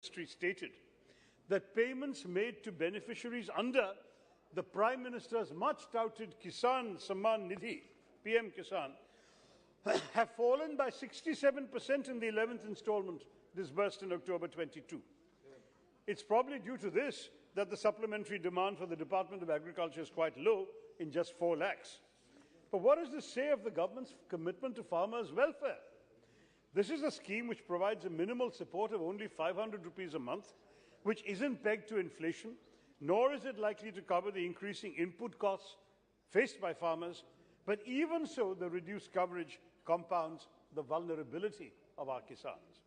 Ministry stated that payments made to beneficiaries under the Prime Minister's much-touted Kisan Samman Nidhi, PM Kisan, have fallen by 67% in the 11th instalment disbursed in October 22. It's probably due to this that the supplementary demand for the Department of Agriculture is quite low, in just 4 lakhs. But what does this say of the government's commitment to farmers' welfare? This is a scheme which provides a minimal support of only 500 rupees a month, which isn't pegged to inflation, nor is it likely to cover the increasing input costs faced by farmers. But even so, the reduced coverage compounds the vulnerability of our Kisans.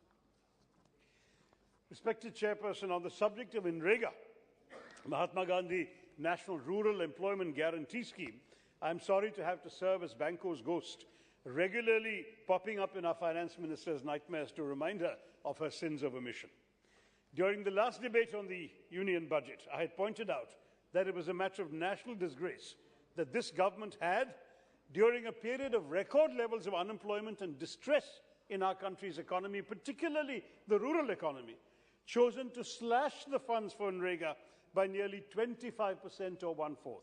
Respected Chairperson, on the subject of NREGA, Mahatma Gandhi National Rural Employment Guarantee Scheme, I am sorry to have to serve as Banco's ghost, regularly popping up in our Finance Minister's nightmares to remind her of her sins of omission. During the last debate on the Union budget, I had pointed out that it was a matter of national disgrace that this government had, during a period of record levels of unemployment and distress in our country's economy, particularly the rural economy, chosen to slash the funds for NREGA by nearly 25% or 1/4.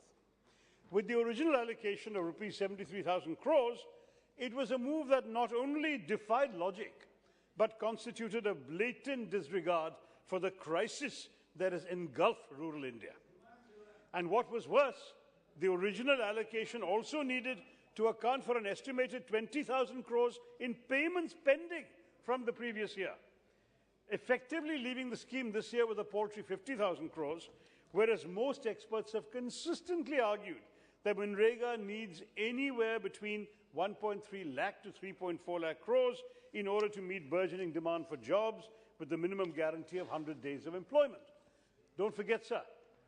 With the original allocation of rupees 73,000 crores, it was a move that not only defied logic, but constituted a blatant disregard for the crisis that has engulfed rural India. And what was worse, the original allocation also needed to account for an estimated 20,000 crores in payments pending from the previous year, effectively leaving the scheme this year with a paltry 50,000 crores, whereas most experts have consistently argued that NREGA needs anywhere between 1.3 lakh to 3.4 lakh crores in order to meet burgeoning demand for jobs with the minimum guarantee of 100 days of employment. Don't forget, sir,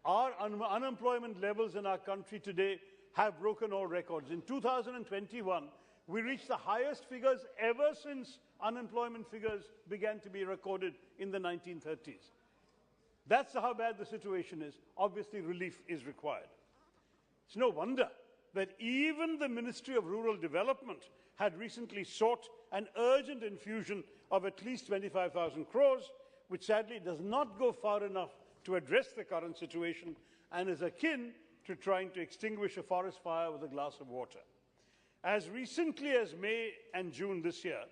our unemployment levels in our country today have broken all records. In 2021, we reached the highest figures ever since unemployment figures began to be recorded in the 1930s. That's how bad the situation is. Obviously, relief is required. It's no wonder that even the Ministry of Rural Development had recently sought an urgent infusion of at least 25,000 crores, which sadly does not go far enough to address the current situation and is akin to trying to extinguish a forest fire with a glass of water. As recently as May and June this year,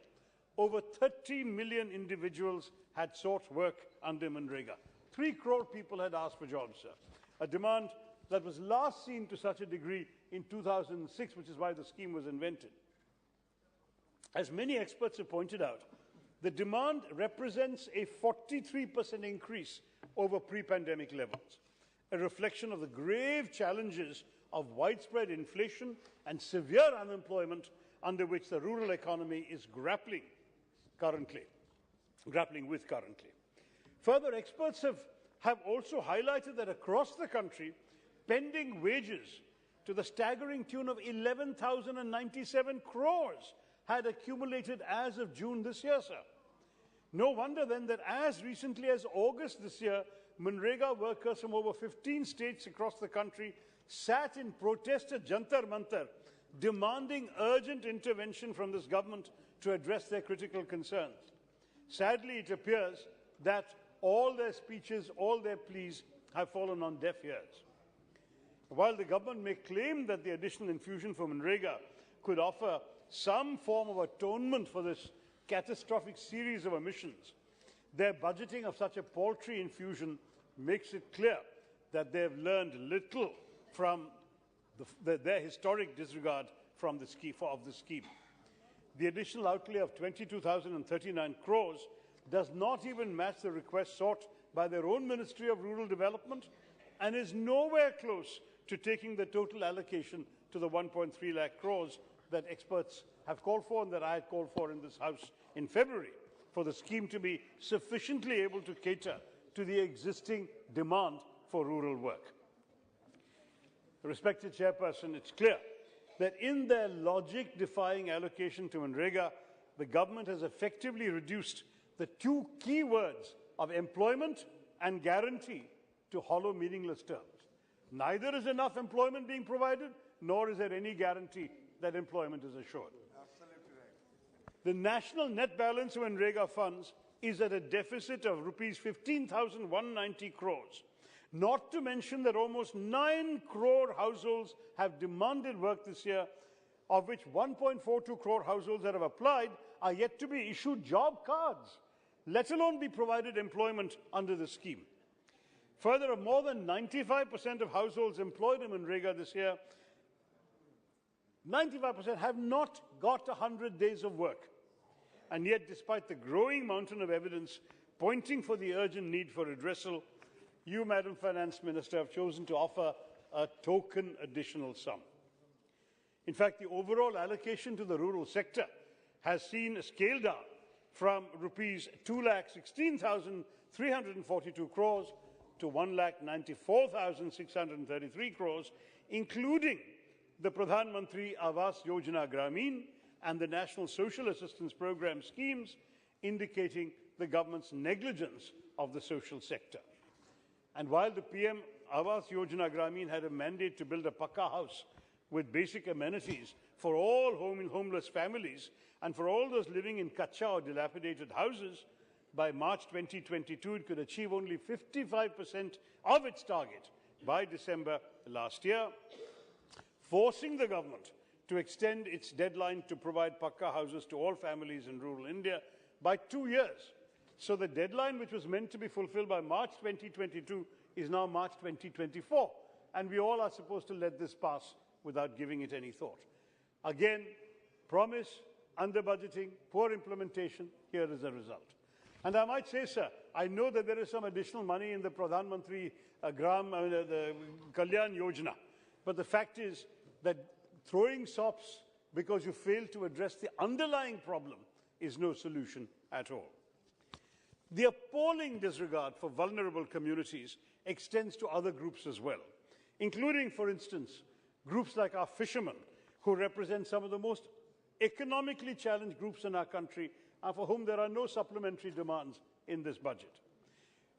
over 30 million individuals had sought work under NREGA. 3 crore people had asked for jobs, sir, a demand that was last seen to such a degree in 2006, which is why the scheme was invented. As many experts have pointed out, the demand represents a 43% increase over pre-pandemic levels, a reflection of the grave challenges of widespread inflation and severe unemployment under which the rural economy is grappling with currently. Further, experts have also highlighted that across the country, pending wages to the staggering tune of 11,097 crores had accumulated as of June this year, sir. No wonder then that as recently as August this year, NREGA workers from over 15 states across the country sat in protest at Jantar Mantar, demanding urgent intervention from this government to address their critical concerns. Sadly, it appears that all their speeches, all their pleas have fallen on deaf ears. While the government may claim that the additional infusion from NREGA could offer some form of atonement for this catastrophic series of omissions, their budgeting of such a paltry infusion makes it clear that they have learned little from their historic disregard of the scheme. The additional outlay of 22,039 crores does not even match the request sought by their own Ministry of Rural Development and is nowhere close to taking the total allocation to the 1.3 lakh crores that experts have called for and that I had called for in this House in February, for the scheme to be sufficiently able to cater to the existing demand for rural work. Respected Chairperson, it's clear that in their logic-defying allocation to NREGA, the government has effectively reduced the 2 key words of employment and guarantee to hollow, meaningless terms. Neither is enough employment being provided, nor is there any guarantee that employment is assured. Absolutely right. The national net balance of NREGA funds is at a deficit of rupees 15,190 crores. Not to mention that almost 9 crore households have demanded work this year, of which 1.42 crore households that have applied are yet to be issued job cards, let alone be provided employment under the scheme. Further, more than 95% of households employed in Manrega this year, 95% have not got 100 days of work. And yet, despite the growing mountain of evidence pointing for the urgent need for redressal, you, Madam Finance Minister, have chosen to offer a token additional sum. In fact, the overall allocation to the rural sector has seen a scale down from rupees 2,16,342 crores to 1,94,633 crores, including the Pradhan Mantri Awas Yojana Gramin and the National Social Assistance Programme schemes, indicating the government's negligence of the social sector. And while the PM Awas Yojana Gramin had a mandate to build a Pakka house with basic amenities for all homeless families and for all those living in kacha or dilapidated houses, by March 2022 it could achieve only 55% of its target by December last year, forcing the government to extend its deadline to provide Pakka houses to all families in rural India by 2 years. So the deadline, which was meant to be fulfilled by March 2022, is now March 2024. And we all are supposed to let this pass without giving it any thought. Again, promise, under-budgeting, poor implementation, here is the result. And I might say, sir, I know that there is some additional money in the Pradhan Mantri the Kalyan Yojana. But the fact is that throwing sops because you fail to address the underlying problem is no solution at all. The appalling disregard for vulnerable communities extends to other groups as well, including, for instance, groups like our fishermen, who represent some of the most economically challenged groups in our country and for whom there are no supplementary demands in this budget.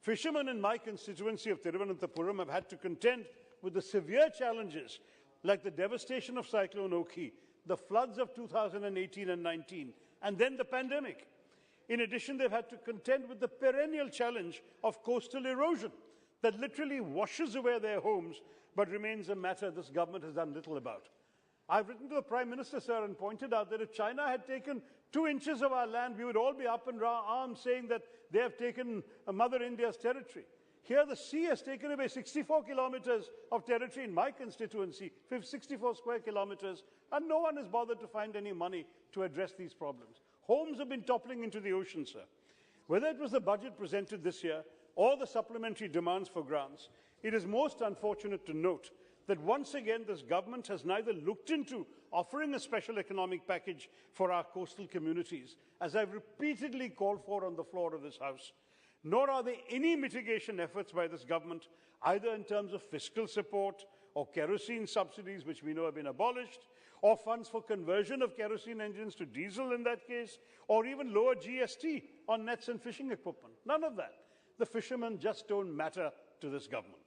Fishermen in my constituency of Thiruvananthapuram have had to contend with the severe challenges like the devastation of Cyclone Oki, the floods of 2018 and 19, and then the pandemic. In addition, they've had to contend with the perennial challenge of coastal erosion that literally washes away their homes but remains a matter this government has done little about. I've written to the Prime Minister, sir, and pointed out that if China had taken 2 inches of our land, we would all be up in arms saying that they have taken Mother India's territory. Here, the sea has taken away 64 kilometers of territory in my constituency, 64 square kilometers, and no one has bothered to find any money to address these problems. Homes have been toppling into the ocean, sir. Whether it was the budget presented this year or the supplementary demands for grants, it is most unfortunate to note that once again this government has neither looked into offering a special economic package for our coastal communities, as I've repeatedly called for on the floor of this House, nor are there any mitigation efforts by this government, either in terms of fiscal support or kerosene subsidies, which we know have been abolished, or funds for conversion of kerosene engines to diesel in that case, or even lower GST on nets and fishing equipment. None of that. The fishermen just don't matter to this government.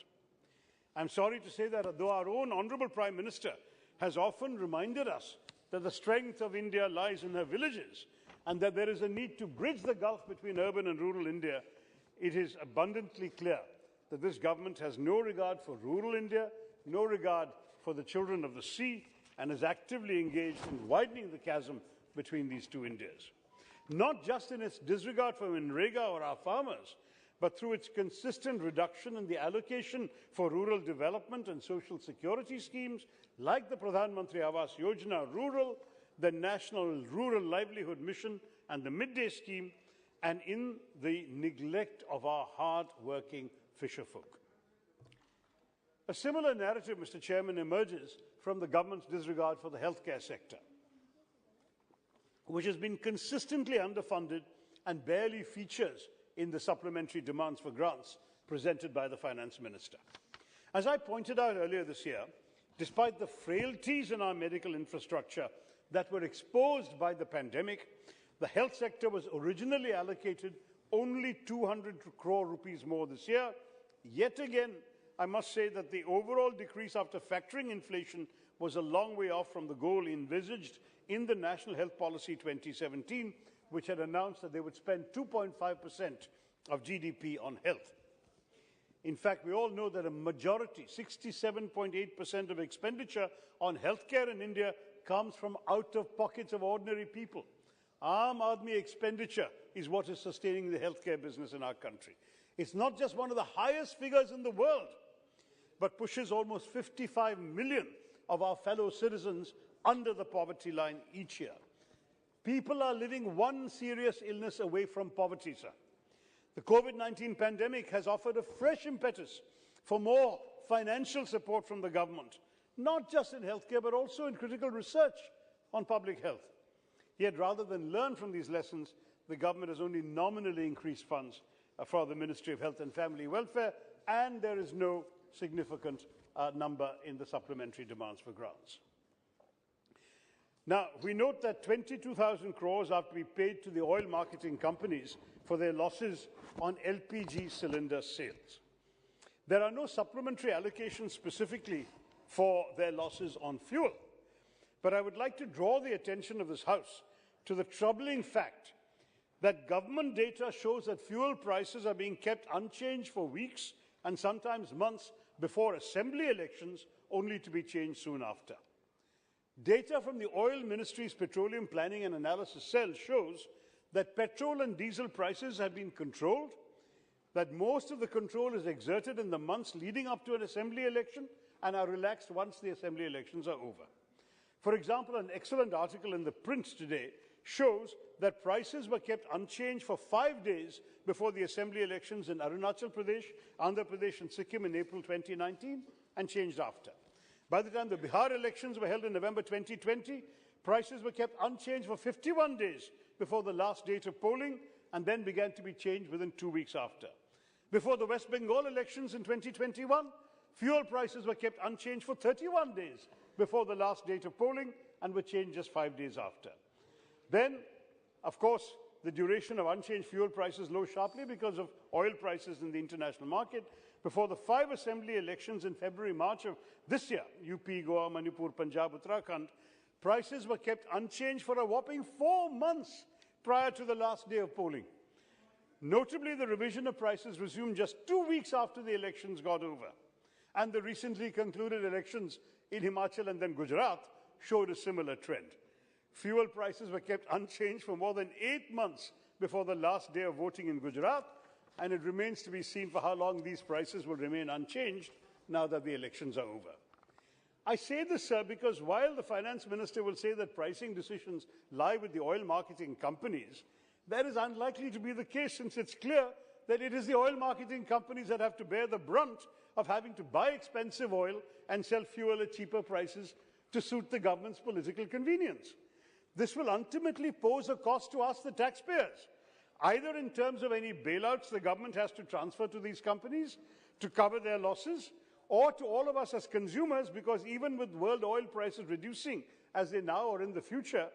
I'm sorry to say that though our own Honourable Prime Minister has often reminded us that the strength of India lies in her villages and that there is a need to bridge the gulf between urban and rural India, it is abundantly clear that this government has no regard for rural India, no regard for the children of the sea, and is actively engaged in widening the chasm between these two Indias. Not just in its disregard for Manrega or our farmers, but through its consistent reduction in the allocation for rural development and social security schemes like the Pradhan Mantri Awas Yojana Rural, the National Rural Livelihood Mission and the Midday Scheme, and in the neglect of our hard-working fisherfolk. A similar narrative, Mr. Chairman, emerges from the government's disregard for the healthcare sector, which has been consistently underfunded and barely features in the supplementary demands for grants presented by the Finance Minister. As I pointed out earlier this year, despite the frailties in our medical infrastructure that were exposed by the pandemic, the health sector was originally allocated only 200 crore rupees more this year. Yet again, I must say that the overall decrease after factoring inflation was a long way off from the goal envisaged in the National Health Policy 2017, which had announced that they would spend 2.5% of GDP on health. In fact, we all know that a majority, 67.8% of expenditure on healthcare in India comes from out of pockets of ordinary people. Aam Aadmi expenditure is what is sustaining the healthcare business in our country. It's not just one of the highest figures in the world, but pushes almost 55 million of our fellow citizens under the poverty line each year. People are living one serious illness away from poverty, sir. The COVID-19 pandemic has offered a fresh impetus for more financial support from the government, not just in healthcare, but also in critical research on public health. Yet, rather than learn from these lessons, the government has only nominally increased funds for the Ministry of Health and Family Welfare, and there is no significant number in the supplementary demands for grants. Now, we note that 22,000 crores are to be paid to the oil marketing companies for their losses on LPG cylinder sales. There are no supplementary allocations specifically for their losses on fuel. But I would like to draw the attention of this House to the troubling fact that government data shows that fuel prices are being kept unchanged for weeks and sometimes months before assembly elections, only to be changed soon after. Data from the Oil Ministry's Petroleum Planning and Analysis Cell shows that petrol and diesel prices have been controlled, that most of the control is exerted in the months leading up to an assembly election and are relaxed once the assembly elections are over. For example, an excellent article in the print today shows that prices were kept unchanged for 5 days before the assembly elections in Arunachal Pradesh, Andhra Pradesh and Sikkim in April 2019 and changed after. By the time the Bihar elections were held in November 2020, prices were kept unchanged for 51 days before the last date of polling and then began to be changed within 2 weeks after. Before the West Bengal elections in 2021, fuel prices were kept unchanged for 31 days before the last date of polling and were changed just 5 days after. Then, of course, the duration of unchanged fuel prices rose sharply because of oil prices in the international market. Before the 5 assembly elections in February-March of this year, UP, Goa, Manipur, Punjab, Uttarakhand, prices were kept unchanged for a whopping 4 months prior to the last day of polling. Notably, the revision of prices resumed just 2 weeks after the elections got over. And the recently concluded elections in Himachal and then Gujarat showed a similar trend. Fuel prices were kept unchanged for more than 8 months before the last day of voting in Gujarat, and it remains to be seen for how long these prices will remain unchanged now that the elections are over. I say this, sir, because while the finance minister will say that pricing decisions lie with the oil marketing companies, that is unlikely to be the case, since it's clear that it is the oil marketing companies that have to bear the brunt of having to buy expensive oil and sell fuel at cheaper prices to suit the government's political convenience. This will ultimately pose a cost to us, the taxpayers, either in terms of any bailouts the government has to transfer to these companies to cover their losses, or to all of us as consumers, because even with world oil prices reducing as they now or in the future,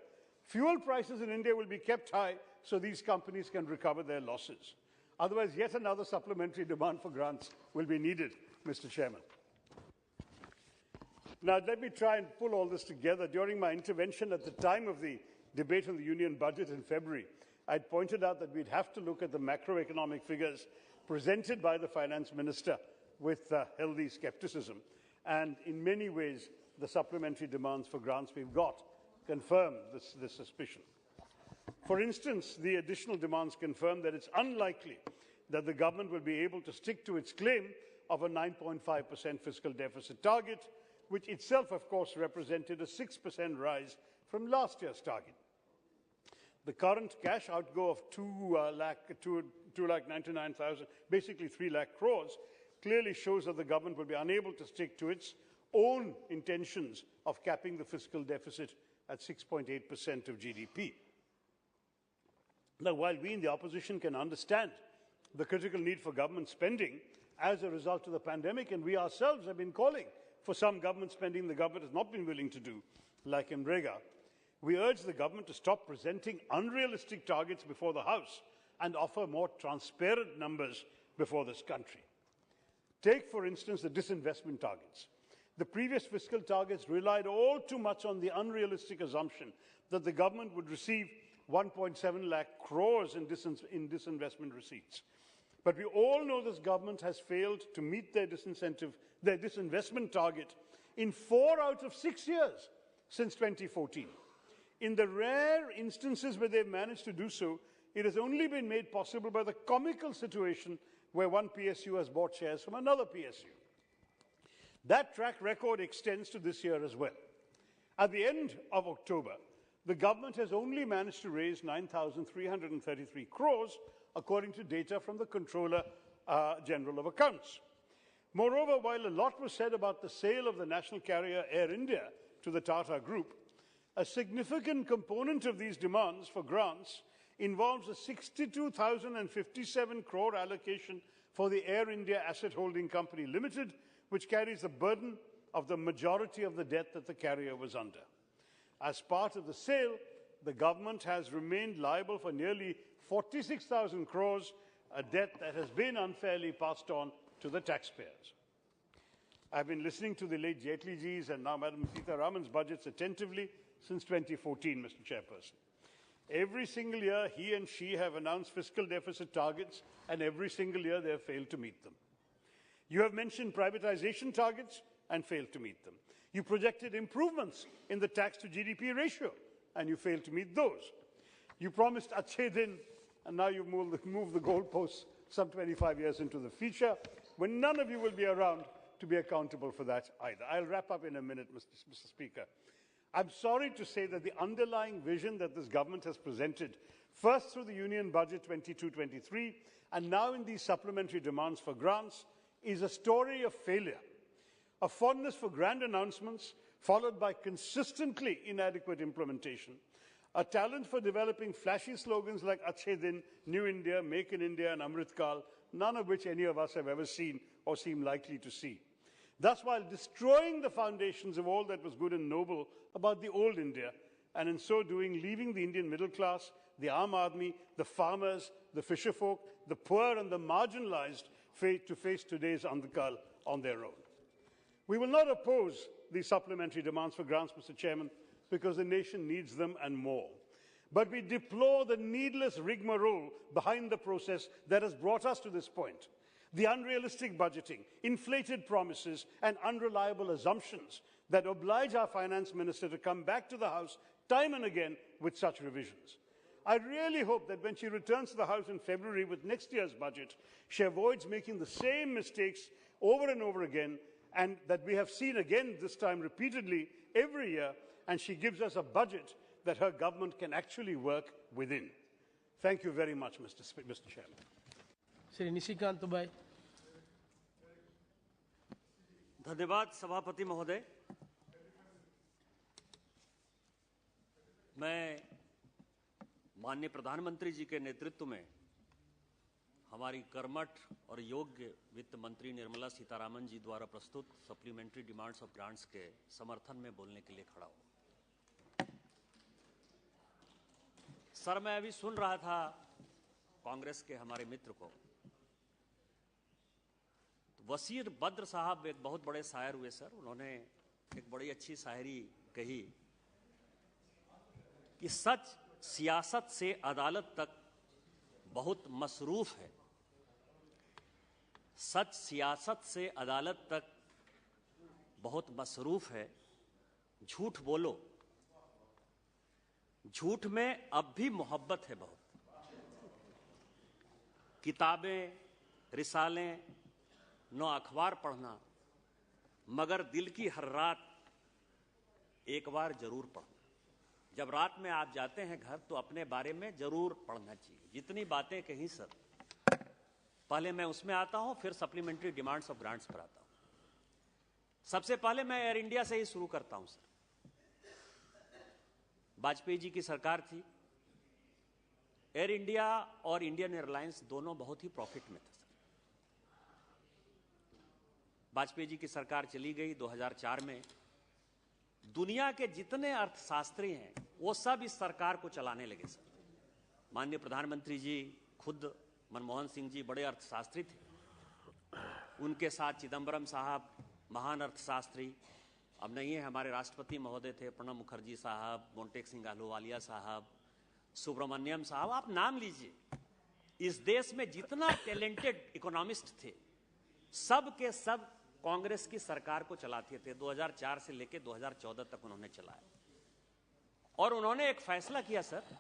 fuel prices in India will be kept high so these companies can recover their losses. Otherwise, yet another supplementary demand for grants will be needed, Mr. Chairman. Now, let me try and pull all this together. During my intervention at the time of the debate on the Union budget in February, I pointed out that we'd have to look at the macroeconomic figures presented by the finance minister with healthy skepticism. And in many ways, the supplementary demands for grants we've got confirm this suspicion. For instance, the additional demands confirm that it's unlikely that the government will be able to stick to its claim of a 9.5% fiscal deficit target, which itself, of course, represented a 6% rise from last year's target. The current cash outgo of 2,99,000, basically 3 lakh crores, clearly shows that the government will be unable to stick to its own intentions of capping the fiscal deficit at 6.8% of GDP. Now, while we in the opposition can understand the critical need for government spending as a result of the pandemic, and we ourselves have been calling for some government spending the government has not been willing to do, like in Rega, we urge the government to stop presenting unrealistic targets before the House and offer more transparent numbers before this country. Take, for instance, the disinvestment targets. The previous fiscal targets relied all too much on the unrealistic assumption that the government would receive 1.7 lakh crores in disinvestment receipts. But we all know this government has failed to meet their disinvestment target in 4 out of 6 years since 2014. In the rare instances where they've managed to do so, it has only been made possible by the comical situation where one PSU has bought shares from another PSU. That track record extends to this year as well. At the end of October, the government has only managed to raise 9,333 crores, according to data from the Controller General of Accounts. Moreover, while a lot was said about the sale of the national carrier Air India to the Tata Group, a significant component of these demands for grants involves a 62,057 crore allocation for the Air India Asset Holding Company Limited, which carries the burden of the majority of the debt that the carrier was under. As part of the sale, the government has remained liable for nearly 46,000 crores, a debt that has been unfairly passed on to the taxpayers. I've been listening to the late Jaitley ji's and now Madam Sitharaman's budgets attentively since 2014, Mr. Chairperson. Every single year, he and she have announced fiscal deficit targets, and every single year they have failed to meet them. You have mentioned privatization targets and failed to meet them. You projected improvements in the tax to GDP ratio, and you failed to meet those. You promised Achhe Din, and now you've moved the goalposts some 25 years into the future, when none of you will be around to be accountable for that either. I'll wrap up in a minute, Mr. Speaker. I'm sorry to say that the underlying vision that this government has presented, first through the Union Budget 22-23, and now in these supplementary demands for grants, is a story of failure. A fondness for grand announcements, followed by consistently inadequate implementation. A talent for developing flashy slogans like Achhe Din, New India, Make in India, and Amrit Kal, none of which any of us have ever seen or seem likely to see. Thus, while destroying the foundations of all that was good and noble about the old India, and in so doing leaving the Indian middle class, the Aam Aadmi, the farmers, the fisherfolk, the poor and the marginalized to face today's Andhkal on their own. We will not oppose these supplementary demands for grants, Mr. Chairman, because the nation needs them and more. But we deplore the needless rigmarole behind the process that has brought us to this point. The unrealistic budgeting, inflated promises, and unreliable assumptions that oblige our finance minister to come back to the House time and again with such revisions. I really hope that when she returns to the House in February with next year's budget, she avoids making the same mistakes over and over again, and that we have seen again this time repeatedly every year, and she gives us a budget that her government can actually work within. Thank you very much, Mr. Chairman. Shri Nishikant भाई। धन्यवाद सभापति महोदय। मैं माननीय प्रधानमंत्री जी के नेतृत्व में हमारी कर्मठ और योग्य वित्त मंत्री निर्मला सीतारामन जी द्वारा प्रस्तुत सप्लीमेंट्री डिमांड्स ऑफ ग्रांट्स के समर्थन में बोलने के लिए खड़ा हूं। सर, मैं अभी सुन रहा था कांग्रेस के हमारे मित्र को। वसीर बद्र साहब एक बहुत बड़े शायर हुए सर, उन्होंने एक बड़ी अच्छी शायरी कही कि सच सियासत से अदालत तक बहुत मसरूफ है। सच सियासत से अदालत तक बहुत मसरूफ है। झूठ बोलो, झूठ में अब भी मोहब्बत है बहुत। किताबें, रिसालें, न अखबार पढ़ना, मगर दिल की हर रात एक बार जरूर पढ़ना। जब रात में आप जाते हैं घर तो अपने बारे में जरूर पढ़ना चाहिए। जितनी बातें कही सर, पहले मैं उसमें आता हूं, फिर सप्लीमेंट्री डिमांड्स ऑफ ग्रांट्स पर आता हूं। सबसे पहले मैं एयर इंडिया से ही शुरू करता हूं सर। वाजपेयी जी की सरकार थी। एयर इंडिया और इंडियन एयरलाइंस दोनों बहुत ही प्रॉफिट में थे सर। वाजपेयी जी की सरकार चली गई 2004 में। दुनिया के जितने अर्थशास्त्री हैं वो सब इस सरकार को चलाने लगे सर। माननीय प्रधानमंत्री जी खुद मनमोहन सिंह जी बड़े अर्थशास्त्री थे। उनके साथ चिदम्बरम साहब महान अर्थशास्त्री, अब नहीं है, हमारे राष्ट्रपति महोदय थे, प्रणब मुखर्जी साहब, मोंटेक सिंह अहलूवालिया साहब, सुब्रमण्यम साहब, आप नाम लीजिए, इस देश में जितना टैलेंटेड इकोनॉमिस्ट थे सब के सब कांग्रेस की सरकार को चलाते थे। 2004 से लेकर 2014 तक उन्होंने चलाया और उन्होंने एक फैसला किया सर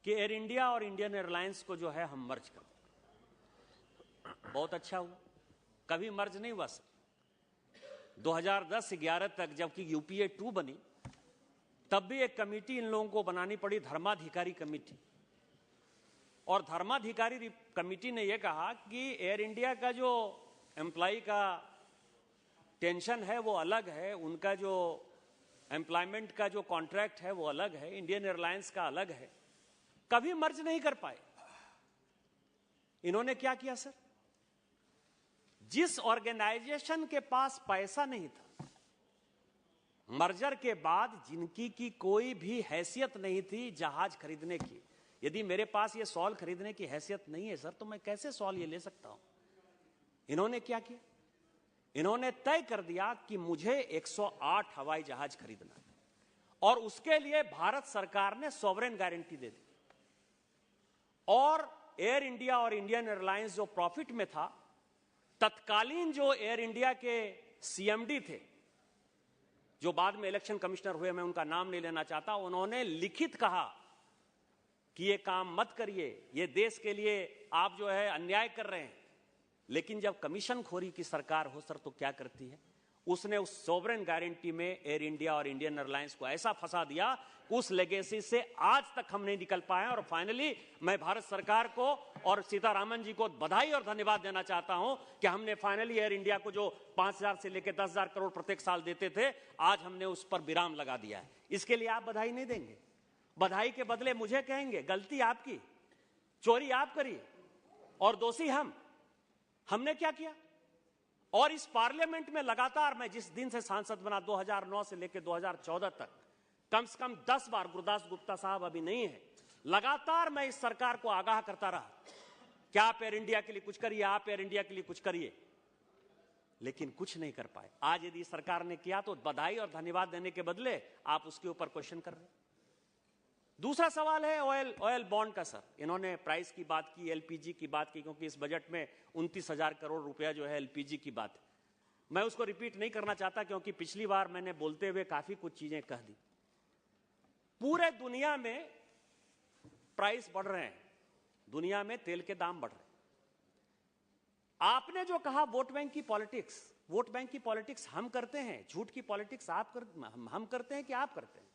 कि एयर इंडिया और इंडियन एयरलाइंस को जो है हम मर्ज कर दें। बहुत अच्छा हुआ, कभी मर्ज नहीं हुआ सर। 2010-11 तक जबकि यूपीए 2 बनी तब भी एक कमेटी इन लोगों को बनानी पड़ी, धर्माधिकारी कमेटी। और धर्माधिकारी कमेटी ने यह कहा कि एयर इंडिया का जो एम्प्लॉय का टेंशन है वो अलग है, उनका जो एम्प्लॉयमेंट का जो कॉन्ट्रैक्ट है वो अलग है, इंडियन एयरलाइंस का अलग है। कभी मर्ज नहीं कर पाए। इन्होंने क्या किया सर, जिस ऑर्गेनाइजेशन के पास पैसा नहीं था, मर्जर के बाद जिनकी की कोई भी हैसियत नहीं थी जहाज खरीदने की, यदि मेरे पास ये सॉल खरीदने की हैसियत नहीं है सर तो मैं कैसे सॉल ये ले सकता हूं। इन्होंने क्या किया, इन्होंने तय कर दिया कि मुझे 108 हवाई जहाज खरीदना है और उसके लिए भारत सरकार ने सॉवरेन गारंटी दे दी। और एयर इंडिया और इंडियन एयरलाइंस जो प्रॉफिट में था, तत्कालीन जो एयर इंडिया के सीएमडी थे जो बाद में इलेक्शन कमिश्नर हुए, मैं उनका नाम नहीं लेना चाहता, उन्होंने लिखित कहा कि ये काम मत करिए, ये देश के लिए आप जो है अन्याय कर रहे हैं। लेकिन जब कमीशन खोरी की सरकार हो सर तो क्या करती है, उसने उस सॉवरेन गारंटी में एयर इंडिया और इंडियन एयरलाइंस को ऐसा फंसा दिया, उस लेगेसी से आज तक हम नहीं निकल पाए। और फाइनली मैं भारत सरकार को और सीतारामन जी को बधाई और धन्यवाद देना चाहता हूं कि हमने फाइनली एयर इंडिया को जो 5,000 से लेकर 10,000 करोड़ प्रत्येक साल देते थे, आज हमने उस पर विराम लगा दिया है। इसके लिए आप बधाई नहीं देंगे, बधाई के बदले मुझे कहेंगे गलती आपकी, चोरी आप करिए और दोषी हम। हमने क्या किया? और इस पार्लियामेंट में लगातार, मैं जिस दिन से सांसद बना 2009 से लेकर 2014 तक, कम से कम 10 बार, गुरदास गुप्ता साहब अभी नहीं है, लगातार मैं इस सरकार को आगाह करता रहा कि आप एयर इंडिया के लिए कुछ करिए, आप एयर इंडिया के लिए कुछ करिए, लेकिन कुछ नहीं कर पाए। आज यदि सरकार ने किया तो बधाई और धन्यवाद देने के बदले आप उसके ऊपर क्वेश्चन कर रहे हैं। दूसरा सवाल है ऑयल बॉन्ड का सर। इन्होंने प्राइस की बात की, एलपीजी की बात की, क्योंकि इस बजट में 29,000 करोड़ रुपया जो है एलपीजी की बात है। मैं उसको रिपीट नहीं करना चाहता क्योंकि पिछली बार मैंने बोलते हुए काफी कुछ चीजें कह दी। पूरे दुनिया में प्राइस बढ़ रहे हैं, दुनिया में तेल के दाम बढ़ रहे हैं। आपने जो कहा वोट बैंक की पॉलिटिक्स, वोट बैंक की पॉलिटिक्स हम करते हैं, झूठ की पॉलिटिक्स हम करते हैं कि आप करते हैं?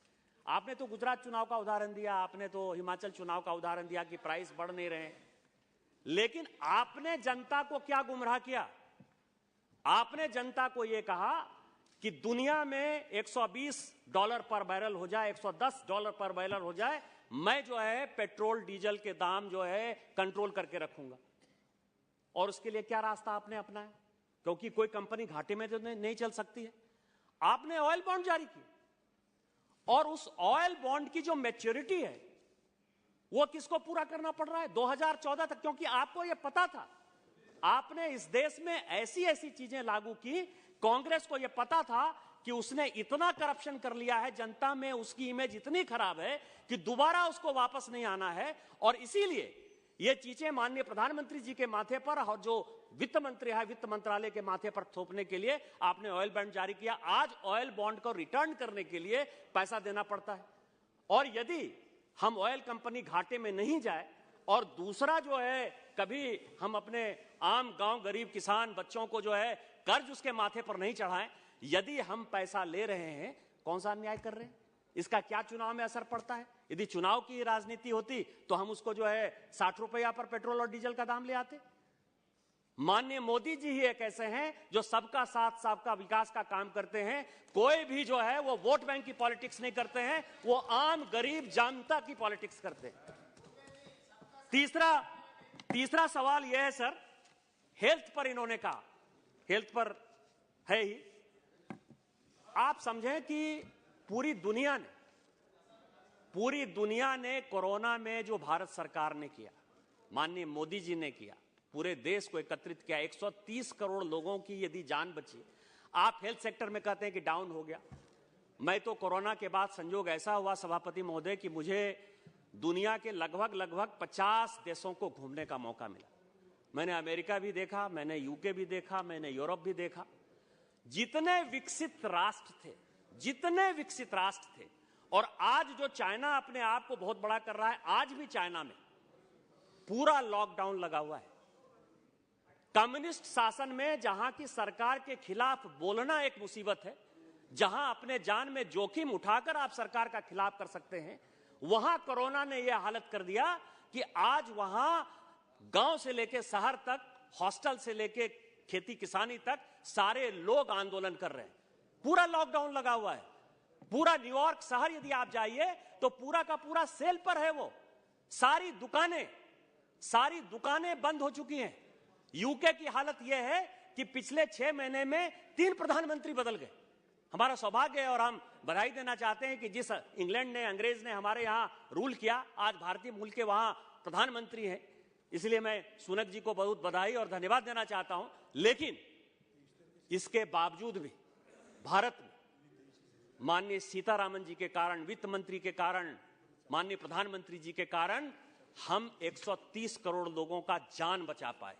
आपने तो गुजरात चुनाव का उदाहरण दिया, आपने तो हिमाचल चुनाव का उदाहरण दिया कि प्राइस बढ़ नहीं रहे, लेकिन आपने जनता को क्या गुमराह किया? आपने जनता को यह कहा कि दुनिया में $120 पर बैरल हो जाए, $110 पर बैरल हो जाए, मैं जो है पेट्रोल डीजल के दाम जो है कंट्रोल करके रखूंगा। और उसके लिए क्या रास्ता आपने अपनाया? क्योंकि कोई कंपनी घाटे में तो नहीं चल सकती है, आपने ऑयल बॉन्ड जारी की। और उस ऑयल बॉन्ड की जो मैच्योरिटी है वो किसको पूरा करना पड़ रहा है? 2014 तक, क्योंकि आपको यह पता था। आपने इस देश में ऐसी ऐसी चीजें लागू की, कांग्रेस को यह पता था कि उसने इतना करप्शन कर लिया है, जनता में उसकी इमेज इतनी खराब है कि दोबारा उसको वापस नहीं आना है। और इसीलिए ये चीजें माननीय प्रधानमंत्री जी के माथे पर और जो वित्त मंत्री है, वित्त मंत्रालय के माथे पर थोपने के लिए आपने ऑयल बॉन्ड जारी किया। आज ऑयल बॉन्ड को रिटर्न करने के लिए पैसा देना पड़ता है। और यदि हम ऑयल कंपनी घाटे में नहीं जाए और दूसरा जो है कभी हम अपने आम गांव गरीब किसान बच्चों को जो है कर्ज उसके माथे पर नहीं चढ़ाएं, यदि हम पैसा ले रहे हैं, कौन सा अन्याय कर रहे हैं? इसका क्या चुनाव में असर पड़ता है? यदि चुनाव की राजनीति होती तो हम उसको जो है 60 रुपया पर पेट्रोल और डीजल का दाम ले आते। माननीय मोदी जी ही एक ऐसे हैं जो सबका साथ सबका विकास का काम करते हैं। कोई भी जो है वो वोट बैंक की पॉलिटिक्स नहीं करते हैं, वो आम गरीब जनता की पॉलिटिक्स करते हैं। तीसरा सवाल यह है सर, हेल्थ पर इन्होंने कहा, हेल्थ पर है ही। आप समझें कि पूरी दुनिया ने कोरोना में जो भारत सरकार ने किया, माननीय मोदी जी ने किया, पूरे देश को एकत्रित किया, 130 करोड़ लोगों की यदि जान बची। आप हेल्थ सेक्टर में कहते हैं कि डाउन हो गया। मैं तो कोरोना के बाद संजोग ऐसा हुआ सभापति महोदय कि मुझे दुनिया के लगभग 50 देशों को घूमने का मौका मिला। मैंने अमेरिका भी देखा, मैंने यूके भी देखा, मैंने यूरोप भी देखा। जितने विकसित राष्ट्र थे और आज जो चाइना अपने आप को बहुत बड़ा कर रहा है, आज भी चाइना में पूरा लॉकडाउन लगा हुआ है। कम्युनिस्ट शासन में जहां की सरकार के खिलाफ बोलना एक मुसीबत है, जहां अपने जान में जोखिम उठाकर आप सरकार का खिलाफ कर सकते हैं, वहां कोरोना ने यह हालत कर दिया कि आज वहां गांव से लेकर शहर तक, हॉस्टल से लेकर खेती किसानी तक सारे लोग आंदोलन कर रहे हैं। पूरा लॉकडाउन लगा हुआ है। पूरा न्यूयॉर्क शहर यदि आप जाइए तो पूरा का पूरा सेल पर है। वो सारी दुकानें बंद हो चुकी हैं। यूके की हालत यह है कि पिछले 6 महीने में 3 प्रधानमंत्री बदल गए। हमारा सौभाग्य है और हम बधाई देना चाहते हैं कि जिस इंग्लैंड ने, अंग्रेज ने हमारे यहां रूल किया, आज भारतीय मूल के वहां प्रधानमंत्री हैं। इसलिए मैं सुनक जी को बहुत बधाई और धन्यवाद देना चाहता हूं। लेकिन इसके बावजूद भी भारत में माननीय सीतारामन जी के कारण, वित्त मंत्री के कारण, माननीय प्रधानमंत्री जी के कारण हम 130 करोड़ लोगों का जान बचा पाए।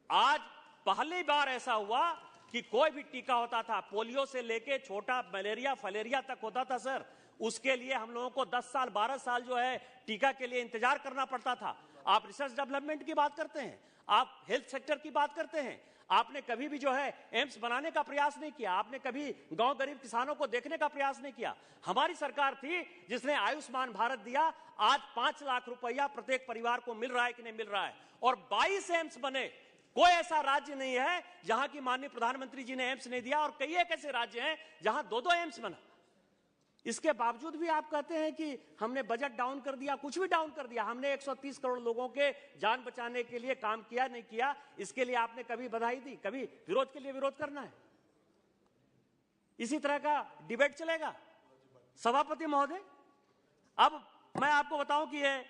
आज पहली बार ऐसा हुआ कि कोई भी टीका होता था, पोलियो से लेके छोटा मलेरिया फलेरिया तक होता था सर, उसके लिए हम लोगों को 10 साल 12 साल जो है टीका के लिए इंतजार करना पड़ता था। आप रिसर्च डेवलपमेंट की बात करते हैं, आप हेल्थ सेक्टर की बात करते हैं, आपने कभी भी जो है एम्स बनाने का प्रयास नहीं किया, आपने कभी गांव गरीब किसानों को देखने का प्रयास नहीं किया। हमारी सरकार थी जिसने आयुष्मान भारत दिया। आज 5 लाख रुपया प्रत्येक परिवार को मिल रहा है कि नहीं मिल रहा है, और 22 एम्स बने। कोई ऐसा राज्य नहीं है जहां की माननीय प्रधानमंत्री जी ने एम्स नहीं दिया, और कई एक ऐसे राज्य हैं जहां 2-2 एम्स बना। इसके बावजूद भी आप कहते हैं कि हमने बजट डाउन कर दिया। कुछ भी डाउन कर दिया, हमने 130 करोड़ लोगों के जान बचाने के लिए काम किया नहीं किया, इसके लिए आपने कभी बधाई दी, कभी विरोध के लिए विरोध करना है। इसी तरह का डिबेट चलेगा। सभापति महोदय, अब मैं आपको बताऊं कि ये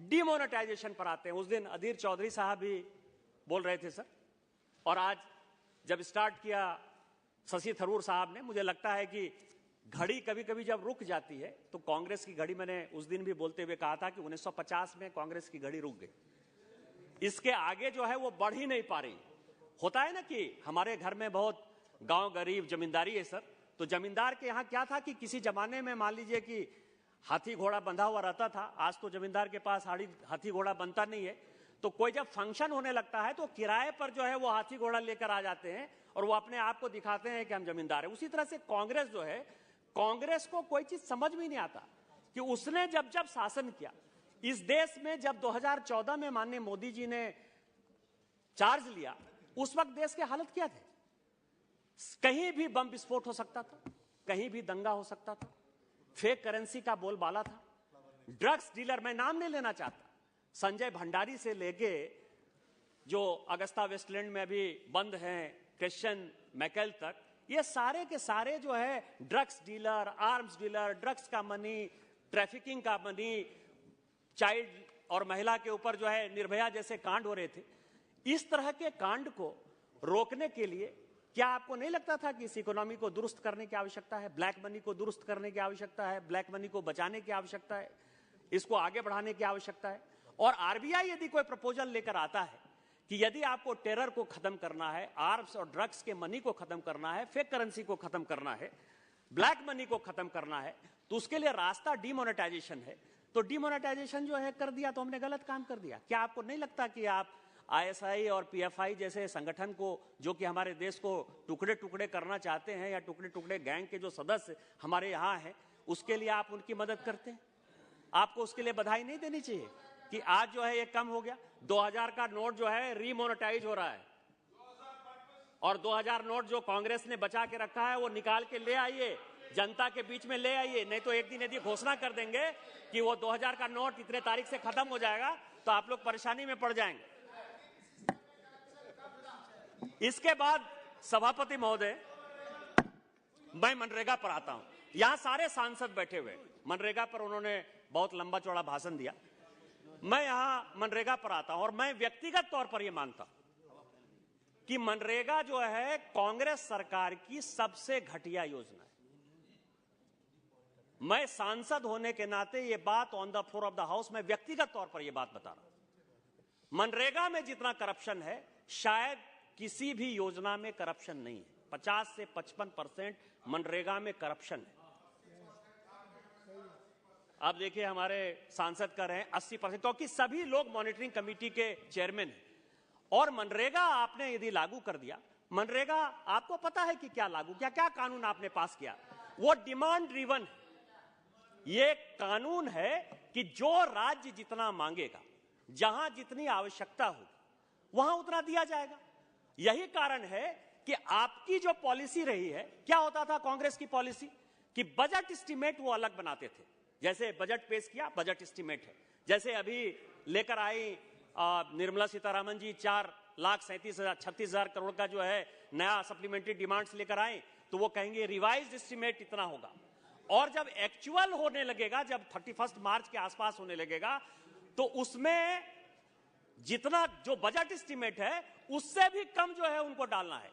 डिमोनेटाइजेशन पर आते हैं। उस दिन अधीर चौधरी साहब भी बोल रहे थे सर, और आज जब स्टार्ट किया शशि थरूर साहब ने, मुझे लगता है कि घड़ी कभी कभी जब रुक जाती है तो कांग्रेस की घड़ी, मैंने उस दिन भी बोलते हुए कहा था कि 1950 में कांग्रेस की घड़ी रुक गई। इसके आगे जो है वो बढ़ ही नहीं पा रही। होता है ना कि हमारे घर में बहुत गांव गरीब जमींदारी है सर, तो जमींदार के यहाँ क्या था कि किसी जमाने में मान लीजिए कि हाथी घोड़ा बंधा हुआ रहता था। आज तो जमींदार के पास हाथी घोड़ा बनता नहीं है, तो कोई जब फंक्शन होने लगता है तो किराए पर जो है वो हाथी घोड़ा लेकर आ जाते हैं और वो अपने आप को दिखाते हैं कि हम जमींदार हैं। उसी तरह से कांग्रेस जो है, कांग्रेस को कोई चीज समझ में नहीं आता कि उसने जब शासन किया इस देश में, जब 2014 में माननीय मोदी जी ने चार्ज लिया, उस वक्त देश के हालत क्या थे? कहीं भी बम विस्फोट हो सकता था, कहीं भी दंगा हो सकता था, फेक करेंसी का बोलबाला था। ड्रग्स डीलर, मैं नाम नहीं लेना चाहता, संजय भंडारी से लेके जो अगस्ता वेस्टलैंड में अभी बंद हैं क्रिश्चियन मैकेल तक, ये सारे के सारे जो है drugs dealer, arms dealer, drugs का मनी, ट्रैफिकिंग का मनी, चाइल्ड और महिला के ऊपर जो है निर्भया जैसे कांड हो रहे थे। इस तरह के कांड को रोकने के लिए क्या आपको नहीं लगता था कि इस इकोनॉमी को दुरुस्त करने की आवश्यकता है, ब्लैक मनी को दुरुस्त करने की आवश्यकता है, ब्लैक मनी को बचाने की आवश्यकता है, इसको आगे बढ़ाने की आवश्यकता है? और आरबीआई यदि कोई प्रपोजल लेकर आता है कि यदि आपको टेरर को खत्म करना है, आर्म्स और ड्रग्स के मनी को खत्म करना है, फेक करेंसी को खत्म करना है, ब्लैक मनी को खत्म करना है, तो उसके लिए रास्ता डिमोनेटाइजेशन है, तो डिमोनेटाइजेशन जो है कर दिया तो हमने गलत काम कर दिया। क्या आपको नहीं लगता कि आप आईएसआई और पीएफआई जैसे संगठन को, जो कि हमारे देश को टुकड़े टुकड़े करना चाहते हैं, या टुकड़े टुकड़े गैंग के जो सदस्य हमारे यहाँ हैं, उसके लिए आप उनकी मदद करते हैं? आपको उसके लिए बधाई नहीं देनी चाहिए कि आज जो है ये कम हो गया? 2000 का नोट जो है रीमोनेटाइज हो रहा है, और 2000 नोट जो कांग्रेस ने बचा के रखा है वो निकाल के ले आइए, जनता के बीच में ले आइए। नहीं तो एक दिन यदि घोषणा कर देंगे कि वो 2000 का नोट इतने तारीख से खत्म हो जाएगा तो आप लोग परेशानी में पड़ जाएंगे। इसके बाद सभापति महोदय, मैं मनरेगा पर आता हूं। यहां सारे सांसद बैठे हुए, मनरेगा पर उन्होंने बहुत लंबा चौड़ा भाषण दिया। मैं यहां मनरेगा पर आता हूं और मैं व्यक्तिगत तौर पर यह मानता हूं कि मनरेगा जो है कांग्रेस सरकार की सबसे घटिया योजना है। मैं सांसद होने के नाते ये बात on the floor of the house में व्यक्तिगत तौर पर ये बात बता रहा हूं। मनरेगा में जितना करप्शन है शायद किसी भी योजना में करप्शन नहीं है। 50 से 55% मनरेगा में करप्शन है। अब देखिए हमारे सांसद कर रहे हैं 80%, क्योंकि सभी लोग मॉनिटरिंग कमेटी के चेयरमैन हैं। और मनरेगा आपने यदि लागू कर दिया, मनरेगा आपको पता है कि क्या लागू किया, क्या कानून आपने पास किया, वो डिमांड ड्रिवन है। ये कानून है कि जो राज्य जितना मांगेगा, जहां जितनी आवश्यकता होगी वहां उतना दिया जाएगा। यही कारण है कि आपकी जो पॉलिसी रही है, क्या होता था कांग्रेस की पॉलिसी कि बजट एस्टीमेट वो अलग बनाते थे। जैसे बजट पेश किया, बजट एस्टीमेट है। जैसे अभी लेकर आई निर्मला सीतारामन जी 4,37,36,000 करोड़ का जो है नया सप्लीमेंट्री डिमांड्स लेकर आए, तो वो कहेंगे रिवाइज्ड एस्टीमेट इतना होगा। और जब एक्चुअल होने लगेगा, जब 31 मार्च के आसपास होने लगेगा, तो उसमें जितना जो बजट एस्टीमेट है उससे भी कम जो है उनको डालना है।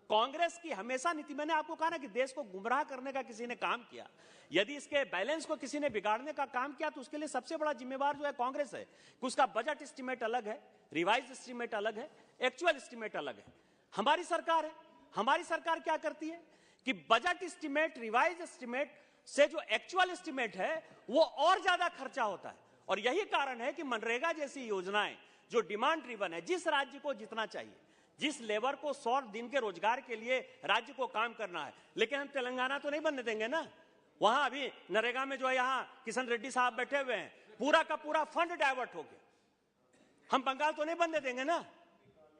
कांग्रेस की हमेशा नीति, मैंने आपको कहा ना कि देश को गुमराह करने का किसी ने काम किया, यदि इसके बैलेंस को किसी ने बिगाड़ने का काम किया, तो उसके लिए सबसे बड़ा जिम्मेवार जो है कांग्रेस है कि उसका बजट एस्टीमेट अलग है, रिवाइज एस्टीमेट अलग है, एक्चुअल एस्टीमेट अलग है। हमारी सरकार है, हमारी सरकार क्या करती है कि बजट एस्टीमेट, रिवाइज एस्टीमेट से जो एक्चुअल एस्टीमेट है वो और ज्यादा खर्चा होता है। और यही कारण है कि मनरेगा जैसी योजनाएं जो डिमांड ड्रिवन है, जिस राज्य को जितना चाहिए, जिस लेबर को 100 दिन के रोजगार के लिए राज्य को काम करना है, लेकिन हम तेलंगाना तो नहीं बनने देंगे ना। वहां अभी नरेगा में जो है, यहां किशन रेड्डी साहब बैठे हुए हैं, पूरा का पूरा फंड डाइवर्ट हो गया। हम बंगाल तो नहीं बनने देंगे ना,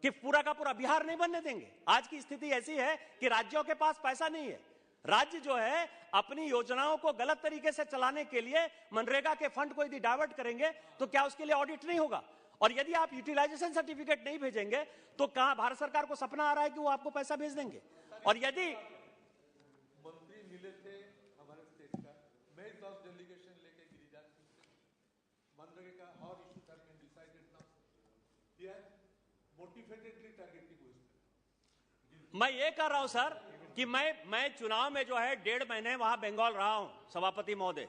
कि पूरा का पूरा बिहार नहीं बनने देंगे। आज की स्थिति ऐसी है कि राज्यों के पास पैसा नहीं है। राज्य जो है अपनी योजनाओं को गलत तरीके से चलाने के लिए मनरेगा के फंड को यदि डाइवर्ट करेंगे तो क्या उसके लिए ऑडिट नहीं होगा? और यदि आप यूटिलाइजेशन सर्टिफिकेट नहीं भेजेंगे तो कहां भारत सरकार को सपना आ रहा है कि वो आपको पैसा भेज देंगे? और यदि मंत्री मिले थे हमारे स्टेट का, मैं 10 डेलीगेशन लेके गिरिराज मनरेगा का और issue have been decided now, they are motivatedly targeting with. मैं ये कर रहा हूं सर कि मैं चुनाव में जो है 1.5 महीने वहां बंगाल रहा हूं सभापति महोदय,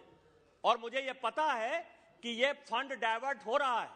और मुझे ये पता है कि ये फंड डाइवर्ट हो रहा है।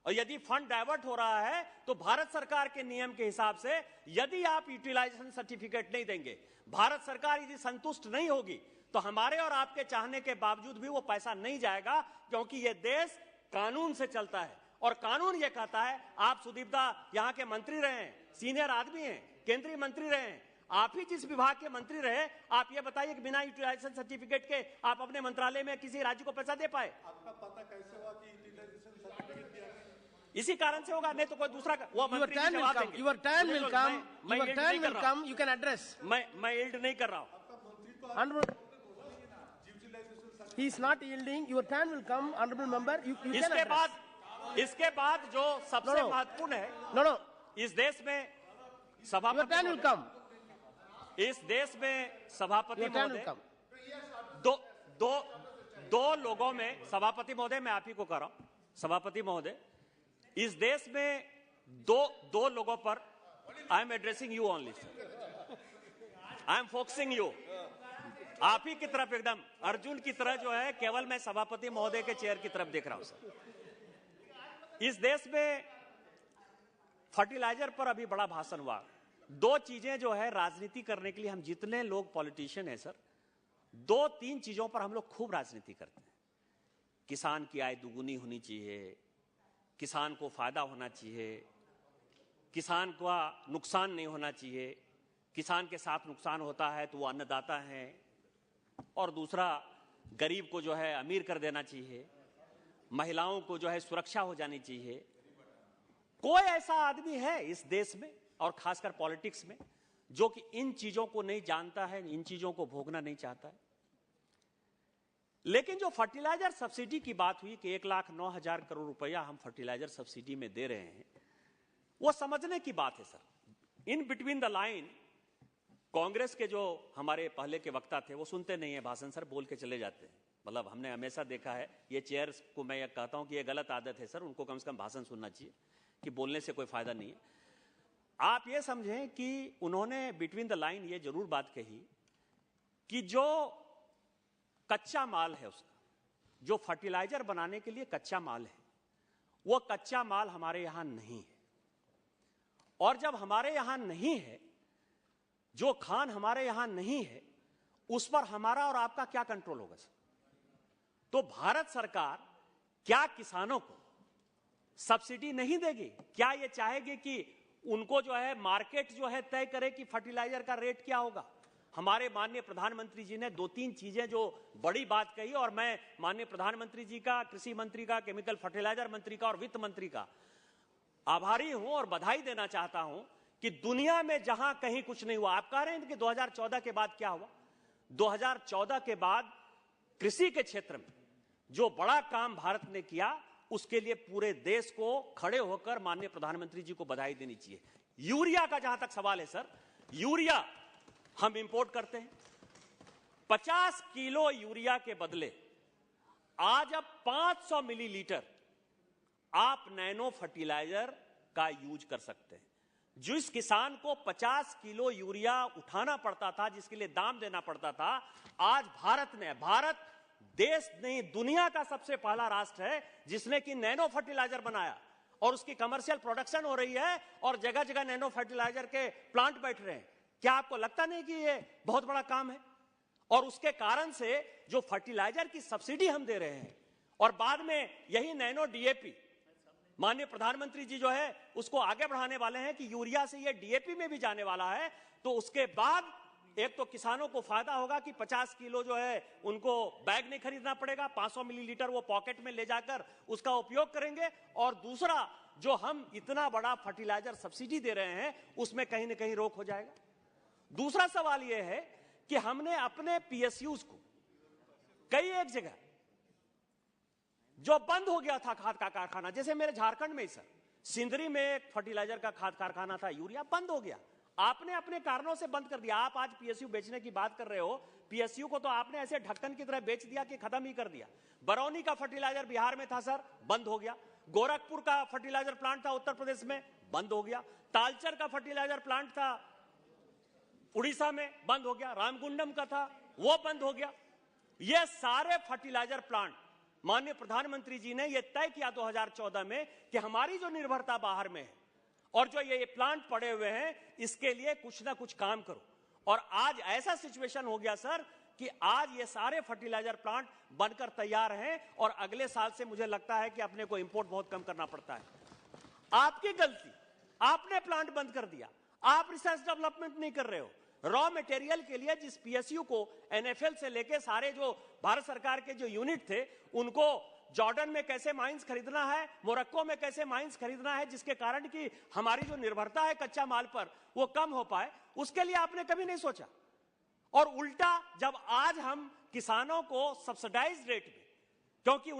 और यदि फंड डाइवर्ट हो रहा है तो भारत सरकार के नियम के हिसाब से यदि आप यूटिलाइजेशन सर्टिफिकेट नहीं देंगे, भारत सरकार यदि संतुष्ट नहीं होगी, तो हमारे और आपके चाहने के बावजूद भी वो पैसा नहीं जाएगा, क्योंकि ये देश कानून से चलता है। और कानून ये कहता है, आप सुदीप दा यहाँ के मंत्री रहे, सीनियर आदमी हैं, केंद्रीय मंत्री रहे, आप ही जिस विभाग के मंत्री रहे, आप ये बताइए कि बिना यूटिलाइजेशन सर्टिफिकेट के आप अपने मंत्रालय में किसी राज्य को पैसा दे पाए? आपका पता कैसे हुआ कि यूटिलाइजेशन सर्टिफिकेट दिया? इसी कारण से होगा, नहीं तो कोई दूसरा वो मंत्री जवाब देंगे। Your time will come. Your time will come. You can address. मैं यील्ड नहीं कर रहा हूं। Honorable, he is not yielding. Your time will come, honorable member. You can address. इसके बाद जो सबसे महत्वपूर्ण है, No. इस देश में Your सभापति time will come. इस देश में सभापति Your time will महोदय, come. दो लोगों में, सभापति महोदय मैं आप ही को कर रहा हूं, सभापति महोदय, इस देश में दो लोगों पर I am addressing you only, I am focusing you, आप ही की तरफ, एकदम अर्जुन की तरह जो है, केवल मैं सभापति महोदय के चेयर की तरफ देख रहा हूं सर। इस देश में फर्टिलाइजर पर अभी बड़ा भाषण हुआ। 2 चीजें जो है राजनीति करने के लिए, हम जितने लोग पॉलिटिशियन हैं सर, 2-3 चीजों पर हम लोग खूब राजनीति करते हैं। किसान की आय दुगुनी होनी चाहिए, किसान को फायदा होना चाहिए, किसान का नुकसान नहीं होना चाहिए, किसान के साथ नुकसान होता है तो वो अन्नदाता है, और दूसरा गरीब को जो है अमीर कर देना चाहिए, महिलाओं को जो है सुरक्षा हो जानी चाहिए। कोई ऐसा आदमी है इस देश में और खासकर पॉलिटिक्स में जो कि इन चीजों को नहीं जानता है, इन चीजों को भोगना नहीं चाहता है? लेकिन जो फर्टिलाइजर सब्सिडी की बात हुई कि 1,09,000 करोड़ रुपया हम फर्टिलाइजर सब्सिडी में दे रहे हैं, वो समझने की बात है sir. In between the line Congress के जो हमारे पहले के वक्ता थे वो सुनते नहीं है भाषण सर, बोल के चले जाते हैं। मतलब हमने हमेशा देखा है, ये चेयर्स को मैं ये कहता हूं कि ये गलत आदत है सर, उनको कम से कम भाषण सुनना चाहिए, कि बोलने से कोई फायदा नहीं है। आप ये समझें कि उन्होंने बिटवीन द लाइन ये जरूर बात कही कि जो कच्चा माल है उसका, जो फर्टिलाइजर बनाने के लिए कच्चा माल है, वो कच्चा माल हमारे यहां नहीं है। और जब हमारे यहां नहीं है, जो खान हमारे यहां नहीं है, उस पर हमारा और आपका क्या कंट्रोल होगा सर? तो भारत सरकार क्या किसानों को सब्सिडी नहीं देगी? क्या ये चाहेगी कि उनको जो है मार्केट जो है तय करे कि फर्टिलाइजर का रेट क्या होगा? हमारे माननीय प्रधानमंत्री जी ने 2-3 चीजें जो बड़ी बात कही, और मैं माननीय प्रधानमंत्री जी का, कृषि मंत्री का, केमिकल फर्टिलाइजर मंत्री का और वित्त मंत्री का आभारी हूं और बधाई देना चाहता हूं कि दुनिया में जहां कहीं कुछ नहीं हुआ। आप कह रहे हैं कि 2014 के बाद क्या हुआ? 2014 के बाद कृषि के क्षेत्र में जो बड़ा काम भारत ने किया, उसके लिए पूरे देश को खड़े होकर माननीय प्रधानमंत्री जी को बधाई देनी चाहिए। यूरिया का जहां तक सवाल है सर, यूरिया हम इंपोर्ट करते हैं। 50 किलो यूरिया के बदले आज अब 500 मिलीलीटर आप नैनो फर्टिलाइजर का यूज कर सकते हैं। जिस किसान को 50 किलो यूरिया उठाना पड़ता था, जिसके लिए दाम देना पड़ता था, आज भारत देश नहीं दुनिया का सबसे पहला राष्ट्र है जिसने कि नैनो फर्टिलाइजर बनाया, और उसकी कमर्शियल प्रोडक्शन हो रही है और जगह जगह नैनो फर्टिलाइजर के प्लांट बैठ रहे हैं। क्या आपको लगता नहीं कि ये बहुत बड़ा काम है? और उसके कारण से जो फर्टिलाइजर की सब्सिडी हम दे रहे हैं, और बाद में यही नैनो डीएपी माननीय प्रधानमंत्री जी जो है उसको आगे बढ़ाने वाले हैं कि यूरिया से ये डीएपी में भी जाने वाला है। तो उसके बाद एक तो किसानों को फायदा होगा कि 50 किलो जो है उनको बैग नहीं खरीदना पड़ेगा, 500 मिलीलीटर वो पॉकेट में ले जाकर उसका उपयोग करेंगे। और दूसरा, जो हम इतना बड़ा फर्टिलाइजर सब्सिडी दे रहे हैं उसमें कहीं ना कहीं रोक हो जाएगा। दूसरा सवाल यह है कि हमने अपने पीएसयूज को कई एक जगह जो बंद हो गया था खाद का कारखाना, जैसे मेरे झारखंड में ही सर सिंदरी में एक फर्टिलाइजर का खाद कारखाना था, यूरिया बंद हो गया। आपने अपने कारणों से बंद कर दिया। आप आज पीएसयू बेचने की बात कर रहे हो, पीएसयू को तो आपने ऐसे ढक्कन की तरह बेच दिया कि खत्म ही कर दिया। बरौनी का फर्टिलाइजर बिहार में था सर, बंद हो गया। गोरखपुर का फर्टिलाइजर प्लांट था उत्तर प्रदेश में, बंद हो गया। तालचर का फर्टिलाइजर प्लांट था उड़ीसा में, बंद हो गया। रामगुंडम का था, वो बंद हो गया। ये सारे फर्टिलाइजर प्लांट माननीय प्रधानमंत्री जी ने यह तय किया 2014 में कि हमारी जो निर्भरता बाहर में है और जो ये प्लांट पड़े हुए हैं, इसके लिए कुछ ना कुछ काम करो। और आज ऐसा सिचुएशन हो गया सर कि आज ये सारे फर्टिलाइजर प्लांट बनकर तैयार हैं, और अगले साल से मुझे लगता है कि अपने को इंपोर्ट बहुत कम करना पड़ता है। आपकी गलती, आपने प्लांट बंद कर दिया। आप रिसर्च डेवलपमेंट नहीं कर रहे हो। रॉ मटेरियल के लिए जिस पीएसयू को एनएफएल से लेके सारे जो भारत सरकार के जो यूनिट थे, उनको जॉर्डन में कैसे माइंस खरीदना है, मोरक्को में कैसे माइंस खरीदना है, जिसके कारण कि हमारी जो निर्भरता है कच्चा माल पर वो कम हो पाए, उसके लिए आपने कभी नहीं सोचा। और उल्टा जब आज हम किसानों को सब्सिडाइज रेट में, क्योंकि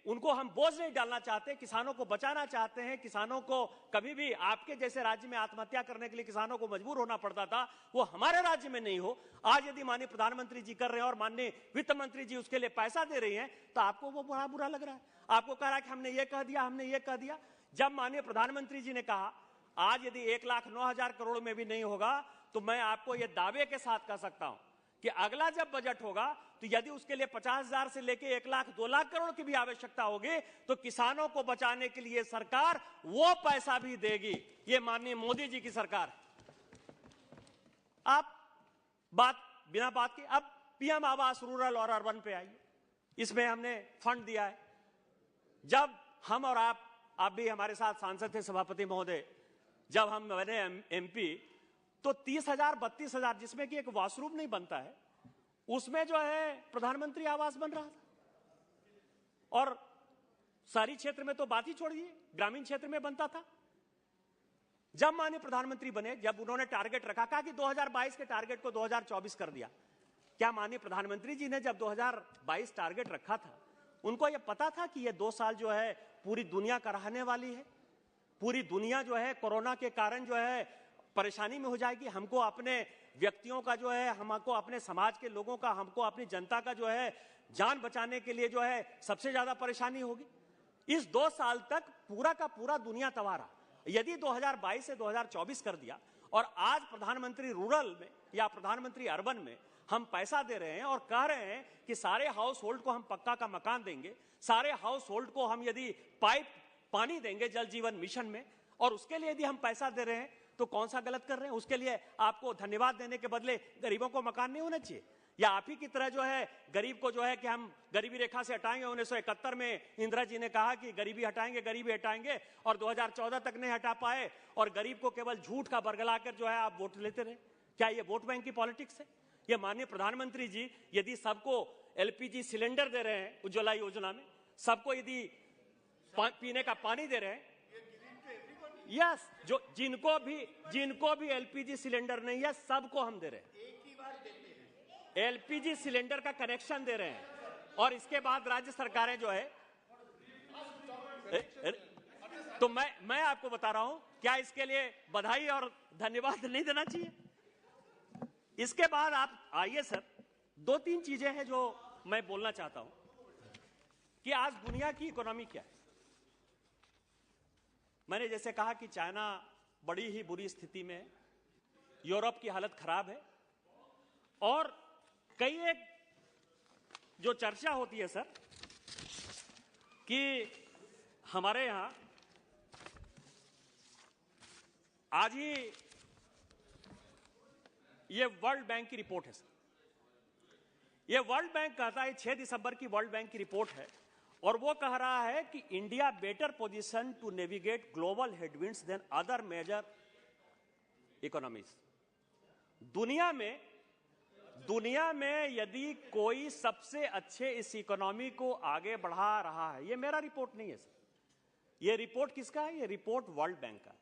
उनको हम बोझ नहीं डालना चाहते, किसानों को बचाना चाहते हैं, किसानों को कभी भी आपके जैसे राज्य में आत्महत्या करने के लिए किसानों को मजबूर होना पड़ता था, वो हमारे राज्य में नहीं हो। आज यदि माननीय प्रधानमंत्री जी कर रहे हैं और माननीय वित्त मंत्री जी उसके लिए पैसा दे रही हैं, तो आपको वो बड़ा बुरा लग रहा है। आपको कह रहा है कि हमने ये कह दिया, हमने ये कह दिया। जब माननीय प्रधानमंत्री जी ने कहा आज यदि 1,09,000 करोड़ में भी नहीं होगा, तो मैं आपको ये दावे के साथ कह सकता हूं कि अगला जब बजट होगा तो यदि उसके लिए 50,000 से लेके 1,00,000 2,00,000 करोड़ की भी आवश्यकता होगी, तो किसानों को बचाने के लिए सरकार वो पैसा भी देगी। ये माननीय मोदी जी की सरकार है। आप बिना बात के अब पीएम आवास रूरल और अर्बन पे आइए। इसमें हमने फंड दिया है। जब हम और आप भी हमारे साथ सांसद थे सभापति महोदय, जब हम बने एमपी, तो 30,000 32,000 जिसमें कि एक वॉशरूम नहीं बनता है, उसमें जो है प्रधानमंत्री आवास बन रहा था। और शहरी क्षेत्र में तो बात ही छोड़िए, ग्रामीण क्षेत्र में बनता था। जब माननीय प्रधानमंत्री बने, जब उन्होंने टारगेट रखा, कहा कि 2022 के टारगेट को 2024 कर दिया। क्या माननीय प्रधानमंत्री जी ने जब 2022 टारगेट रखा था, उनको यह पता था कि यह 2 साल जो है पूरी दुनिया का रहने वाली है? पूरी दुनिया जो है कोरोना के कारण जो है परेशानी में हो जाएगी। हमको अपने व्यक्तियों का जो है, हमको अपने समाज के लोगों का, हमको अपनी जनता का जो है जान बचाने के लिए जो है सबसे ज्यादा परेशानी होगी। इस 2 साल तक पूरा का पूरा दुनिया तबाह रहा। यदि 2022 से 2024 कर दिया और आज प्रधानमंत्री रूरल में या प्रधानमंत्री अर्बन में हम पैसा दे रहे हैं और कह रहे हैं कि सारे हाउस होल्ड को हम पक्का का मकान देंगे, सारे हाउस होल्ड को हम यदि पाइप पानी देंगे जल जीवन मिशन में, और उसके लिए यदि हम पैसा दे रहे हैं तो कौन सा गलत कर रहे हैं? उसके लिए आपको धन्यवाद देने के बदले गरीबों को मकान नहीं होना चाहिए? या आप ही की तरह जो है गरीब को जो है कि हम गरीबी रेखा से हटाएंगे, 1971 में इंदिरा जी ने कहा कि गरीबी हटाएंगे और 2014 तक नहीं हटा पाए और गरीब को केवल झूठ का बरगला कर जो है आप वोट लेते रहे। क्या ये वोट बैंक की पॉलिटिक्स है? ये माननीय प्रधानमंत्री जी यदि सबको एलपीजी सिलेंडर दे रहे हैं उज्ज्वला योजना में, सबको यदि पीने का पानी दे रहे हैं, यस, जो जिनको भी एलपीजी सिलेंडर नहीं है सबको हम दे रहे हैं, एलपीजी सिलेंडर का कनेक्शन दे रहे हैं, और इसके बाद राज्य सरकारें जो है तो मैं आपको बता रहा हूं, क्या इसके लिए बधाई और धन्यवाद नहीं देना चाहिए? इसके बाद आप आइए सर, 2-3 चीजें हैं जो मैं बोलना चाहता हूं कि आज दुनिया की इकोनॉमी क्या है। मैंने जैसे कहा कि चाइना बड़ी ही बुरी स्थिति में है, यूरोप की हालत खराब है, और कई एक जो चर्चा होती है सर कि हमारे यहां आज ही ये वर्ल्ड बैंक की रिपोर्ट है सर, ये वर्ल्ड बैंक कहता है 6 दिसंबर की वर्ल्ड बैंक की रिपोर्ट है, और वो कह रहा है कि India better position to navigate global headwinds than other major economies. दुनिया में यदि कोई सबसे अच्छे इस इकोनॉमी को आगे बढ़ा रहा है, ये मेरा रिपोर्ट नहीं है सर, ये रिपोर्ट किसका है? ये रिपोर्ट वर्ल्ड बैंक का है।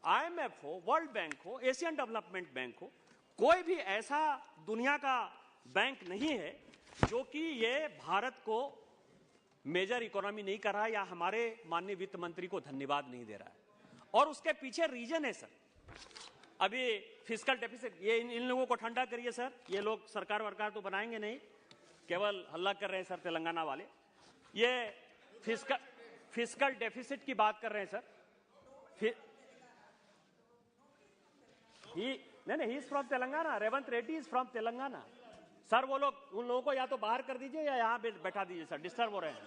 IMF हो, वर्ल्ड बैंक हो, एशियन डेवलपमेंट बैंक हो, कोई भी ऐसा दुनिया का बैंक नहीं है जो कि ये भारत को मेजर इकोनॉमी नहीं कर रहा है या हमारे माननीय वित्त मंत्री को धन्यवाद नहीं दे रहा है। और उसके पीछे रीजन है सर, अभी फिस्कल डेफिसिट, ये इन लोगों को ठंडा करिए सर, ये लोग सरकार वरकार तो बनाएंगे नहीं, केवल हल्ला कर रहे हैं सर तेलंगाना वाले। ये फिस्कल डेफिसिट की बात कर रहे हैं सर, नहीं, he is from Telangana, Revanth Reddy is from Telangana sir. वो लोग, उन लोगों को या तो बाहर कर दीजिए या यहां बैठा दीजिए सर, डिस्टर्ब हो रहे हैं।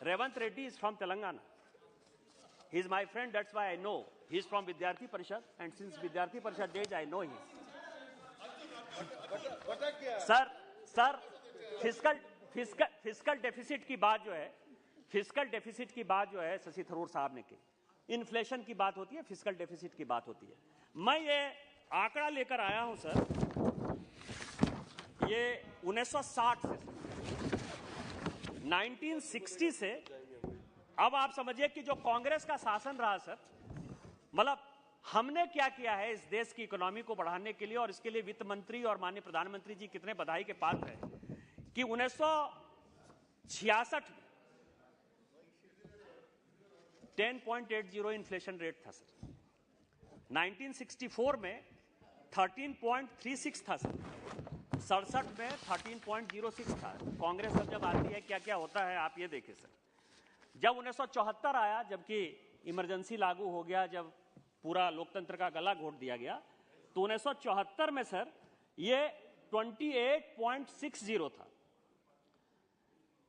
Revanth Reddy is from Telangana, he is my friend, that's why I know he is from विद्यार्थी परिषद, एंड सिंस विद्यार्थी परिषद days I know he. Sir fiscal deficit की बात जो है, शशि थरूर साहब ने की, इन्फ्लेशन की बात होती है, फिस्कल डेफिसिट की बात होती है। मैं ये आंकड़ा लेकर आया हूं सर, ये 1960 से 1960 से अब आप समझिए कि जो कांग्रेस का शासन रहा सर, मतलब हमने क्या किया है इस देश की इकोनॉमी को बढ़ाने के लिए, और इसके लिए वित्त मंत्री और माननीय प्रधानमंत्री जी कितने बधाई के पात्र हैं कि 1966 में 10.80 इन्फ्लेशन रेट था सर, 1964 में 13.36 था सर, 67 में 13.06 था। कांग्रेस जब आती है क्या क्या होता है आप ये देखें सर। जब 1974 आया, जबकि इमरजेंसी लागू हो गया, जब पूरा लोकतंत्र का गला घोट दिया गया, तो 1974 में सर ये 28.60 था।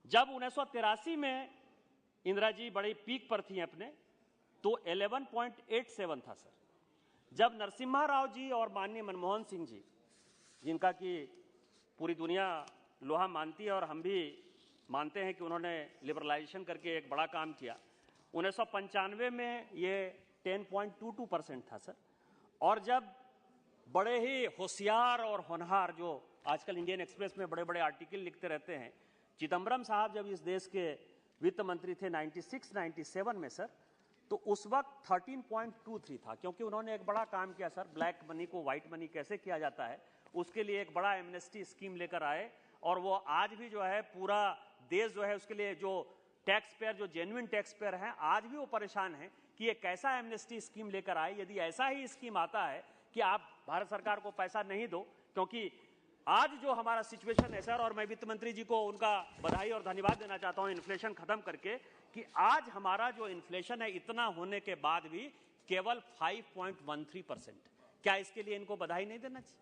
जब 1983 में इंदिरा जी बड़ी पीक पर थी अपने, तो 11.87 था सर। जब नरसिम्हा राव जी और माननीय मनमोहन सिंह जी, जिनका कि पूरी दुनिया लोहा मानती है और हम भी मानते हैं कि उन्होंने लिबरलाइजेशन करके एक बड़ा काम किया, 1995 में ये 10.22% था सर। और जब बड़े ही होशियार और होनहार, जो आजकल इंडियन एक्सप्रेस में बड़े बड़े आर्टिकल लिखते रहते हैं, चिदम्बरम साहब जब इस देश के वित्त मंत्री थे 96-97 में सर, तो उस वक्त 13.23 था, क्योंकि उन्होंने एक बड़ा काम किया सर, ब्लैक मनी को व्हाइट मनी कैसे किया जाता है उसके लिए एक बड़ा एमनेस्टी स्कीम लेकर आए। और वो आज भी जो है पूरा देश जो है उसके लिए, जो टैक्स पेयर, जो जेन्युइन टैक्स पेयर हैं, आज भी वो परेशान हैं कि ये कैसा एमनेस्टी स्कीम लेकर आए। यदि ऐसा ही स्कीम आता है कि आप भारत सरकार को पैसा नहीं दो, क्योंकि आज जो हमारा सिचुएशन है सर, और मैं वित्त मंत्री जी को उनका बधाई और धन्यवाद देना चाहता हूं इन्फ्लेशन खत्म करके, कि आज हमारा जो इन्फ्लेशन है, इतना होने के बाद भी केवल 5.13%। क्या इसके लिए इनको बधाई नहीं देना चाहिए?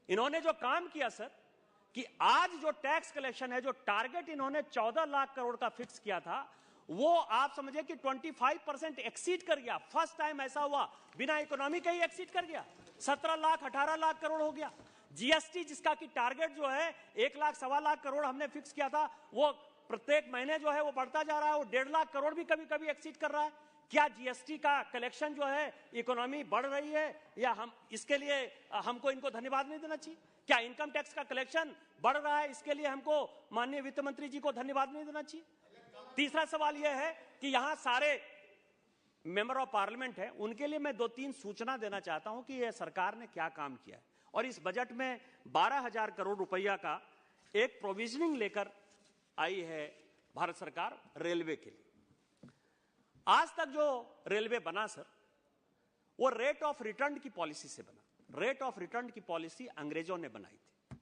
इन्होंने जो काम किया सर, कि आज जो टैक्स कलेक्शन है, जो टारगेट इन्होंने 14 लाख करोड़ का फिक्स किया था, वो आप समझिए कि 25% एक्सीड कर गया। फर्स्ट टाइम ऐसा हुआ, बिना इकोनॉमी के ही एक्सीड कर गया। 17 लाख 18 लाख करोड़ हो गया। जीएसटी जिसका कि टारगेट जो है 1 लाख सवा लाख करोड़ हमने फिक्स किया था, वो प्रत्येक महीने जो है वो बढ़ता जा रहा है, वो 1.5 लाख करोड़ भी कभी कभी एक्सीड कर रहा है। क्या जीएसटी का कलेक्शन जो है, इकोनॉमी बढ़ रही है, या हम इसके लिए हमको इनको धन्यवाद नहीं देना चाहिए? क्या इनकम टैक्स का कलेक्शन बढ़ रहा है, इसके लिए हमको माननीय वित्त मंत्री जी को धन्यवाद नहीं देना चाहिए? तीसरा सवाल यह है कि यहां सारे मेंबर ऑफ पार्लियामेंट है, उनके लिए मैं 2-3 सूचना देना चाहता हूं कि यह सरकार ने क्या काम किया है। और इस बजट में 12,000 करोड़ रुपया का एक प्रोविजनिंग लेकर आई है भारत सरकार रेलवे के लिए। आज तक जो रेलवे बना सर, वो रेट ऑफ रिटर्न की पॉलिसी से बना। रेट ऑफ रिटर्न की पॉलिसी अंग्रेजों ने बनाई थी।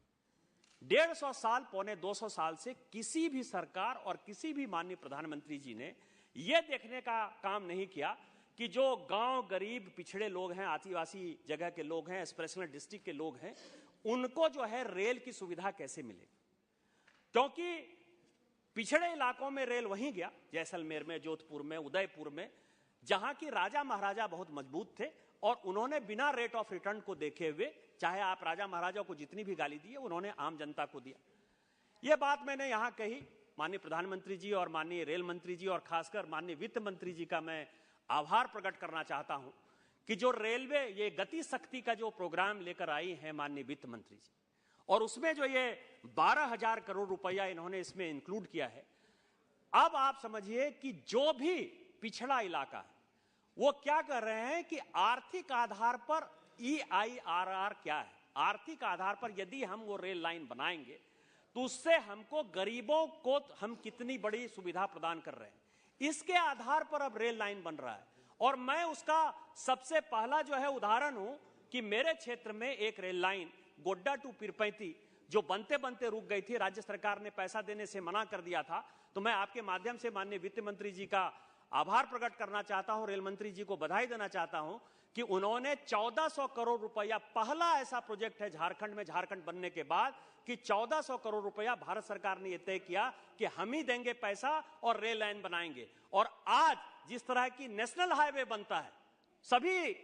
150 साल, पौने 200 साल से किसी भी सरकार और किसी भी माननीय प्रधानमंत्री जी ने यह देखने का काम नहीं किया कि जो गांव, गरीब, पिछड़े लोग हैं, आदिवासी जगह के लोग हैं, एस्पिरेशनल डिस्ट्रिक्ट के लोग हैं, उनको जो है रेल की सुविधा कैसे मिलेगी। क्योंकि पिछड़े इलाकों में रेल वहीं गया, जैसलमेर में, जोधपुर में, उदयपुर में, जहां की राजा महाराजा बहुत मजबूत थे, और उन्होंने बिना रेट ऑफ रिटर्न को देखे हुए, चाहे आप राजा महाराजा को जितनी भी गाली दी, उन्होंने आम जनता को दिया। यह बात मैंने यहां कही, माननीय प्रधानमंत्री जी और माननीय रेल मंत्री जी और खासकर माननीय वित्त मंत्री जी का मैं आभार प्रकट करना चाहता हूं कि जो रेलवे ये गति शक्ति का जो प्रोग्राम लेकर आई है माननीय वित्त मंत्री जी, और उसमें जो ये 12,000 करोड़ रुपया इन्होंने इसमें इंक्लूड किया है। अब आप समझिए कि जो भी पिछड़ा इलाका है, वो क्या कर रहे हैं कि आर्थिक आधार पर EIRR क्या है, आर्थिक आधार पर यदि हम वो रेल लाइन बनाएंगे तो उससे हमको गरीबों को हम कितनी बड़ी सुविधा प्रदान कर रहे हैं, इसके आधार पर अब रेल लाइन बन रहा है। और मैं उसका सबसे पहला जो है उदाहरण हूं कि मेरे क्षेत्र में एक rail line Godda to Pirpainti जो बनते बनते रुक गई थी, राज्य सरकार ने पैसा देने से मना कर दिया था। तो मैं आपके माध्यम से माननीय वित्त मंत्री जी का आभार प्रकट करना चाहता हूं, रेल मंत्री जी को बधाई देना चाहता हूं कि उन्होंने 1400 करोड़ रुपया, पहला ऐसा प्रोजेक्ट है झारखंड में, झारखंड बनने के बाद, कि 1400 करोड़ रुपया भारत सरकार ने यह तय किया कि हम ही देंगे पैसा और रेल लाइन बनाएंगे। और आज जिस तरह की नेशनल हाईवे बनता है, सभी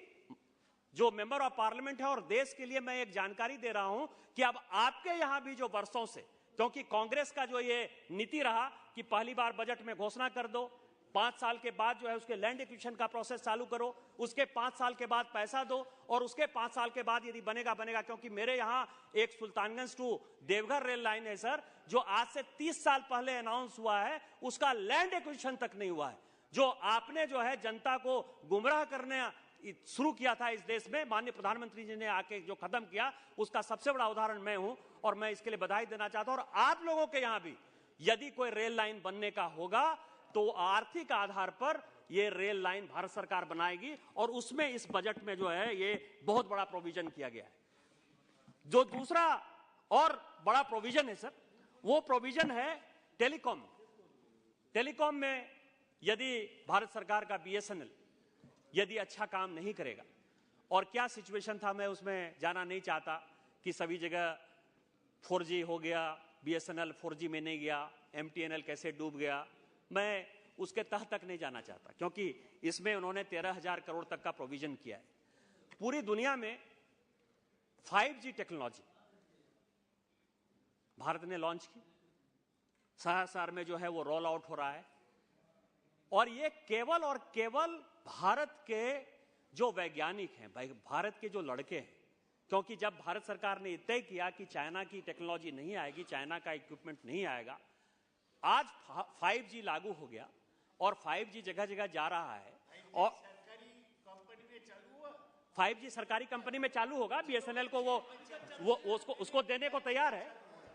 जो मेंबर ऑफ पार्लियामेंट है और देश के लिए मैं एक जानकारी दे रहा हूं कि अब आपके यहां भी जो वर्षों से, क्योंकि कांग्रेस का जो ये नीति रहा कि पहली बार बजट में घोषणा कर दो, 5 साल के बाद जो है उसके लैंड एक्विजिशन का प्रोसेस चालू करो, उसके 5 साल के बाद पैसा दो, और उसके 5 साल के बाद यदि बनेगा बनेगा। क्योंकि मेरे यहां एक Sultanganj to Deoghar rail line है सर, जो आज से 30 साल पहले अनाउंस हुआ है, उसका लैंड एक्विजिशन तक नहीं हुआ है। जो आपने जो है जनता को गुमराह करने शुरू किया था इस देश में, माननीय प्रधानमंत्री जी ने आके जो खत्म किया, उसका सबसे बड़ा उदाहरण मैं हूं, और मैं इसके लिए बधाई देना चाहता हूं। और आप लोगों के यहां भी यदि कोई रेल लाइन बनने का होगा तो आर्थिक आधार पर यह रेल लाइन भारत सरकार बनाएगी, और उसमें इस बजट में जो है ये बहुत बड़ा प्रोविजन किया गया है। जो दूसरा और बड़ा प्रोविजन है सर, वो प्रोविजन है टेलीकॉम। टेलीकॉम में यदि भारत सरकार का BSNL यदि अच्छा काम नहीं करेगा, और क्या सिचुएशन था मैं उसमें जाना नहीं चाहता कि सभी जगह 4G हो गया, BSNL 4G में नहीं गया, MTNL कैसे डूब गया, मैं उसके तह तक नहीं जाना चाहता, क्योंकि इसमें उन्होंने 13,000 करोड़ तक का प्रोविजन किया है। पूरी दुनिया में 5G टेक्नोलॉजी भारत ने लॉन्च की, शहर में जो है वो रोल आउट हो रहा है, और ये केवल और केवल भारत के जो वैज्ञानिक हैं, भारत के जो लड़के हैं, क्योंकि जब भारत सरकार ने तय किया कि चाइना की टेक्नोलॉजी नहीं आएगी, चाइना का इक्विपमेंट नहीं आएगा, आज 5G लागू हो गया और 5G जगह जगह जा रहा है। और सरकारी कंपनी में चालू हुआ, 5G सरकारी कंपनी में चालू होगा, BSNL को वो उसको देने को तैयार है।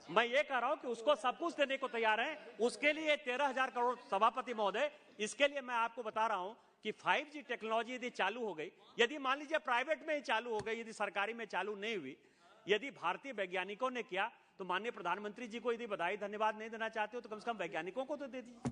मैं ये कह रहा हूं कि उसको सब कुछ देने को तैयार है। उसके लिए 13,000 करोड़ सभापति महोदय, इसके लिए मैं आपको बता रहा हूं कि 5G टेक्नोलॉजी यदि चालू हो गई, यदि मान लीजिए प्राइवेट में ही चालू हो गई, यदि सरकारी में चालू नहीं हुई, यदि भारतीय वैज्ञानिकों ने किया, तो माननीय प्रधानमंत्री जी को यदि बधाई धन्यवाद नहीं देना चाहते हो तो कम से कम वैज्ञानिकों को तो दे दीजिए।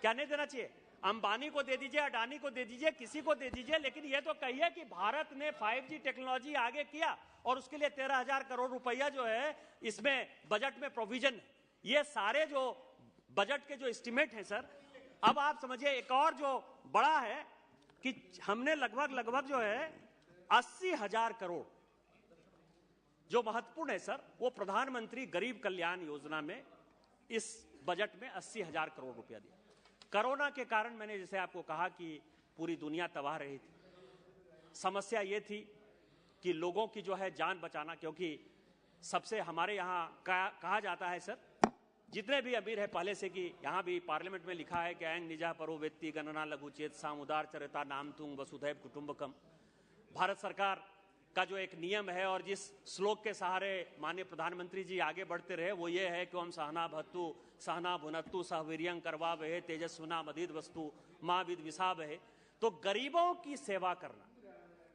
क्या नहीं देना चाहिए? अंबानी को दे दीजिए, अडानी को दे दीजिए, किसी को दे दीजिए, लेकिन ये तो कहिए कि भारत ने 5G टेक्नोलॉजी आगे किया और उसके लिए 13,000 करोड़ रुपया जो है इसमें बजट में प्रोविजन है। ये सारे जो बजट के जो एस्टिमेट हैं सर, अब आप समझिए एक और जो बड़ा है कि हमने लगभग जो है 80,000 करोड़, जो महत्वपूर्ण है सर, वो प्रधानमंत्री गरीब कल्याण योजना में इस बजट में 80,000 करोड़ रुपया दिया। कोरोना के कारण मैंने जैसे आपको कहा कि पूरी दुनिया तबाह रही थी। समस्या ये थी कि लोगों की जो है जान बचाना, क्योंकि सबसे हमारे यहाँ कहा जाता है सर, जितने भी अमीर है पहले से, कि यहाँ भी पार्लियामेंट में लिखा है कि ऐंग निजा परो व्यक्ति गणना लघुचेत सामुदार चरिता नाम तुंग वसुधैव कुटुंबकम। भारत सरकार का जो एक नियम है और जिस श्लोक के सहारे माननीय प्रधानमंत्री जी आगे बढ़ते रहे वो ये है कि ओम सहना भत्तु सहना भुनत्तु सहवीर्यं करवावहे तेजस्विना मदीद वस्तु मां विद विसावहे। तो गरीबों की सेवा करना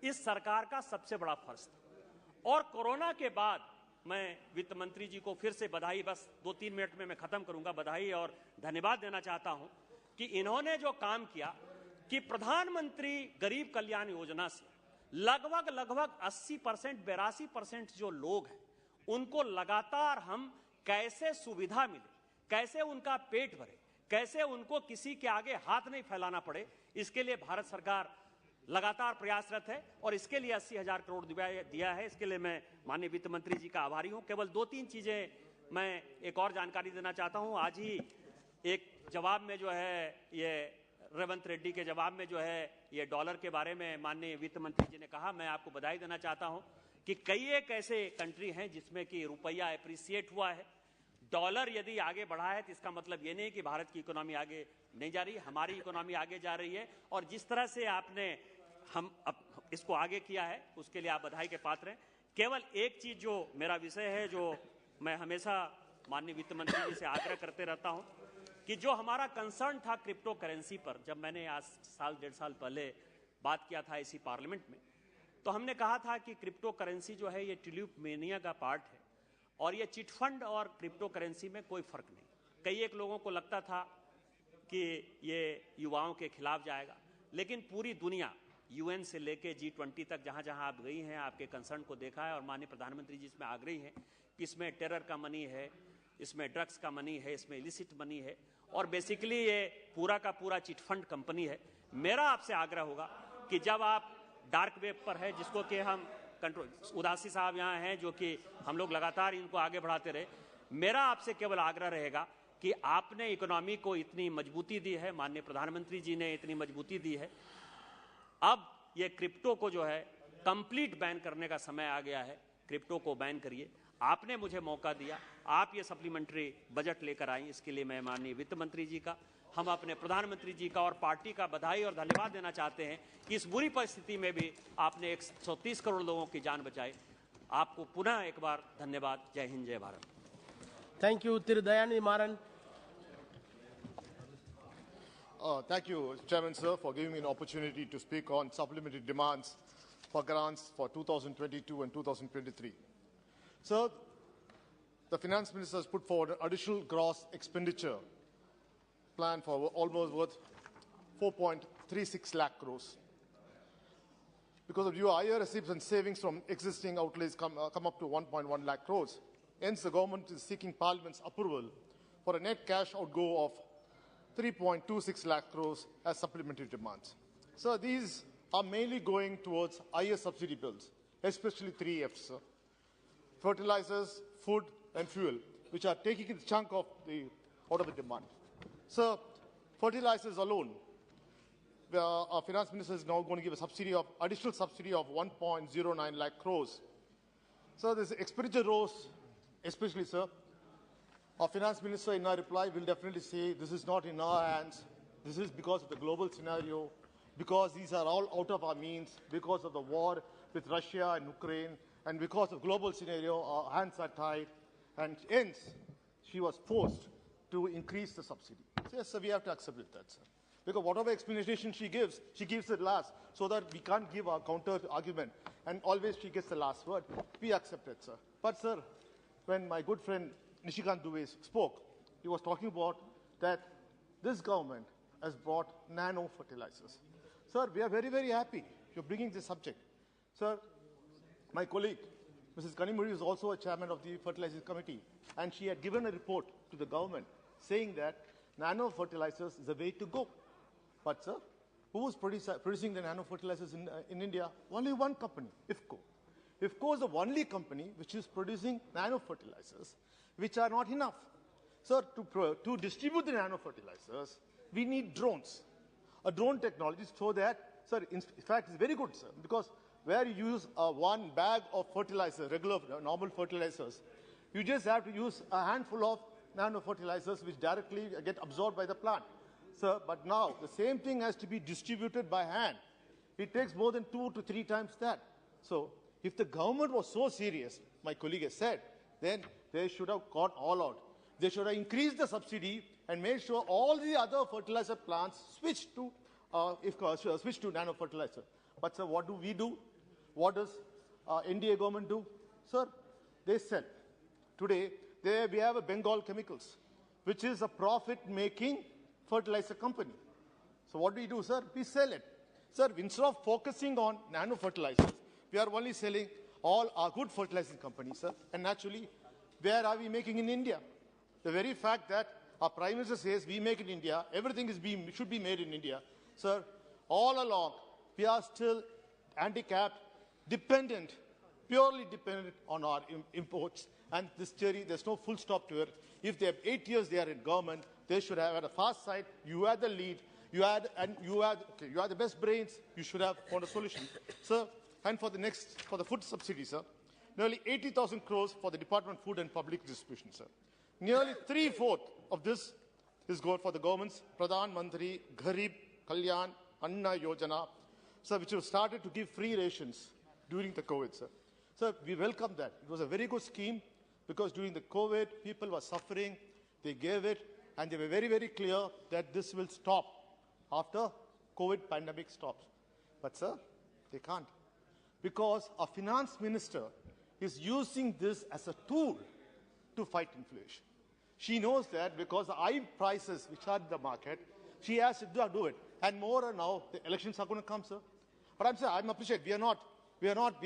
इस सरकार का सबसे बड़ा फर्ज था। और कोरोना के बाद मैं वित्त मंत्री जी को फिर से बधाई, बस 2-3 मिनट में मैं खत्म करूंगा, बधाई और धन्यवाद देना चाहता हूं कि इन्होंने जो काम किया कि प्रधानमंत्री गरीब कल्याण योजना से लगभग 80%, 82% जो लोग हैं उनको लगातार हम कैसे सुविधा मिले, कैसे उनका पेट भरे, कैसे उनको किसी के आगे हाथ नहीं फैलाना पड़े, इसके लिए भारत सरकार लगातार प्रयासरत है और इसके लिए 80,000 करोड़ दिया है। इसके लिए मैं माननीय वित्त मंत्री जी का आभारी हूं। केवल 2-3 चीजें मैं एक और जानकारी देना चाहता हूं। आज ही एक जवाब में जो है ये रेवंत रेड्डी के जवाब में जो है ये डॉलर के बारे में माननीय वित्त मंत्री जी ने कहा, मैं आपको बधाई देना चाहता हूं कि कई एक ऐसे कंट्री हैं जिसमें कि रुपया एप्रिसिएट हुआ है। डॉलर यदि आगे बढ़ा है तो इसका मतलब ये नहीं कि भारत की इकोनॉमी आगे नहीं जा रही, हमारी इकोनॉमी आगे जा रही है। और जिस तरह से आपने इसको आगे किया है उसके लिए आप बधाई के पात्र हैं। केवल एक चीज जो मेरा विषय है, जो मैं हमेशा माननीय वित्त मंत्री जी से आग्रह करते रहता हूं कि जो हमारा कंसर्न था क्रिप्टो करेंसी पर, जब मैंने आज 1.5 साल पहले बात किया था इसी पार्लियामेंट में, तो हमने कहा था कि क्रिप्टो करेंसी जो है ये ट्यूलिप मेनिया का पार्ट है और ये चिट फंड और क्रिप्टो करेंसी में कोई फर्क नहीं। कई एक लोगों को लगता था कि ये युवाओं के खिलाफ जाएगा, लेकिन पूरी दुनिया UN से लेके G20 तक जहां जहां आप गई हैं आपके कंसर्न को देखा है और माननीय प्रधानमंत्री जी इसमें आग्रही हैं कि इसमें टेरर का मनी है, इसमें ड्रग्स का मनी है, इसमें इलिसिट मनी है और बेसिकली ये पूरा का पूरा चिट फंड कंपनी है। मेरा आपसे आग्रह होगा कि जब आप डार्क वेब पर है, जिसको कि हम कंट्रोल, उदासी साहब यहाँ हैं जो कि हम लोग लगातार इनको आगे बढ़ाते रहे, मेरा आपसे केवल आग्रह रहेगा कि आपने इकोनॉमी को इतनी मजबूती दी है, माननीय प्रधानमंत्री जी ने इतनी मजबूती दी है, अब ये क्रिप्टो को जो है कंप्लीट बैन करने का समय आ गया है। क्रिप्टो को बैन करिए। आपने मुझे मौका दिया, आप ये सप्लीमेंट्री बजट लेकर आई, इसके लिए मैं माननीय वित्त मंत्री जी का, हम अपने प्रधानमंत्री जी का और पार्टी का बधाई और धन्यवाद देना चाहते हैं कि इस बुरी परिस्थिति में भी आपने 130 करोड़ लोगों की जान बचाई। आपको पुनः एक बार धन्यवाद। जय हिंद, जय Bharat. Thank you, Thiru Dayanidhi Maran. Thank you, Chairman Sir, for giving me an opportunity to speak on supplementary demands for grants for 2022 and 2023. Sir, the Finance Minister has put forward an additional gross expenditure plan for almost worth 4.36 lakh crores. Because of your higher receipts and savings from existing outlays come up to 1.1 lakh crores. Hence, the government is seeking Parliament's approval for a net cash outgo of 3.26 lakh crores as supplementary demands. So these are mainly going towards higher subsidy bills, especially 3 Fs, sir. Fertilizers, food and fuel, which are taking a chunk of out of the demand. Sir, fertilizers alone, our finance minister is now going to give a additional subsidy of 1.09 lakh crores. So this expenditure rose, especially, sir. Our finance minister in our reply will definitely say this is not in our hands. This is because of the global scenario, because these are all out of our means, because of the war with Russia and Ukraine, and because of global scenario, our hands are tied, and hence she was forced to increase the subsidy. So yes, sir, we have to accept that, sir. Because whatever explanation she gives it last, so that we can't give our counter argument, and always she gets the last word. We accept it, sir. But sir, when my good friend Nishikant Dubey spoke, he was talking about that this government has brought nano fertilizers. Sir, we are very, very happy you're bringing this subject. Sir, my colleague, Mrs. Kanimuri, is also a chairman of the Fertilizers Committee, and she had given a report to the government saying that nano fertilizers is the way to go. But, sir, who is producing the nano fertilizers in India? Only one company, IFCO. IFCO is the only company which is producing nano fertilizers, which are not enough. Sir, to distribute the nano fertilizers, we need drones. A drone technology so that, sir, in fact, it's very good, sir, because where you use one bag of fertilizer, regular, normal fertilizers, you just have to use a handful of nano fertilizers which directly get absorbed by the plant. Sir, but now the same thing has to be distributed by hand. It takes more than 2 to 3 times that. So if the government was so serious, my colleague has said, then they should have got all out. They should have increased the subsidy and made sure all the other fertilizer plants switch to nano fertilizer. But sir, what do we do? What does NDA government do? Sir, they sell. Today, we have a Bengal Chemicals, which is a profit-making fertilizer company. So what do, sir? We sell it. Sir, instead of focusing on nano fertilizers, we are only selling all our good fertilizer companies, sir. And naturally, where are we making in India? The very fact that our Prime Minister says we make in India, everything should be made in India. Sir, all along, we are still handicapped, dependent, purely dependent on our imports. And this theory, there's no full stop to it. If they have 8 years they are in government, they should have had a fast sight. You had the lead. You had the best brains. You should have found a solution. Sir, and for the food subsidy, sir, nearly 80,000 crores for the Department of Food and Public Distribution, sir. Nearly 3/4 of this is going for the government's Pradhan Mantri Gharib Kalyan Anna Yojana, sir, which was started to give free rations during the COVID, sir. Sir, we welcome that. It was a very good scheme because during the COVID, people were suffering. They gave it, and they were very, very clear that this will stop after COVID pandemic stops. But, sir, they can't. Because our finance minister is using this as a tool to fight inflation. She knows that because the high prices which are in the market, she has to do it. And more and now, the elections are going to come, sir. But I'm appreciative. We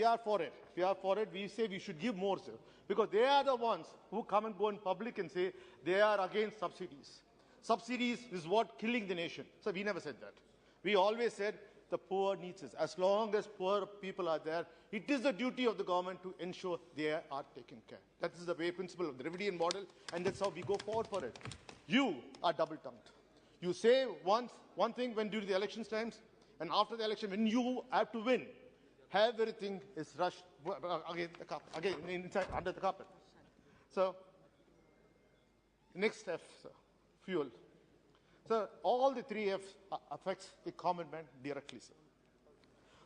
are for it. We are for it. We say we should give more, sir. Because they are the ones who come and go in public and say they are against subsidies. Subsidies is what killing the nation. So we never said that. We always said the poor needs us. As long as poor people are there, it is the duty of the government to ensure they are taken care. That is the way principle of the Dravidian model, and that's how we go forward for it. You are double-tongued. You say one thing when during the elections times, and after the election, when you have to win, everything is rushed inside, under the carpet. So, next F, sir, fuel. So, all the 3 Fs affects the common man directly, sir.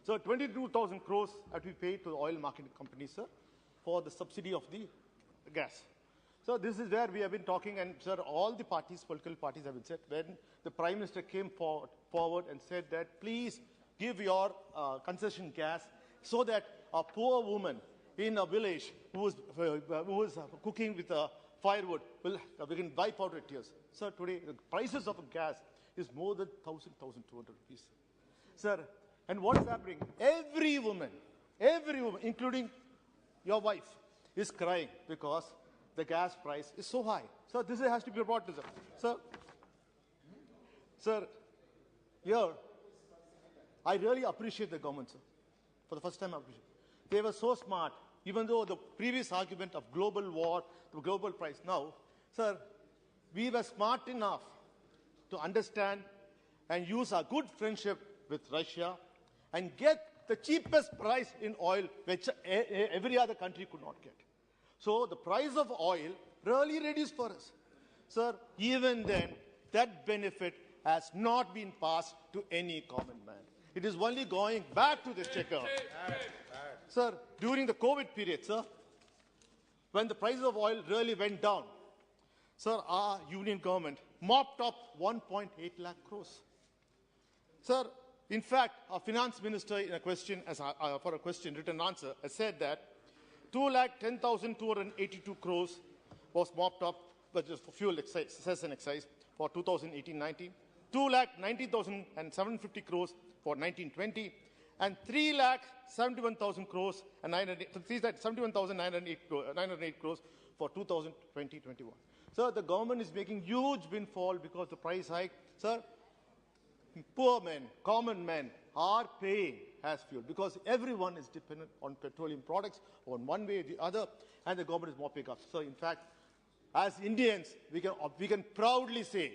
So, 22,000 crores have to be paid to the oil marketing companies, sir, for the subsidy of the gas. So, this is where we have been talking, and sir, all the parties, political parties have been said, when the Prime Minister came forward and said that, please give your concession gas so that a poor woman in a village who is cooking with firewood we can wipe out her tears. Sir, today the prices of gas is more than 1,200 rupees. Sir, and what is happening? Every woman, including your wife, is crying because the gas price is so high. So this has to be brought to them. Sir, here, I really appreciate the government, sir. For the first time, I appreciate it. They were so smart, even though the previous argument of global war, the global price. Now, sir, we were smart enough to understand and use our good friendship with Russia and get the cheapest price in oil, which every other country could not get. So the price of oil really reduced for us. Sir, even then, that benefit has not been passed to any common man. It is only going back to the checker. Sir, during the COVID period, sir, when the price of oil really went down, sir, our union government mopped up 1.8 lakh crores. Sir, in fact, our finance minister in a question, for a question, written answer, has said that 2,10,282 crores was mopped up, but just for fuel excise, cess and excise for 2018-19. 2,90,750 crores for 1920, and 3,71,000 crores and 3,71,908 crores for 2020-21. Sir, the government is making huge windfall because the price hike. Sir, poor men, common men are paying as fuel because everyone is dependent on petroleum products on one way or the other, and the government is mopping up. So, in fact, as Indians, we can proudly say,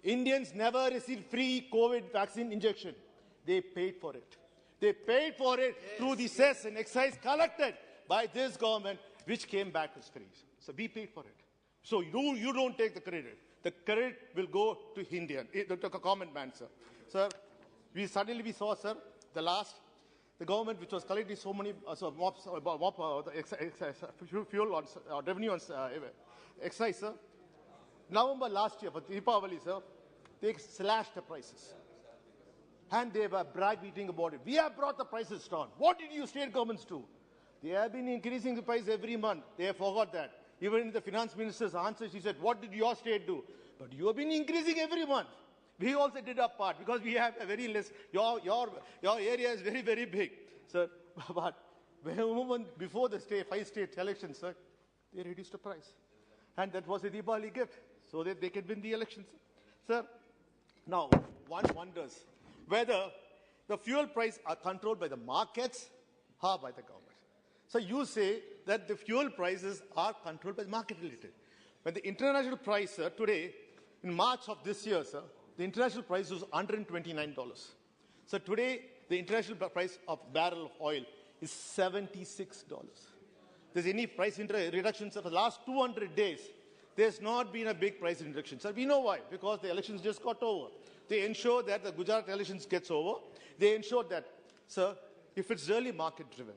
Indians never received free COVID vaccine injection. They paid for it. They paid for it through the cess and excise collected by this government, which came back as free. So we paid for it. So you don't take the credit. The credit will go to Indian, the common man, sir. Sir, we saw, sir, the government which was collecting so many fuel on revenue on excise, sir. November last year, for Deepavali, sir, they slashed the prices. And they were brag-beating about it. We have brought the prices down. What did you state governments do? They have been increasing the price every month. They have forgot that. Even in the finance minister's answer, she said, what did your state do? But you have been increasing every month. We also did our part because we have a very less, your area is very, very big. Sir, but before the 5-state elections, sir, they reduced the price. And that was a Deepavali gift, so that they can win the elections. Sir, now, one wonders whether the fuel price are controlled by the markets or by the government. So you say that the fuel prices are controlled by the market related. When the international price, sir, today, in March of this year, sir, the international price was $129. So today, the international price of barrel of oil is $76. There's any price reductions for the last 200 days. There's not been a big price reduction. Sir, we know why. Because the elections just got over. They ensure that the Gujarat elections gets over. They ensure that, sir, if it's really market-driven,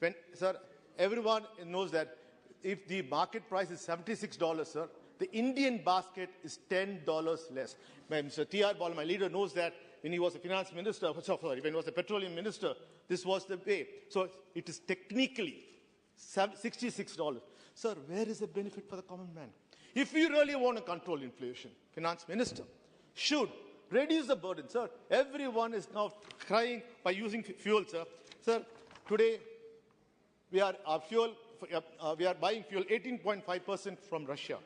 when, sir, everyone knows that if the market price is $76, sir, the Indian basket is $10 less. Mr. T.R. Bal, my leader, knows that when he was a finance minister, sorry, when he was a petroleum minister, this was the way. So it is technically $66. Sir, where is the benefit for the common man? If you really want to control inflation, finance minister should reduce the burden, sir. Everyone is now crying by using fuel, sir. Sir, today we are buying fuel 18.5% from Russia,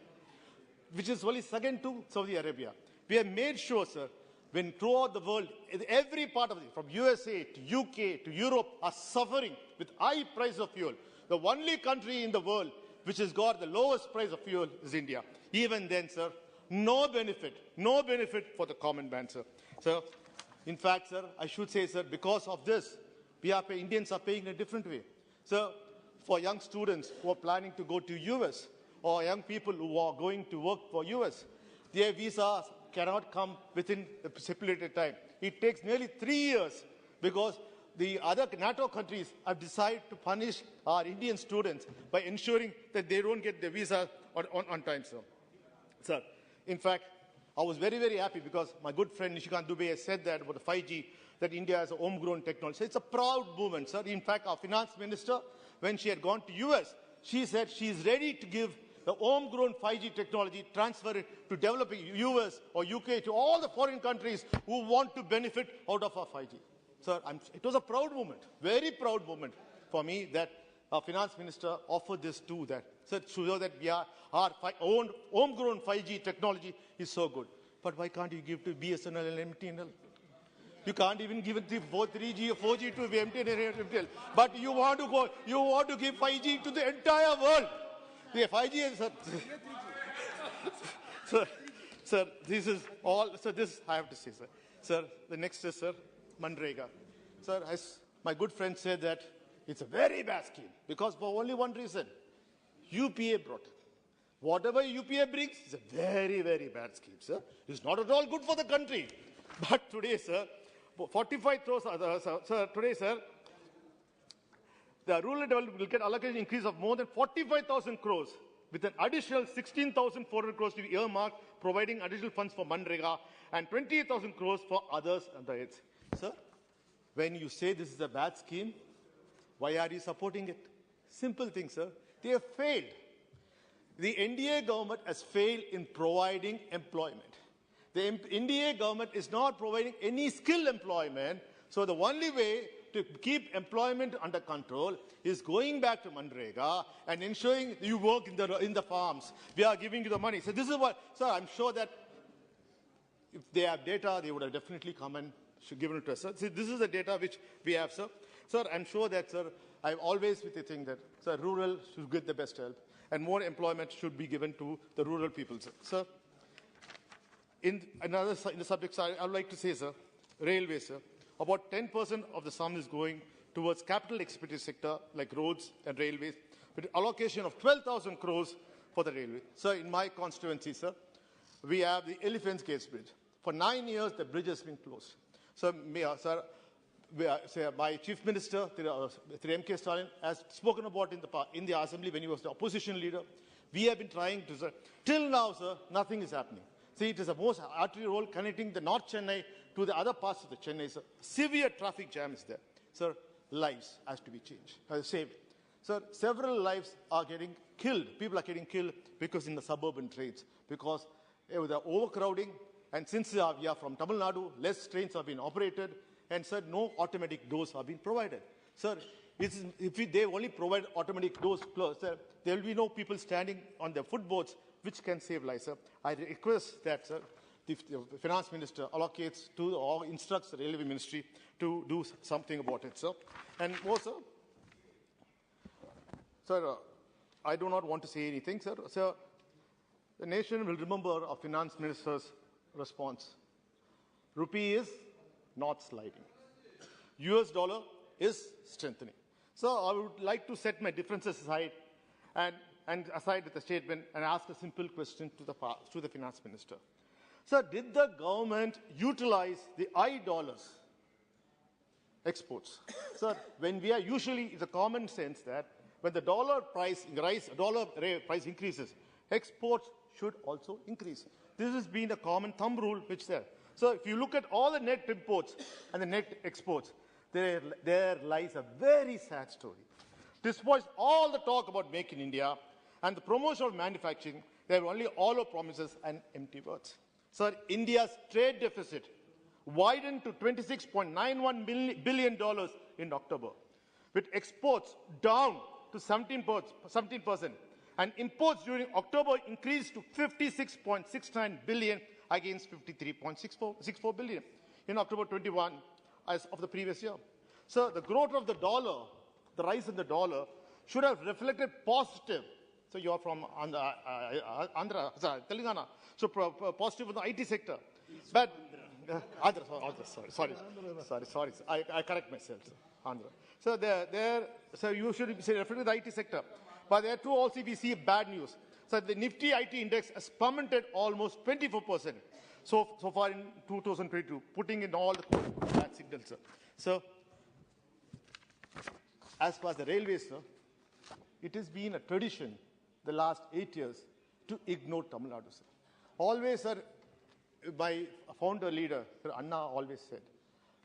which is only second to Saudi Arabia. We have made sure, sir, when throughout the world, every part of it, from USA to UK to Europe, are suffering with high price of fuel. The only country in the world which has got the lowest price of fuel is India. Even then, sir, no benefit for the common man, sir. So, in fact, sir, I should say, sir, because of this, Indians are paying a different way. So, for young students who are planning to go to US, or young people who are going to work for US, their visas cannot come within the stipulated time. It takes nearly 3 years because the other NATO countries have decided to punish our Indian students by ensuring that they don't get their visa on time, sir. Sir, in fact, I was very, very happy because my good friend Nishikant Dubey has said that about the 5G, that India has a homegrown technology. So it's a proud movement, sir. In fact, our finance minister, when she had gone to US, she said she is ready to give the homegrown 5G technology, transfer it to developing US or UK to all the foreign countries who want to benefit out of our 5G. Sir, it was a proud moment, very proud moment for me that our finance minister offered this to that. So that our own homegrown 5G technology is so good. But why can't you give to BSNL and MTNL? You can't even give it 3G or 4G to MTNL and MTNL. But you want to give 5G to the entire world. The 5G is, sir, this is all, sir, this I have to say, sir. Sir, the next is, sir, Manrega. Sir, as my good friend said that it's a very bad scheme because for only one reason, UPA brought it. Whatever UPA brings is a very, very bad scheme, sir. It's not at all good for the country. But today, sir, 45 crores, sir, today, sir, the rural development will get allocated increase of more than 45,000 crores with an additional 16,400 crores to be earmarked, providing additional funds for Manrega and 28,000 crores for others and the aids. Sir, when you say this is a bad scheme, why are you supporting it? Simple thing, sir. They have failed. The NDA government has failed in providing employment. The NDA government is not providing any skill employment. So the only way to keep employment under control is going back to Manrega and ensuring you work in the farms. We are giving you the money. So this is what, sir, I'm sure that if they have data, they would have definitely come and given it to us. Sir, see, this is the data which we have, sir. Sir, I'm sure that, sir, I've always with the thing that, sir, rural should get the best help and more employment should be given to the rural people, sir. Sir, in the subject side, I would like to say, sir, railways, sir, about 10% of the sum is going towards capital expenditure sector like roads and railways, with allocation of 12,000 crores for the railway. Sir, in my constituency, sir, we have the Elephant's Gates Bridge. For 9 years, the bridge has been closed. So, sir, my Chief Minister, Through M.K. Stalin, has spoken about in the Assembly when he was the opposition leader. We have been trying to, sir. Till now, sir, nothing is happening. See, it is the most artery road connecting the North Chennai to the other parts of the Chennai, sir. Severe traffic jam is there. Sir, lives has to be changed, saved. Sir, several lives are getting killed. People are getting killed because in the suburban trains, because with the overcrowding, and since we are from Tamil Nadu, less trains have been operated, and sir, no automatic doors have been provided. Sir, if they only provide automatic doors, sir, there will be no people standing on the footboards, which can save lives, sir. I request that, sir, the Finance Minister allocates to or instructs the Railway Ministry to do something about it, sir. And more, sir. Sir, I do not want to say anything, sir. Sir, the nation will remember our Finance Minister's response. Rupee is not sliding. US dollar is strengthening. So I would like to set my differences aside and aside with a statement and ask a simple question to the Finance Minister. Sir, did the government utilize the I-dollars exports? Sir, when we are usually, it's a common sense that when the dollar price increases, exports should also increase. This has been a common thumb rule which is there. So if you look at all the net imports and the net exports, there lies a very sad story. Despite all the talk about Make in India and the promotion of manufacturing, there are only hollow promises and empty words. Sir, India's trade deficit widened to $26.91 billion in October, with exports down to 17%, and imports during October increased to 56.69 billion against 53.64 billion in October 21 as of the previous year. So the growth of the dollar, the rise in the dollar, should have reflected positive. So you are from Andhra, Telangana. So positive in the IT sector. But Andhra, sorry. I correct myself, Andhra. So so you should say refer to the IT sector. But there too also we see bad news. So the Nifty IT index has plummeted almost 24% so far in 2022, putting in all the bad signals, sir. So as far as the railways, sir, it has been a tradition the last 8 years to ignore Tamil Nadu, sir. Always, sir, my founder leader, Sir Anna, always said,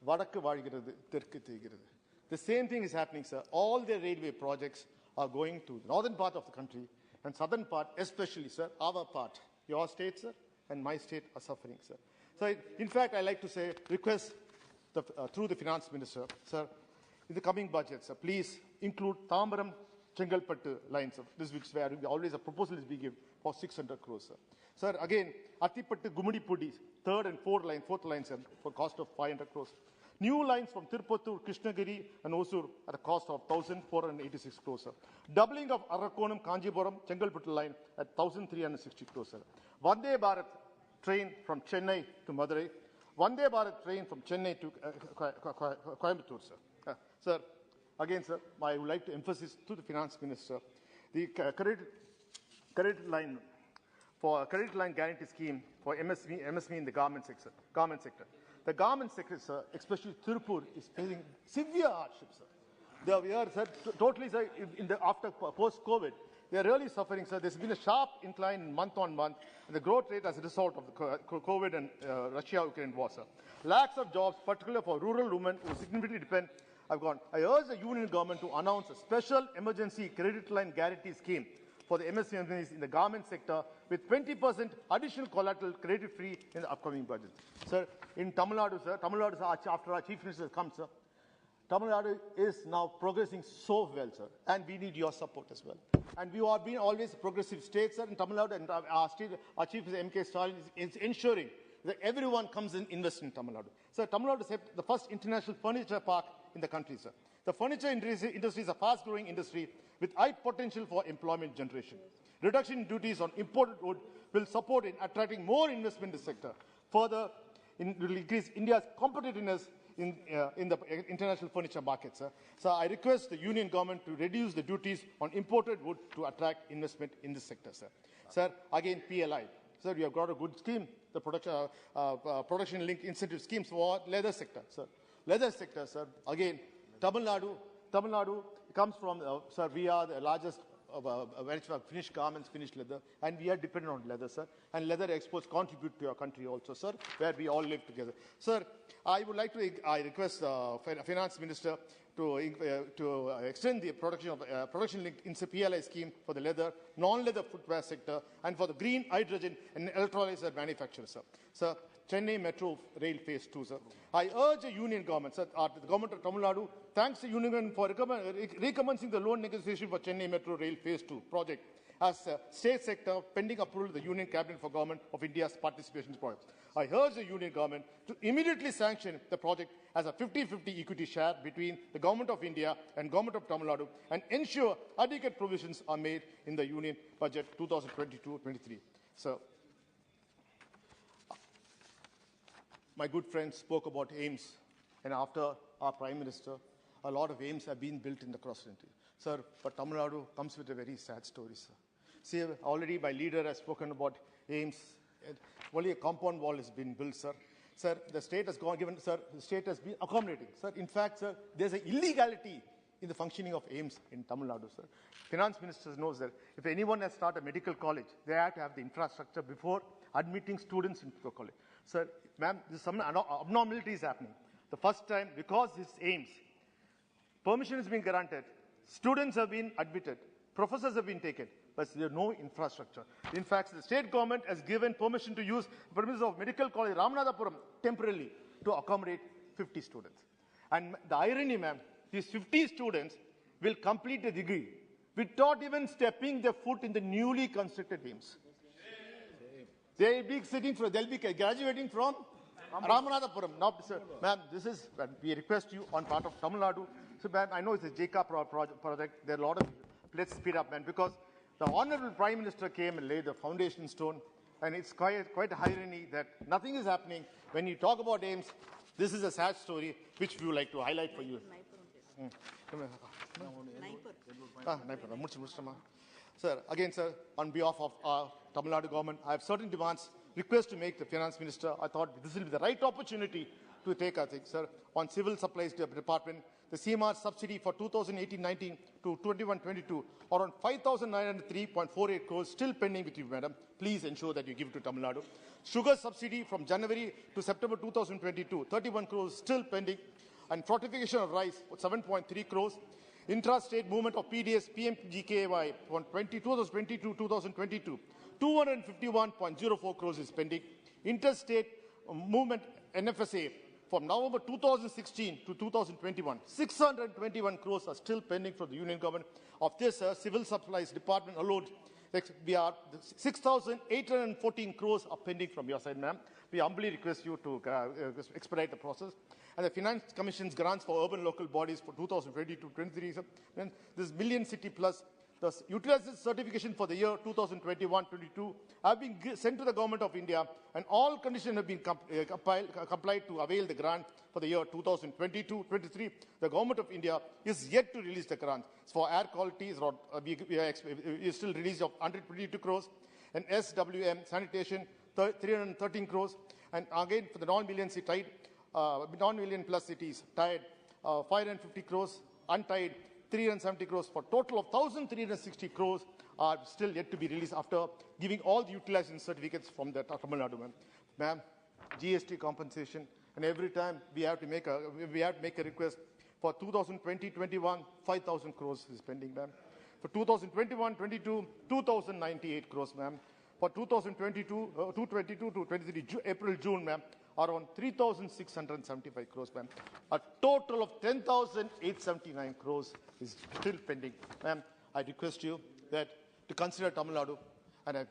Vadakku vazhigirathu, Terkku theigirathu. The same thing is happening, sir. All the railway projects are going to the northern part of the country and southern part, especially, sir, our part. Your state, sir, and my state are suffering, sir. So, in fact, I like to say, request through the Finance Minister, sir, in the coming budget, sir, please include Thambaram Chengalpattu lines, sir. This is where always a proposal is being given for 600 crores, sir. Sir, again, Attipattu Gumudipudi, third and fourth line, sir, for cost of 500 crores. New lines from Tirupattur, Krishnagiri and Osur at a cost of 1,486 crores, sir. Doubling of Arrakonam, Kanjipuram, Chengalpattu line at 1,360 crores, sir. Vande Bharat train from Chennai to Madurai. Vande Bharat train from Chennai to Coimbatore, sir. Sir, again, sir, I would like to emphasize to the Finance Minister, the credit line guarantee scheme for MSME in the garment sector. The garment sector, sir, especially Tirupur, is facing severe hardship, sir. We are, sir, totally, sir, after post-COVID, they are really suffering, sir. There's been a sharp incline month on month, and the growth rate as a result of the COVID and Russia-Ukraine war, sir. Lakhs of jobs, particularly for rural women who significantly depend, have gone. I urge the union government to announce a special emergency credit line guarantee scheme for the MSMEs in the garment sector with 20% additional collateral credit free in the upcoming budget. Sir, in Tamil Nadu, sir, after our Chief Minister has come, sir, Tamil Nadu is now progressing so well, sir, and we need your support as well. And we have been always a progressive state, sir, in Tamil Nadu, and our Chief Minister M.K. Stalin is ensuring that everyone comes and invests in Tamil Nadu. Sir, Tamil Nadu is the first international furniture park in the country, sir. The furniture industry is a fast-growing industry with high potential for employment generation. Reduction in duties on imported wood will support in attracting more investment in the sector. Further, it will increase India's competitiveness in the international furniture market, sir. So I request the union government to reduce the duties on imported wood to attract investment in this sector, sir. Sir, again, PLI. Sir, we have got a good scheme, the production-linked incentive schemes for leather sector, sir. Leather sector, sir. Again, Tamil Nadu comes from, sir, we are the largest finished garments, finished leather, and we are dependent on leather, sir. And leather exports contribute to our country also, sir, where we all live together. Sir, I would like to request Finance Minister to extend the production-linked PLI scheme for the leather, non-leather footwear sector, and for the green hydrogen and electrolyzer manufacturers, sir. Sir, Chennai Metro Rail Phase 2, sir. I urge the union government, sir, the government of Tamil Nadu, thanks the union government for recommencing the loan negotiation for Chennai Metro Rail Phase 2 project as a state sector pending approval of the Union Cabinet for Government of India's participation project. I urge the union government to immediately sanction the project as a 50-50 equity share between the Government of India and Government of Tamil Nadu and ensure adequate provisions are made in the Union Budget 2022-23. So, my good friend spoke about aims, and after our Prime Minister, a lot of aims have been built in the cross-country. Sir, but Tamil Nadu comes with a very sad story, sir. See, already my leader has spoken about aims. Only a compound wall has been built, sir. Sir, the state has the state has been accommodating. Sir, in fact, sir, there's an illegality in the functioning of aims in Tamil Nadu, sir. Finance Minister knows that if anyone has started a medical college, they have to have the infrastructure before admitting students into the college. Sir, ma'am, there's some abnormalities happening. The first time, because his aims, permission has been granted, students have been admitted, professors have been taken, but there's no infrastructure. In fact, the state government has given permission to use the premises of Medical College Ramanathapuram temporarily to accommodate 50 students. And the irony, ma'am, these 50 students will complete the degree without even stepping their foot in the newly constructed aims. They'll be graduating from Ramanathapuram. Now, sir, ma'am, this is, we request you on part of Tamil Nadu. So, ma'am, I know it's a JCA project. There are a lot of, let's speed up, man, because the Honorable Prime Minister came and laid the foundation stone, and it's quite irony that nothing is happening. When you talk about aims, this is a sad story, which we would like to highlight for you. Sir, again, sir, on behalf of our Tamil Nadu government, I have certain demands, request to make the Finance Minister. I thought this will be the right opportunity to take, I think, sir, on Civil Supplies Department, the CMR subsidy for 2018-19 to 21-22 are on 5,903.48 crores, still pending with you, madam. Please ensure that you give it to Tamil Nadu. Sugar subsidy from January to September 2022, 31 crores, still pending. And fortification of rice, 7.3 crores. Intra-state movement of PDS, PMGKY from 2022-2022, 251.04 crores is pending. Interstate movement NFSA from November 2016 to 2021, 621 crores are still pending for the union government. Of this, Civil Supplies Department alone, we are 6,814 crores are pending from your side, ma'am. We humbly request you to expedite the process. And the Finance Commission's grants for urban local bodies for 2022-23, this Million City Plus, the utilization certification for the year 2021-22 have been sent to the Government of India, and all conditions have been complied to avail the grant for the year 2022-23. The Government of India is yet to release the grant. For air quality, we still release of 122 crores, and SWM sanitation 313 crores, and again for the non-million plus cities tied 550 crores, untied 370 crores, for total of 1,360 crores are still yet to be released after giving all the utilization certificates from the Tamil Nadu. Ma'am, GST compensation, and every time we have to make a request for 2020-21, 5,000 crores is pending, ma'am. For 2021-22, 2,098 crores, ma'am. For 222 to 23, April-June, ma'am, around 3,675 crores, ma'am. A total of 10,879 crores is still pending. Ma'am, I request you that to consider Tamil Nadu, and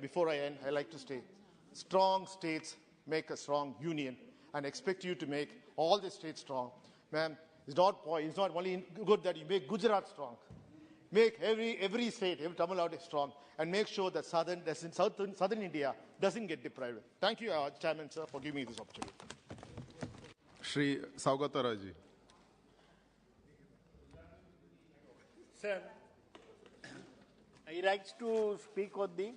before I end, I like to say, strong states make a strong union, and expect you to make all the states strong. Ma'am, it's not only good that you make Gujarat strong. Make every state, every Tamil Nadu strong, and make sure that southern India doesn't get deprived. Thank you, Chairman, sir, for giving me this opportunity. Shri Saugataraji. Sir, I like to speak on the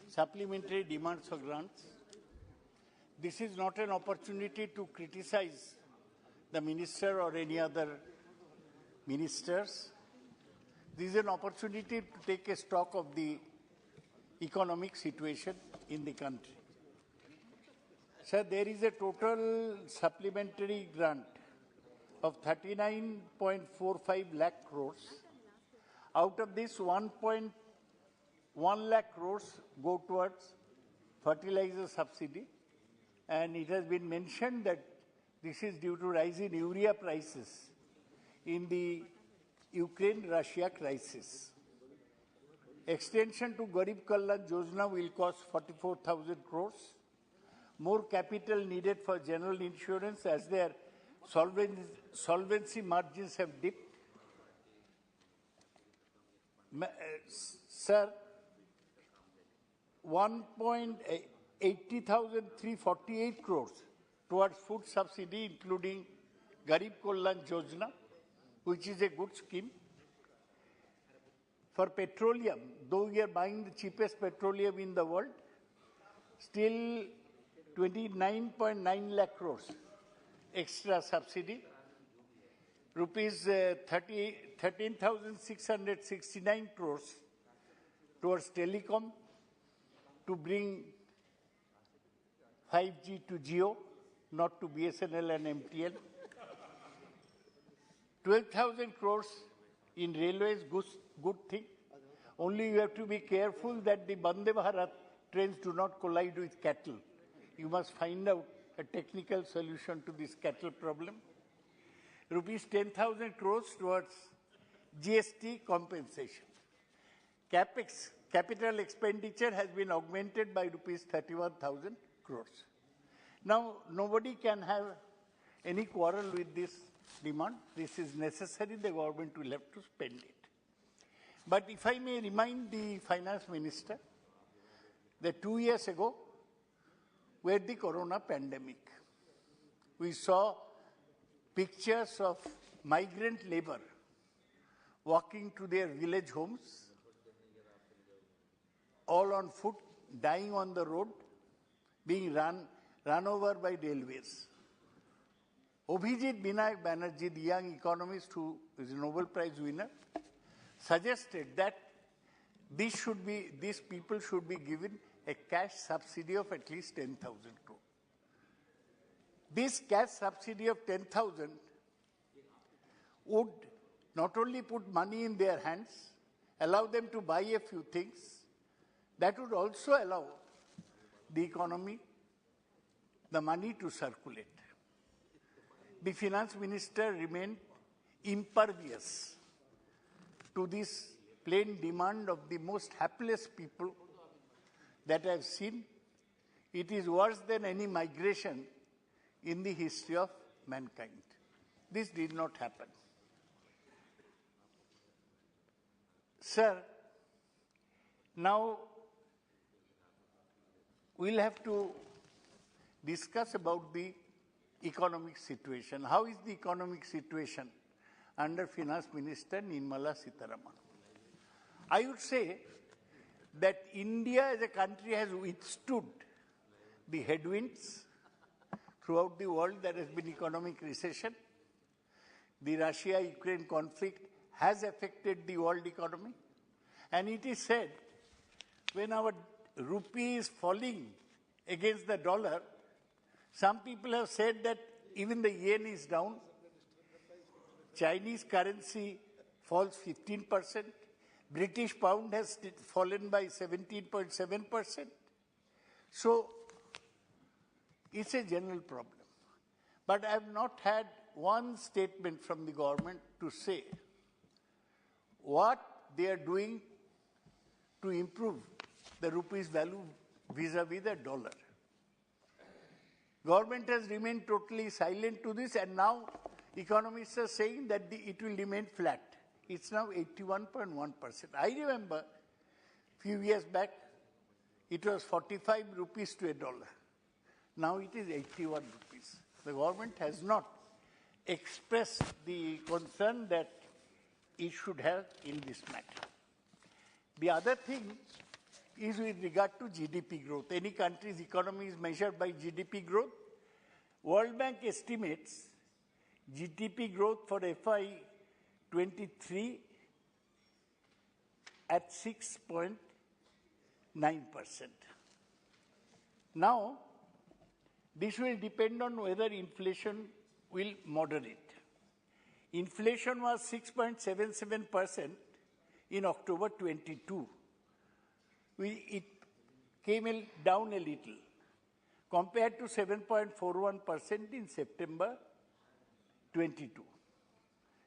supplementary demands for grants. This is not an opportunity to criticize the minister or any other ministers. This is an opportunity to take a stock of the economic situation in the country. Sir, there is a total supplementary grant of 39.45 lakh crores. Out of this, 1.1 lakh crores go towards fertilizer subsidy. And it has been mentioned that this is due to rise in urea prices in the Ukraine-Russia crisis. Extension to Garib Kalyan Yojana will cost 44,000 crores. More capital needed for general insurance as their solvency margins have dipped. Sir, 1,80,348 crores towards food subsidy, including Garib Kalyan Yojana, which is a good scheme. For petroleum, though we are buying the cheapest petroleum in the world, still 29.9 lakh crores extra subsidy. Rupees 13,669 crores towards telecom to bring 5G to Jio, not to BSNL and MTN. 12,000 crores in railways, good thing. Only you have to be careful that the Vande Bharat trains do not collide with cattle. You must find out a technical solution to this cattle problem. Rupees 10,000 crores towards GST compensation. CapEx, capital expenditure, has been augmented by rupees 31,000 crores. Now, nobody can have any quarrel with this demand. This is necessary. The government will have to spend it. But if I may remind the finance minister that 2 years ago, we had the corona pandemic. We saw pictures of migrant labor walking to their village homes, all on foot, dying on the road, being run over by railways. Abhijit Binayak Banerjee, the young economist who is a Nobel Prize winner, suggested that these people should be given a cash subsidy of at least 10,000 crore. This cash subsidy of 10,000 would not only put money in their hands, allow them to buy a few things, that would also allow the economy, the money to circulate. The finance minister remained impervious to this plain demand of the most hapless people that I've seen. It is worse than any migration in the history of mankind. This did not happen. Sir, now we'll have to discuss about the economic situation. How is the economic situation under Finance Minister Nirmala Sitharaman? I would say that India as a country has withstood the headwinds. Throughout the world there has been economic recession. The Russia-Ukraine conflict has affected the world economy. And it is said, when our rupee is falling against the dollar, some people have said that even the yen is down. Chinese currency falls 15%. British pound has fallen by 17.7%. So it's a general problem. But I have not had one statement from the government to say what they are doing to improve the rupee's value vis-a-vis the dollar. Government has remained totally silent to this, and now economists are saying that it will remain flat. It's now 81.1%. I remember a few years back, it was 45 rupees to a dollar. Now it is 81 rupees. The government has not expressed the concern that it should have in this matter. The other thing is with regard to GDP growth. Any country's economy is measured by GDP growth. World Bank estimates GDP growth for FY 23 at 6.9%. Now, this will depend on whether inflation will moderate. Inflation was 6.77% in October 22. It came down a little compared to 7.41% in September 22.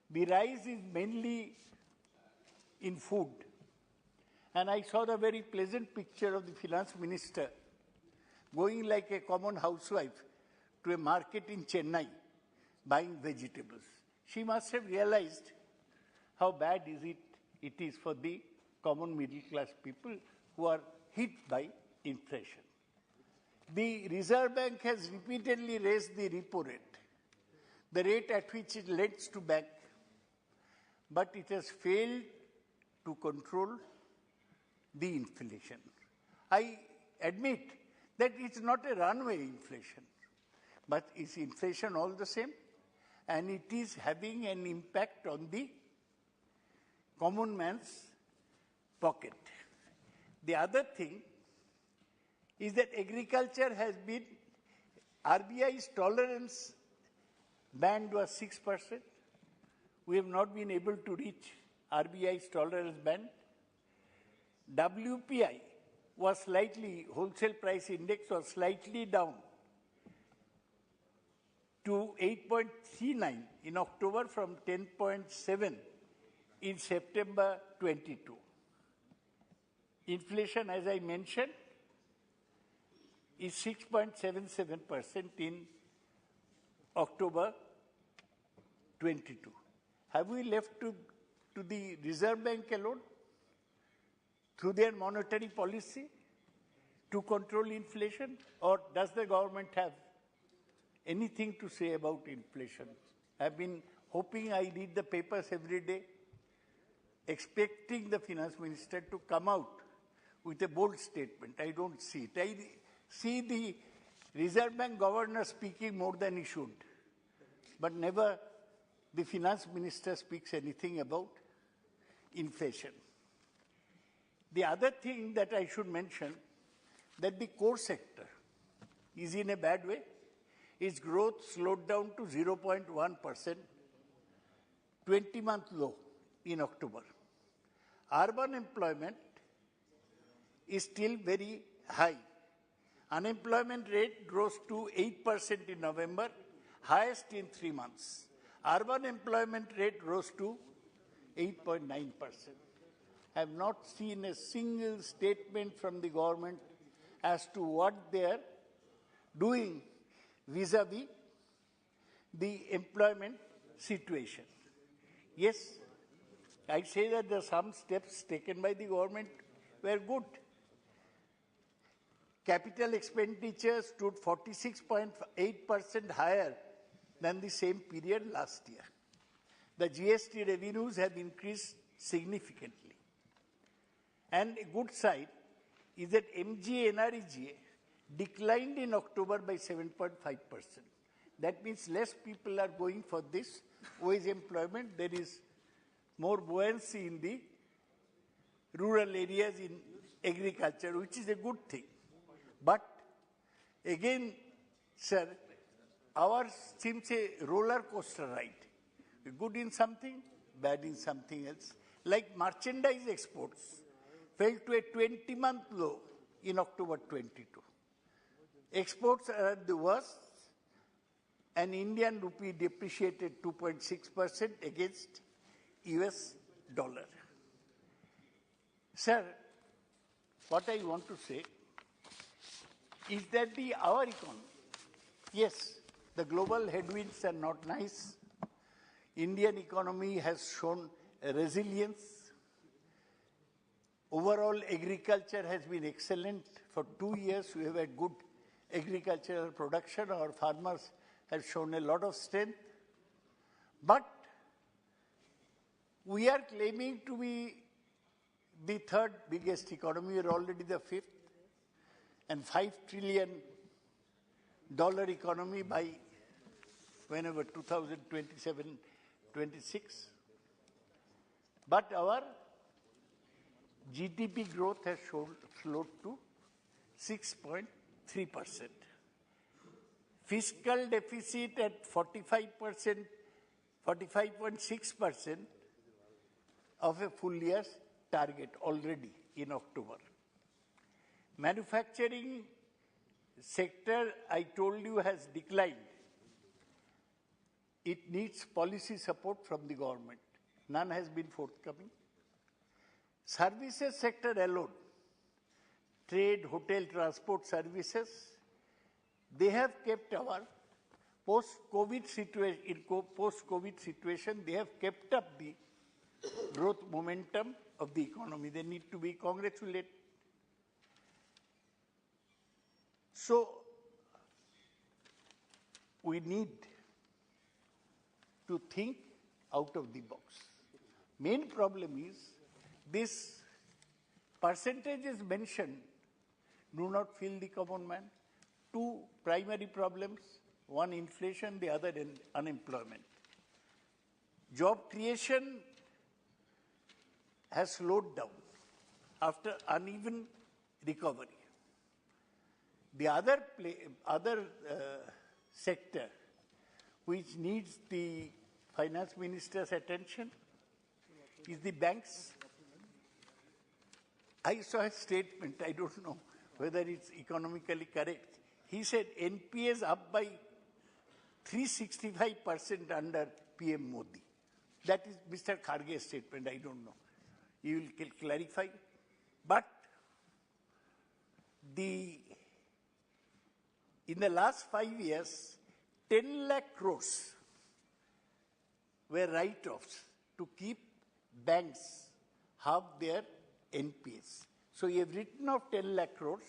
The rise is mainly in food. And I saw the very pleasant picture of the finance minister going like a common housewife to a market in Chennai buying vegetables. She must have realized how bad it is for the common middle class people who are hit by inflation. The Reserve Bank has repeatedly raised the repo rate, the rate at which it lends to bank, but it has failed to control the inflation. I admit that it's not a runaway inflation, but it's inflation all the same, and it is having an impact on the common man's pocket. The other thing is that agriculture has been, RBI's tolerance band was 6%. We have not been able to reach RBI's tolerance band. WPI was slightly, wholesale price index was slightly down to 8.39 in October from 10.7 in September 22. Inflation, as I mentioned, is 6.77% in October 22. Have we left to the Reserve Bank alone through their monetary policy to control inflation, or does the government have anything to say about inflation? I've been hoping, I read the papers every day, expecting the finance minister to come out with a bold statement. I don't see it. I see the Reserve Bank governor speaking more than he should, but never the finance minister speaks anything about inflation. The other thing that I should mention, that the core sector is in a bad way. Its growth slowed down to 0.1%, 20-month low in October. Urban employment is still very high. Unemployment rate rose to 8% in November, highest in 3 months. Urban employment rate rose to 8.9%. I have not seen a single statement from the government as to what they are doing vis-a-vis the employment situation. Yes, I say that some steps taken by the government were good. Capital expenditure stood 46.8% higher than the same period last year. The GST revenues have increased significantly. And a good side is that MGNREGA declined in October by 7.5%. That means less people are going for this wage employment. There is more buoyancy in the rural areas in agriculture, which is a good thing. But again, sir, ours seems a roller coaster ride. We're good in something, bad in something else. Like merchandise exports fell to a 20-month low in October 22. Exports are at the worst, and Indian rupee depreciated 2.6% against US dollar. Sir, what I want to say is that our economy, yes, the global headwinds are not nice. Indian economy has shown resilience. Overall, agriculture has been excellent. For 2 years, we have had good agricultural production. Our farmers have shown a lot of strength. But we are claiming to be the third biggest economy. We are already the fifth. And $5 trillion economy by whenever 2027-26. But our GDP growth has slowed to 6.3%. Fiscal deficit at 45%, 45.6% of a full year's target already in October. Manufacturing sector, I told you, has declined. It needs policy support from the government. None has been forthcoming. Services sector alone, trade, hotel, transport services, they have kept our post-COVID situation, they have kept up the growth momentum of the economy. They need to be congratulated. So, we need to think out of the box. Main problem is this percentages mentioned do not fill the common man. Two primary problems, one inflation, the other unemployment. Job creation has slowed down after uneven recovery. The other sector which needs the finance minister's attention is the banks. I saw a statement, I don't know whether it's economically correct. He said NPAs up by 365% under PM Modi. That is Mr. Kharge's statement, I don't know. You will clarify. But in the last 5 years, 10 lakh crores were write-offs to keep banks half their NPAs. So you have written off 10 lakh crores,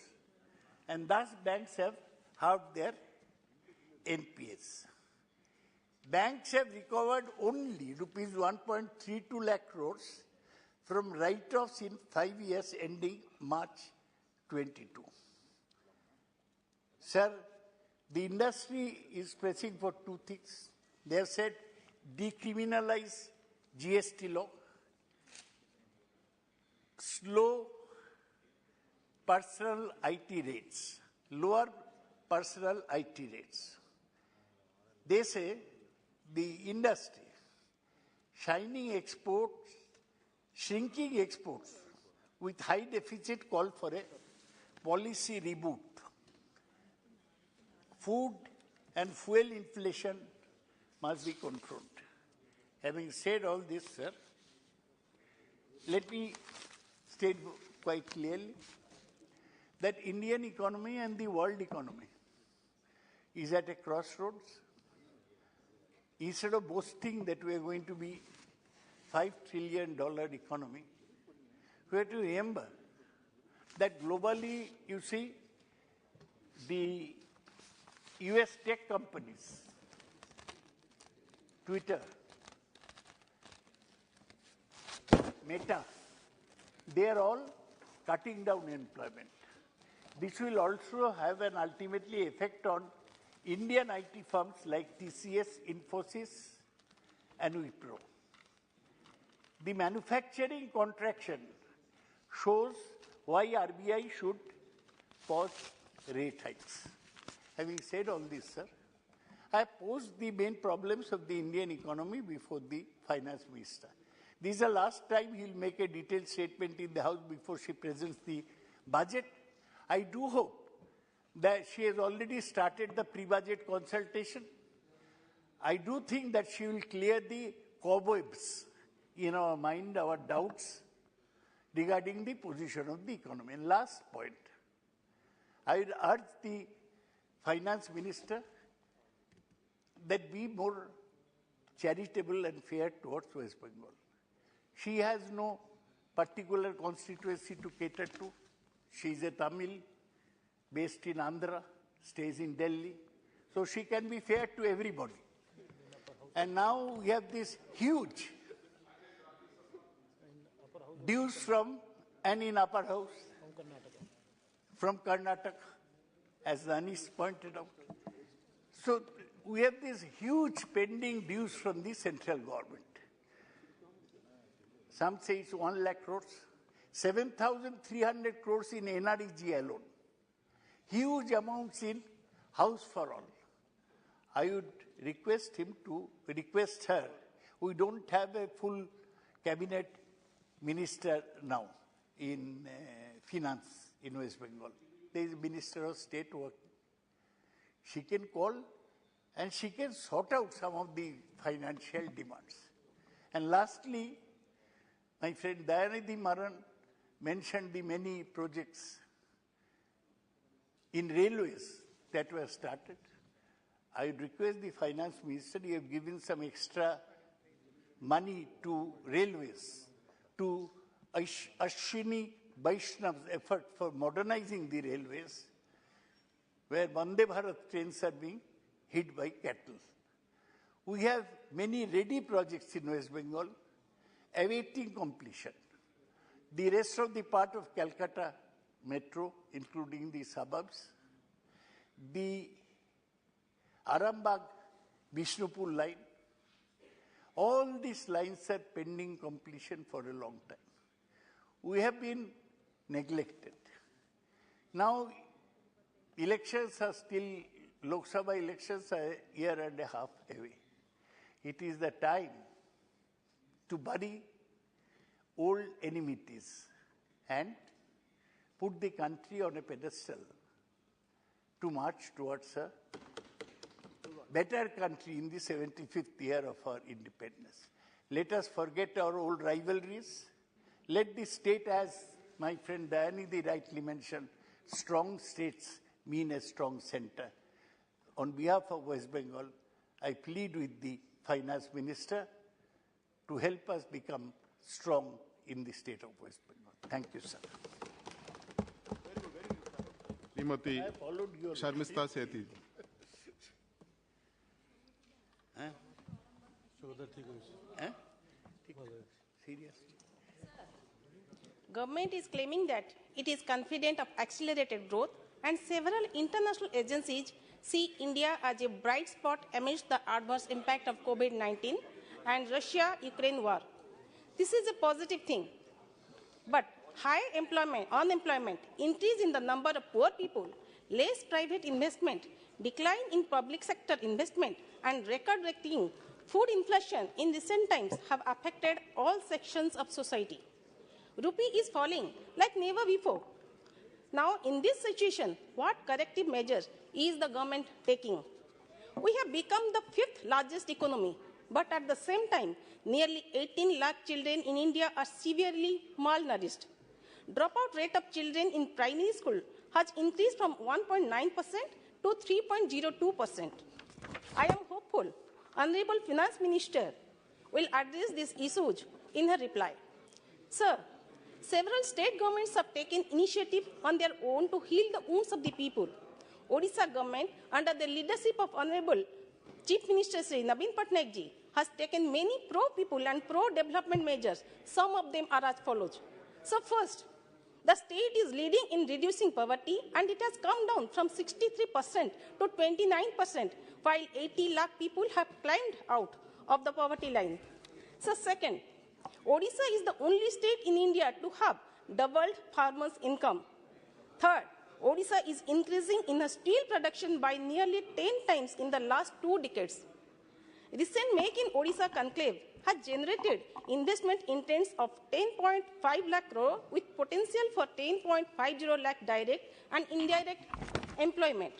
and thus banks have halved their NPAs. Banks have recovered only rupees 1.32 lakh crores from write-offs in 5 years ending March 22. Sir, the industry is pressing for two things. They have said decriminalize GST law, slow personal IT rates, lower personal IT rates. They say the industry, shrinking exports with high deficit call for a policy reboot. Food and fuel inflation must be controlled. Having said all this, sir, let me state quite clearly that Indian economy and the world economy is at a crossroads. Instead of boasting that we are going to be $5 trillion economy, we have to remember that globally, you see, the US tech companies, Twitter, Meta, they are all cutting down employment. This will also have an ultimately effect on Indian IT firms like TCS, Infosys, and Wipro. The manufacturing contraction shows why RBI should pause rate hikes. Having said all this, sir, I posed the main problems of the Indian economy before the finance minister. This is the last time he'll make a detailed statement in the House before she presents the budget. I do hope that she has already started the pre-budget consultation. I do think that she will clear the cobwebs in our mind, our doubts regarding the position of the economy. And last point, I would urge the finance minister that be more charitable and fair towards West Bengal. She has no particular constituency to cater to. She is a Tamil, based in Andhra, stays in Delhi, so she can be fair to everybody. And now we have this huge dues from, and in upper house, from Karnataka, as Anish pointed out. So we have this huge pending dues from the central government. Some say it's 1 lakh crores, 7,300 crores in NREG alone. Huge amounts in House for All. I would request her. We don't have a full cabinet minister now in finance in West Bengal. There is a minister of state working. She can call and she can sort out some of the financial demands. And lastly, my friend Dayanidhi Maran mentioned the many projects in railways that were started. I would request the finance minister, you have given some extra money to railways, to Ashwini Vaishnav's effort for modernizing the railways, where Vande Bharat trains are being hit by cattle. We have many ready projects in West Bengal awaiting completion. The rest of the part of Calcutta Metro, including the suburbs, the Arambagh-Bishnupur line, all these lines are pending completion for a long time. We have been neglected. Now, elections are still, Lok Sabha elections are a year and a half away. It is the time to bury old enmities and put the country on a pedestal to march towards a better country in the 75th year of our independence. Let us forget our old rivalries. Let the state, as my friend Dayanidhi rightly mentioned, strong states mean a strong center. On behalf of West Bengal, I plead with the finance minister to help us become strong in the state of West Bengal. Thank you, sir. Shrimati Sharmishtha Sethi. Government is claiming that it is confident of accelerated growth, and several international agencies see India as a bright spot amidst the adverse impact of COVID-19 and Russia-Ukraine war. This is a positive thing. But high unemployment, increase in the number of poor people, less private investment, decline in public sector investment, and record-breaking food inflation in recent times have affected all sections of society. Rupee is falling like never before. Now, in this situation, what corrective measures is the government taking? We have become the 5th largest economy, but at the same time, nearly 18 lakh children in India are severely malnourished. Dropout rate of children in primary school has increased from 1.9% to 3.02%. I am hopeful Honorable Finance Minister will address these issues in her reply. Sir, several state governments have taken initiative on their own to heal the wounds of the people. Odisha government, under the leadership of Honorable Chief Minister Sri Naveen Patnaik ji, has taken many pro-people and pro-development measures. Some of them are as follows. So first, the state is leading in reducing poverty, and it has come down from 63% to 29%, while 80 lakh people have climbed out of the poverty line. So second, Odisha is the only state in India to have doubled farmers' income. Third, Odisha is increasing in a steel production by nearly 10 times in the last 2 decades. Recent Make in Odisha conclave has generated investment intents of 10.5 lakh crore with potential for 10.50 lakh direct and indirect employment.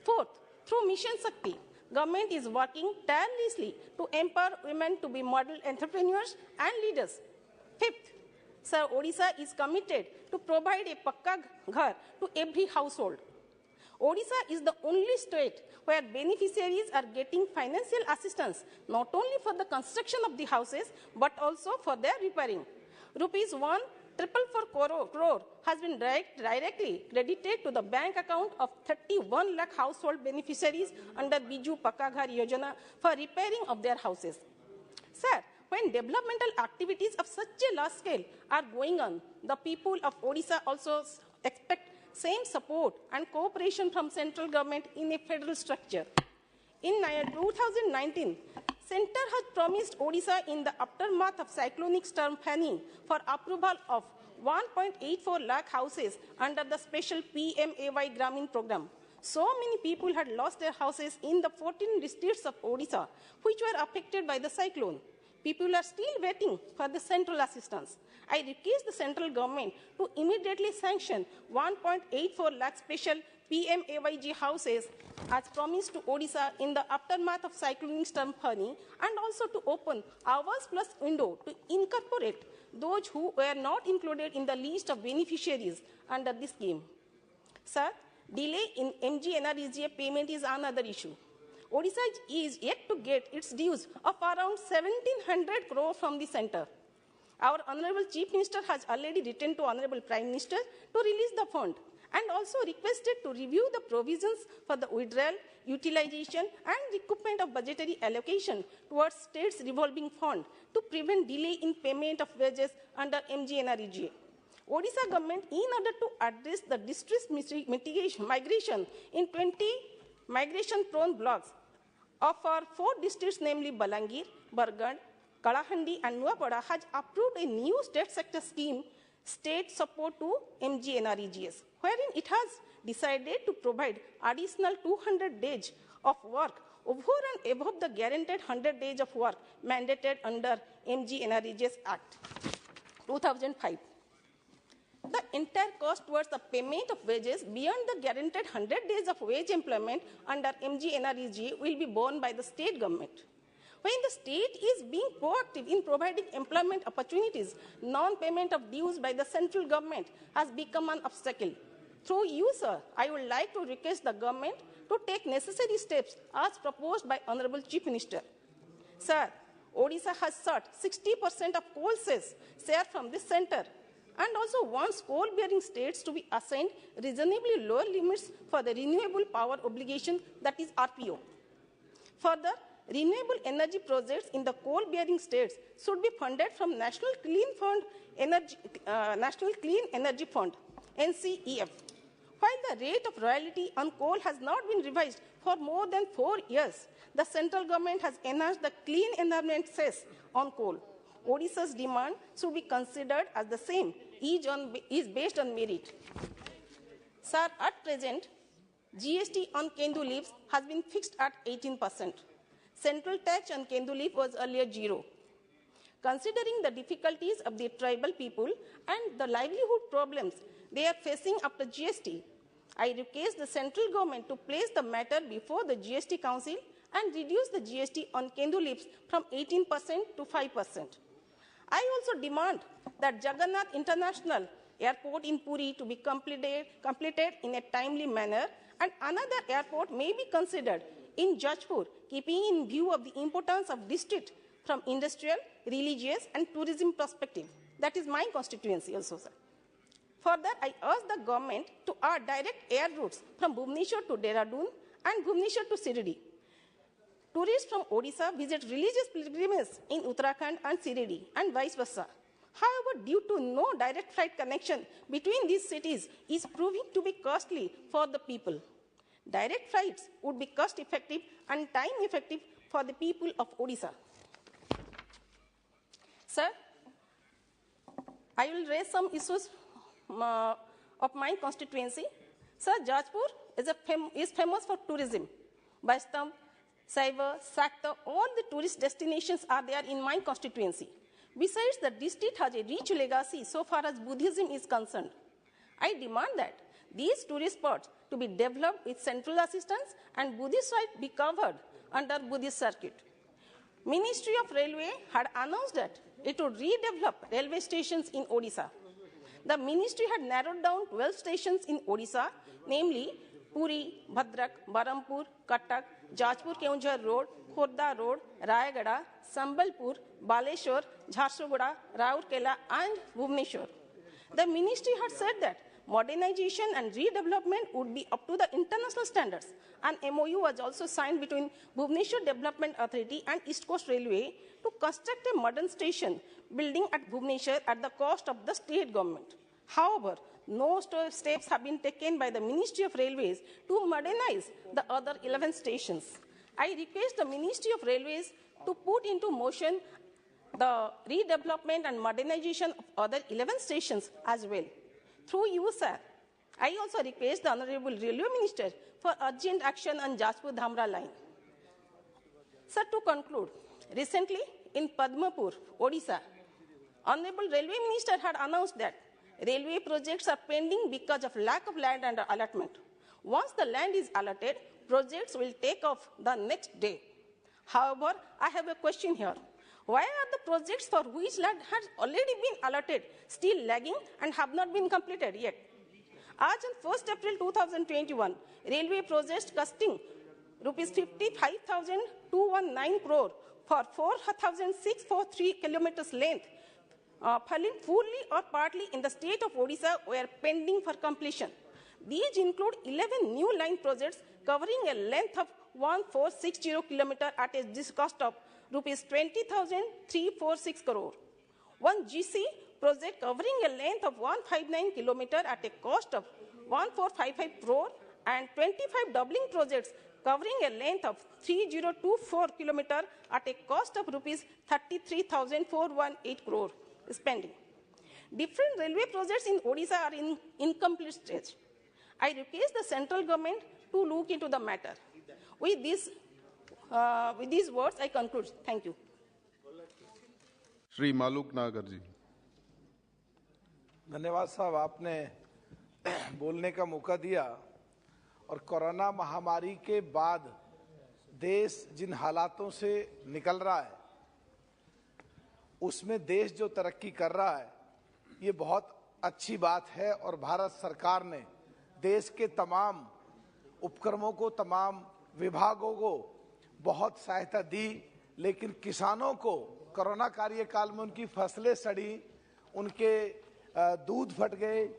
Fourth, through Mission Shakti, government is working tirelessly to empower women to be model entrepreneurs and leaders. Fifth, Sir, Odisha is committed to provide a pakka ghar to every household. Odisha is the only state where beneficiaries are getting financial assistance not only for the construction of the houses but also for their repairing. Rupees 1,444 crore has been directly credited to the bank account of 31 lakh household beneficiaries under Biju Pakka Ghar Yojana for repairing of their houses. Sir, when developmental activities of such a large scale are going on, the people of Odisha also expect same support and cooperation from central government in a federal structure. In 2019, Centre has promised Odisha in the aftermath of cyclonic storm Fani for approval of 1.84 lakh houses under the special PMAY Gramin program. So many people had lost their houses in the 14 districts of Odisha, which were affected by the cyclone. People are still waiting for the central assistance. I request the central government to immediately sanction 1.84 lakh special PMAYG houses as promised to Odisha in the aftermath of cyclonic storm Fani, and also to open hours plus window to incorporate those who were not included in the list of beneficiaries under this scheme. Sir, delay in MGNREGA payment is another issue. Odisha is yet to get its dues of around 1,700 crore from the centre. Our Honorable Chief Minister has already written to Honorable Prime Minister to release the fund and also requested to review the provisions for the withdrawal, utilization and recoupment of budgetary allocation towards states revolving fund to prevent delay in payment of wages under MGNREGA. Odisha government, in order to address the distress migration in 20 migration-prone blocks of our 4 districts, namely Balangir, Bargarh, Kalahandi and Nuapada, has approved a new state sector scheme, State Support to MGNREGAs, wherein it has decided to provide additional 200 days of work over and above the guaranteed 100 days of work mandated under MGNREGAs Act 2005. The entire cost towards the payment of wages beyond the guaranteed 100 days of wage employment under MGNREGA will be borne by the state government. When the state is being proactive in providing employment opportunities, non-payment of dues by the central government has become an obstacle. Through you, sir, I would like to request the government to take necessary steps as proposed by Honorable Chief Minister. Sir, Odisha has sought 60% of coal sales share from this centre, and also wants coal-bearing states to be assigned reasonably lower limits for the renewable power obligation, that is RPO. Further, renewable energy projects in the coal-bearing states should be funded from National Clean Energy Fund, NCEF. While the rate of royalty on coal has not been revised for more than 4 years, the central government has enhanced the clean environment cess on coal. Odisha's demand should be considered as the same, is based on merit. Sir, at present, GST on Kendu leaves has been fixed at 18%. Central tax on Kendu leaf was earlier 0. Considering the difficulties of the tribal people and the livelihood problems they are facing after GST, I request the central government to place the matter before the GST Council and reduce the GST on Kendu leaves from 18% to 5%. I also demand that Jagannath International Airport in Puri to be completed in a timely manner, and another airport may be considered in Jajpur, keeping in view of the importance of district from industrial, religious and tourism perspective. That is my constituency also, sir. Further, I urge the government to add direct air routes from Bhubaneswar to Dehradun and Bhubaneswar to Sirdi. Tourists from Odisha visit religious pilgrimages in Uttarakhand and Sirdi, and vice versa. However, due to no direct flight connection between these cities is proving to be costly for the people. Direct flights would be cost-effective and time-effective for the people of Odisha. Sir, I will raise some issues of my constituency. Sir, Jajpur is famous for tourism. Vaishnav, Saiva, Sakta, all the tourist destinations are there in my constituency. Besides, the district has a rich legacy so far as Buddhism is concerned. I demand that these tourist spots to be developed with central assistance and Buddhist sites be covered under Buddhist circuit. Ministry of Railway had announced that it would redevelop railway stations in Odisha. The ministry had narrowed down 12 stations in Odisha, namely Puri, Bhadrak, Barampur, Cuttack, Jajpur Keonjhar Road, Khordha Road, Rayagada, Sambalpur, Baleshwar, Jharsuguda, Raurkela and Bhubaneswar. The ministry had said that modernization and redevelopment would be up to the international standards. An MOU was also signed between Bhubaneswar Development Authority and East Coast Railway to construct a modern station building at Bhubaneswar at the cost of the state government. However, no steps have been taken by the Ministry of Railways to modernize the other 11 stations. I request the Ministry of Railways to put into motion the redevelopment and modernization of other 11 stations as well. Through you, sir, I also request the Honorable Railway Minister for urgent action on Jajpur-Dhamra line. Sir, to conclude, recently in Padmapur, Odisha, Honorable Railway Minister had announced that railway projects are pending because of lack of land under allotment. Once the land is allotted, projects will take off the next day. However, I have a question here. Why are the projects for which land has already been allotted still lagging and have not been completed yet? As on 1st April 2021, railway projects costing Rs 55,219 crore for 4,643 kilometers length, falling fully or partly in the state of Odisha were pending for completion. These include 11 new line projects covering a length of 1460 km at a cost of Rs 20,346 crore. One GC project covering a length of 159 km at a cost of 1455 crore and 25 doubling projects covering a length of 3024 km at a cost of Rs 33,418 crore spending. Different railway projects in Odisha are in incomplete stage. I request the central government to look into the matter. With these words, I conclude. Thank you. Shri मालूक नागर जी। धन्यवाद साहब, आपने बोलने का मौका दिया। और corona महामारी के बाद देश जिन हालातों से निकल रहा है, उसमें देश जो तरक्की कर रहा है, ये बहुत अच्छी बात है। और भारत सरकार ने देश के तमाम उपक्रमों को, तमाम विभागों को बहुत सहायता दी, लेकिन किसानों को कोरोना कार्यकाल में उनकी फसलें सड़ी, उनके दूध फट गए,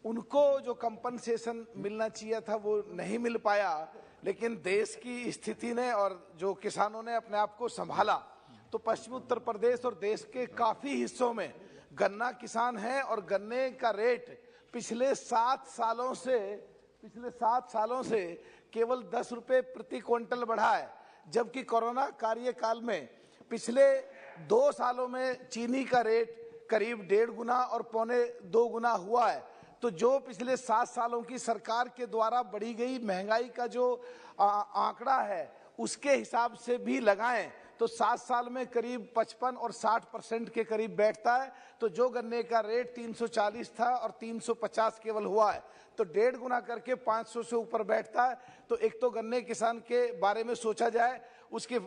उनको जो कंपनसेशन मिलना चाहिए था वो नहीं मिल पाया। लेकिन देश की स्थिति ने और जो किसानों ने अपने आप को संभाला, तो पश्चिमी उत्तर प्रदेश और देश के काफ़ी हिस्सों में गन्ना किसान हैं और गन्ने का रेट पिछले 7 सालों से केवल 10 रुपये प्रति क्विंटल बढ़ा है, जबकि कोरोना कार्यकाल में पिछले 2 सालों में चीनी का रेट करीब 1.5 गुना और 1.25 गुना हुआ है। तो जो पिछले 7 सालों की सरकार के द्वारा बढ़ी गई महंगाई का जो आंकड़ा है, उसके हिसाब से भी लगाएं तो 7 साल में करीब 55 और 60% के करीब बैठता है। तो जो गन्ने का रेट 340 था और 350 केवल हुआ है, तो 1.5 गुना करके 500 से ऊपर बैठता है। तो एक तो गन्ने किसान के बारे में सोचा जाए, उसके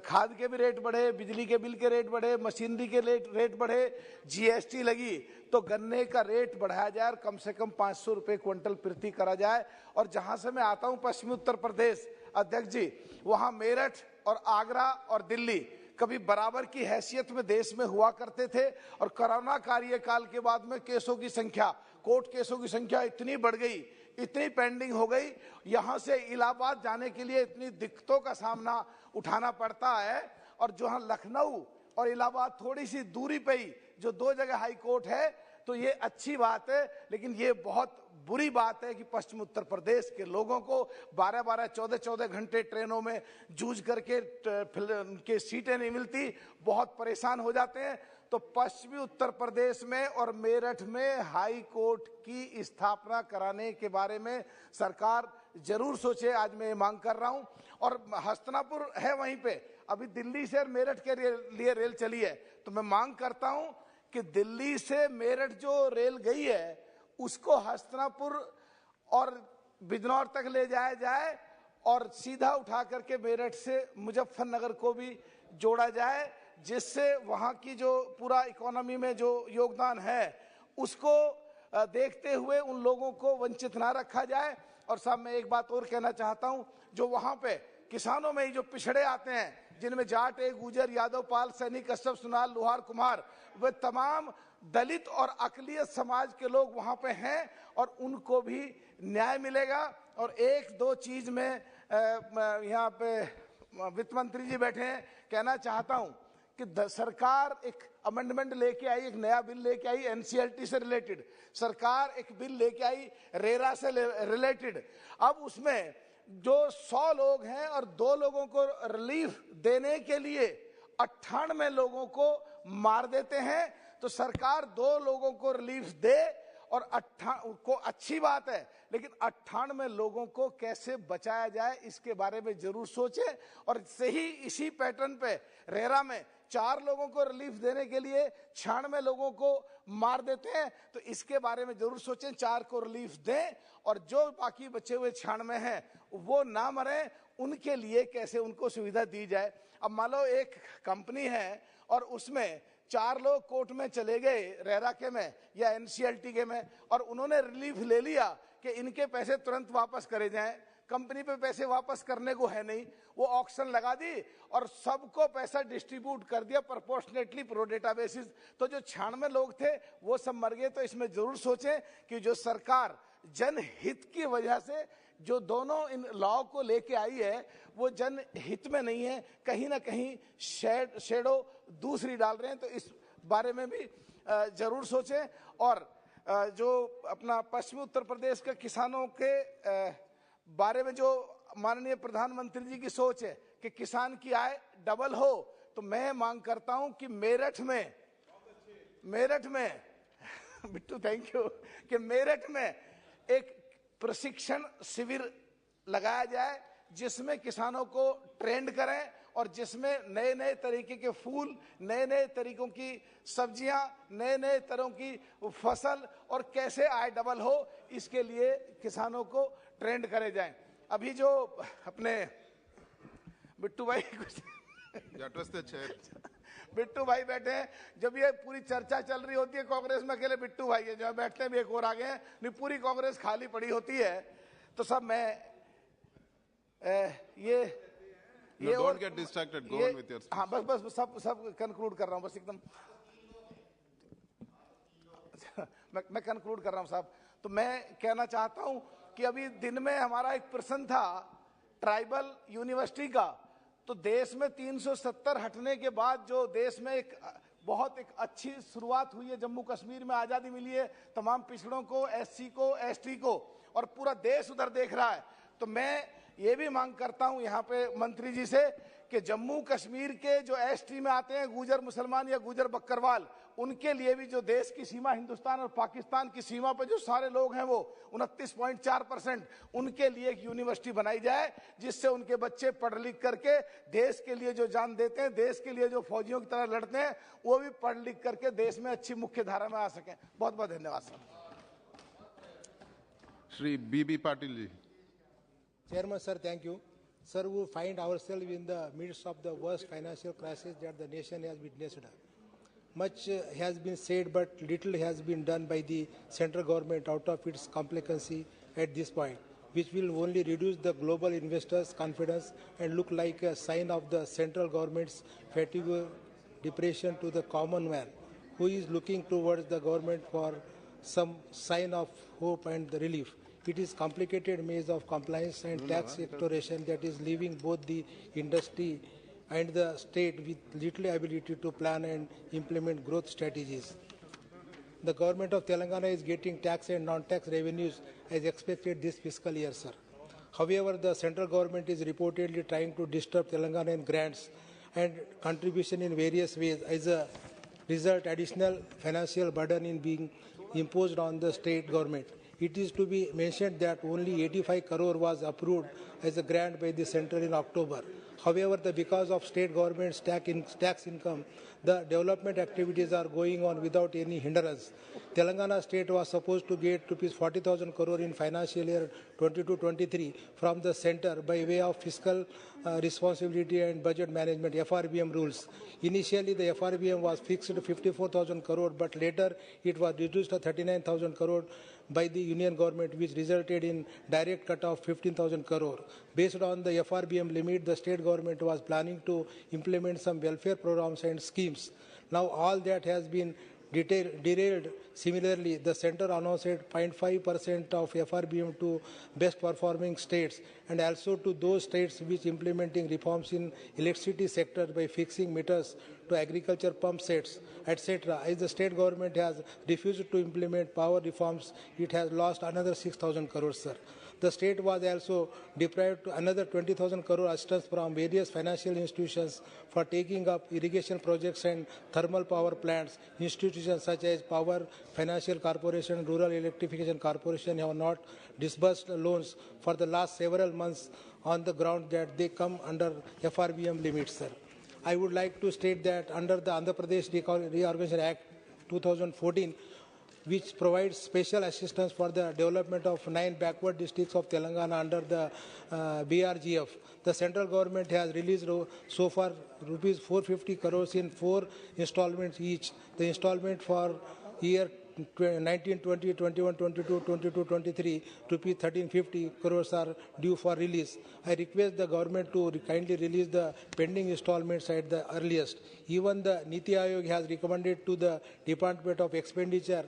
खाद के भी रेट बढ़े, बिजली के बिल के रेट बढ़े, मशीनरी के रेट बढ़े, जीएसटी लगी, तो गन्ने का रेट बढ़ाया जाए और कम से कम 500 रुपये क्विंटल प्रति करा जाए। और जहां से मैं आता हूं पश्चिमी उत्तर प्रदेश, अध्यक्ष जी, वहां मेरठ और आगरा और दिल्ली कभी बराबर की हैसियत में देश में हुआ करते थे। और कोरोना कार्यकाल के बाद में केसों की संख्या, कोर्ट केसों की संख्या इतनी बढ़ गई, इतनी पेंडिंग हो गई, यहाँ से इलाहाबाद जाने के लिए इतनी दिक्कतों का सामना उठाना पड़ता है। और जो लखनऊ और इलाहाबाद थोड़ी सी दूरी पे ही जो 2 जगह हाई कोर्ट है, तो ये अच्छी बात है, लेकिन ये बहुत बुरी बात है कि पश्चिम उत्तर प्रदेश के लोगों को 12-12, 14-14 घंटे ट्रेनों में जूझ करके उनके सीटें नहीं मिलती, बहुत परेशान हो जाते हैं। तो पश्चिमी उत्तर प्रदेश में और मेरठ में हाई कोर्ट की स्थापना कराने के बारे में सरकार जरूर सोचे। आज मैं ये मांग कर रहा हूं। और हस्तिनापुर है वहीं पे, अभी दिल्ली से मेरठ के लिए रेल चली है, तो मैं मांग करता हूं कि दिल्ली से मेरठ जो रेल गई है उसको हस्तिनापुर और बिजनौर तक ले जाया जाए और सीधा उठा करके मेरठ से मुजफ्फरनगर को भी जोड़ा जाए, जिससे वहां की जो पूरा इकोनॉमी में जो योगदान है उसको देखते हुए उन लोगों को वंचित ना रखा जाए। और साहब मैं एक बात और कहना चाहता हूं, जो वहां पे किसानों में ही जो पिछड़े आते हैं, जिनमें जाट, गुजर, यादव, पाल, सैनी, कश्यप, सुनार, लोहार, कुम्हार, वे तमाम दलित और अकलियत समाज के लोग वहां पे हैं और उनको भी न्याय मिलेगा। और एक दो चीज में यहाँ पे वित्त मंत्री जी बैठे हैं, कहना चाहता हूं कि सरकार एक अमेंडमेंट लेके आई, एक नया बिल लेके आई एनसीएलटी से रिलेटेड, सरकार एक बिल लेके आई रेरा से रिलेटेड। अब उसमें जो 100 लोग हैं और 2 लोगों को रिलीफ देने के लिए 98 लोगों को मार देते हैं, तो सरकार 2 लोगों को रिलीफ दे और को अच्छी बात है, लेकिन 98 लोगों को कैसे बचाया जाए इसके बारे में जरूर सोचे। और सही इसी पैटर्न पे रेरा में 4 लोगों को रिलीफ देने के लिए 96 लोगों को मार देते हैं, तो इसके बारे में जरूर सोचें, 4 को रिलीफ दें और जो बाकी बचे हुए 96 हैं वो ना मरें, उनके लिए कैसे उनको सुविधा दी जाए। अब मान लो एक कंपनी है और उसमें 4 लोग कोर्ट में चले गए रेरा के में या एनसीएलटी के में और उन्होंने रिलीफ ले लिया कि इनके पैसे तुरंत वापस करे जाएं। कंपनी पे पैसे वापस करने को है नहीं, वो ऑक्शन लगा दी और सबको पैसा डिस्ट्रीब्यूट कर दिया प्रोपोर्शनेटली प्रो डेटा बेसिस। तो जो 96 लोग थे वो सब मर गए। तो इसमें जरूर सोचें कि जो सरकार जनहित की वजह से जो दोनों इन लॉ को लेके आई है वो जनहित में नहीं है, कहीं ना कहीं शेडो दूसरी डाल रहे हैं। तो इस बारे में भी जरूर सोचें। और जो अपना पश्चिमी उत्तर प्रदेश के किसानों के बारे में जो माननीय प्रधानमंत्री जी की सोच है कि किसान की आय डबल हो, तो मैं मांग करता हूं कि मेरठ में बिट्टू थैंक यू, कि मेरठ में एक प्रशिक्षण शिविर लगाया जाए जिसमें किसानों को ट्रेंड करें और जिसमें नए नए तरीके के फूल, नए नए तरीकों की सब्जियां, नए नए तरह की फसल और कैसे आय डबल हो इसके लिए किसानों को ट्रेंड करे जाएं। अभी जो अपने बिट्टू भाई बिट्टू भाई बैठे हैं, जब ये पूरी चर्चा चल रही होती है कांग्रेस में अकेले बिट्टू भाई है, जब बैठते हैं भी एक और आ गए हैं, नहीं पूरी कांग्रेस खाली पड़ी होती है। तो सब मैं don't get distracted. Go on with your speech. हाँ बस सब कंक्लूड कर रहा हूँ, बस एकदम मैं कंक्लूड कर रहा हूँ साहब। तो मैं कहना चाहता हूँ कि अभी दिन में हमारा एक प्रश्न था ट्राइबल यूनिवर्सिटी का, तो देश में 370 हटने के बाद जो देश में एक बहुत एक अच्छी शुरुआत हुई है, जम्मू कश्मीर में आज़ादी मिली है तमाम पिछड़ों को, एससी को, एसटी को, और पूरा देश उधर देख रहा है। तो मैं ये भी मांग करता हूं यहाँ पे मंत्री जी से कि जम्मू कश्मीर के जो एसटी में आते हैं गुजर मुसलमान या गुजर बकरवाल, उनके लिए भी जो देश की सीमा हिंदुस्तान और पाकिस्तान की सीमा पर जो सारे लोग हैं वो 29.4%, उनके लिए एक यूनिवर्सिटी बनाई जाए जिससे उनके बच्चे पढ़ लिख करके देश के लिए जो जान देते हैं, देश के लिए जो फौजियों की तरह लड़ते हैं, वो भी पढ़ लिख करके देश में अच्छी मुख्य धारा में आ सकें। बहुत बहुत धन्यवाद sir. Shri Bibi Patil ji. Chairman, sir, thank you. Sir, we find ourselves in the midst of the worst financial crisis that the nation has witnessed. Much has been said, but little has been done by the central government out of its complacency at this point, which will only reduce the global investors' confidence and look like a sign of the central government's fatigue, depression to the common man, who is looking towards the government for some sign of hope and relief. It is complicated maze of compliance and tax extortion that is leaving both the industry and the state with little ability to plan and implement growth strategies. the government of Telangana is getting tax and non-tax revenues as expected this fiscal year, sir. However, the central government is reportedly trying to disturb Telangana in grants and contribution in various ways. As a result, additional financial burden is being imposed on the state government. It is to be mentioned that only 85 crore was approved as a grant by the center in October. However, because of state government's tax income, the development activities are going on without any hindrance. Telangana state was supposed to get rupees 40,000 crore in financial year 22-23 from the center by way of fiscal responsibility and budget management (FRBM) rules. Initially, the FRBM was fixed to 54,000 crore, but later it was reduced to 39,000 crore by the union government, which resulted in direct cut of 15,000 crore. Based on the FRBM limit, the state government was planning to implement some welfare programs and schemes. Now all that has been derailed. Similarly, the center announced 0.5% of FRBM to best performing states and also to those states which implementing reforms in electricity sector by fixing meters to agriculture pump sets, etc. As the state government has refused to implement power reforms, it has lost another 6,000 crore, sir. The state was also deprived another 20,000 crore assistance from various financial institutions for taking up irrigation projects and thermal power plants. Institutions such as Power Financial Corporation, Rural Electrification Corporation have not disbursed loans for the last several months on the ground that they come under FRBM limits, sir. I would like to state that under the Andhra Pradesh Reorganization Act 2014, which provides special assistance for the development of 9 backward districts of Telangana under the BRGF. The central government has released so far rupees 450 crores in 4 installments each. The installment for year 19, 20, 21, 22, 22, 23, rupees 1350 crores are due for release. I request the government to kindly release the pending installments at the earliest. Even the Niti Aayog has recommended to the Department of Expenditure,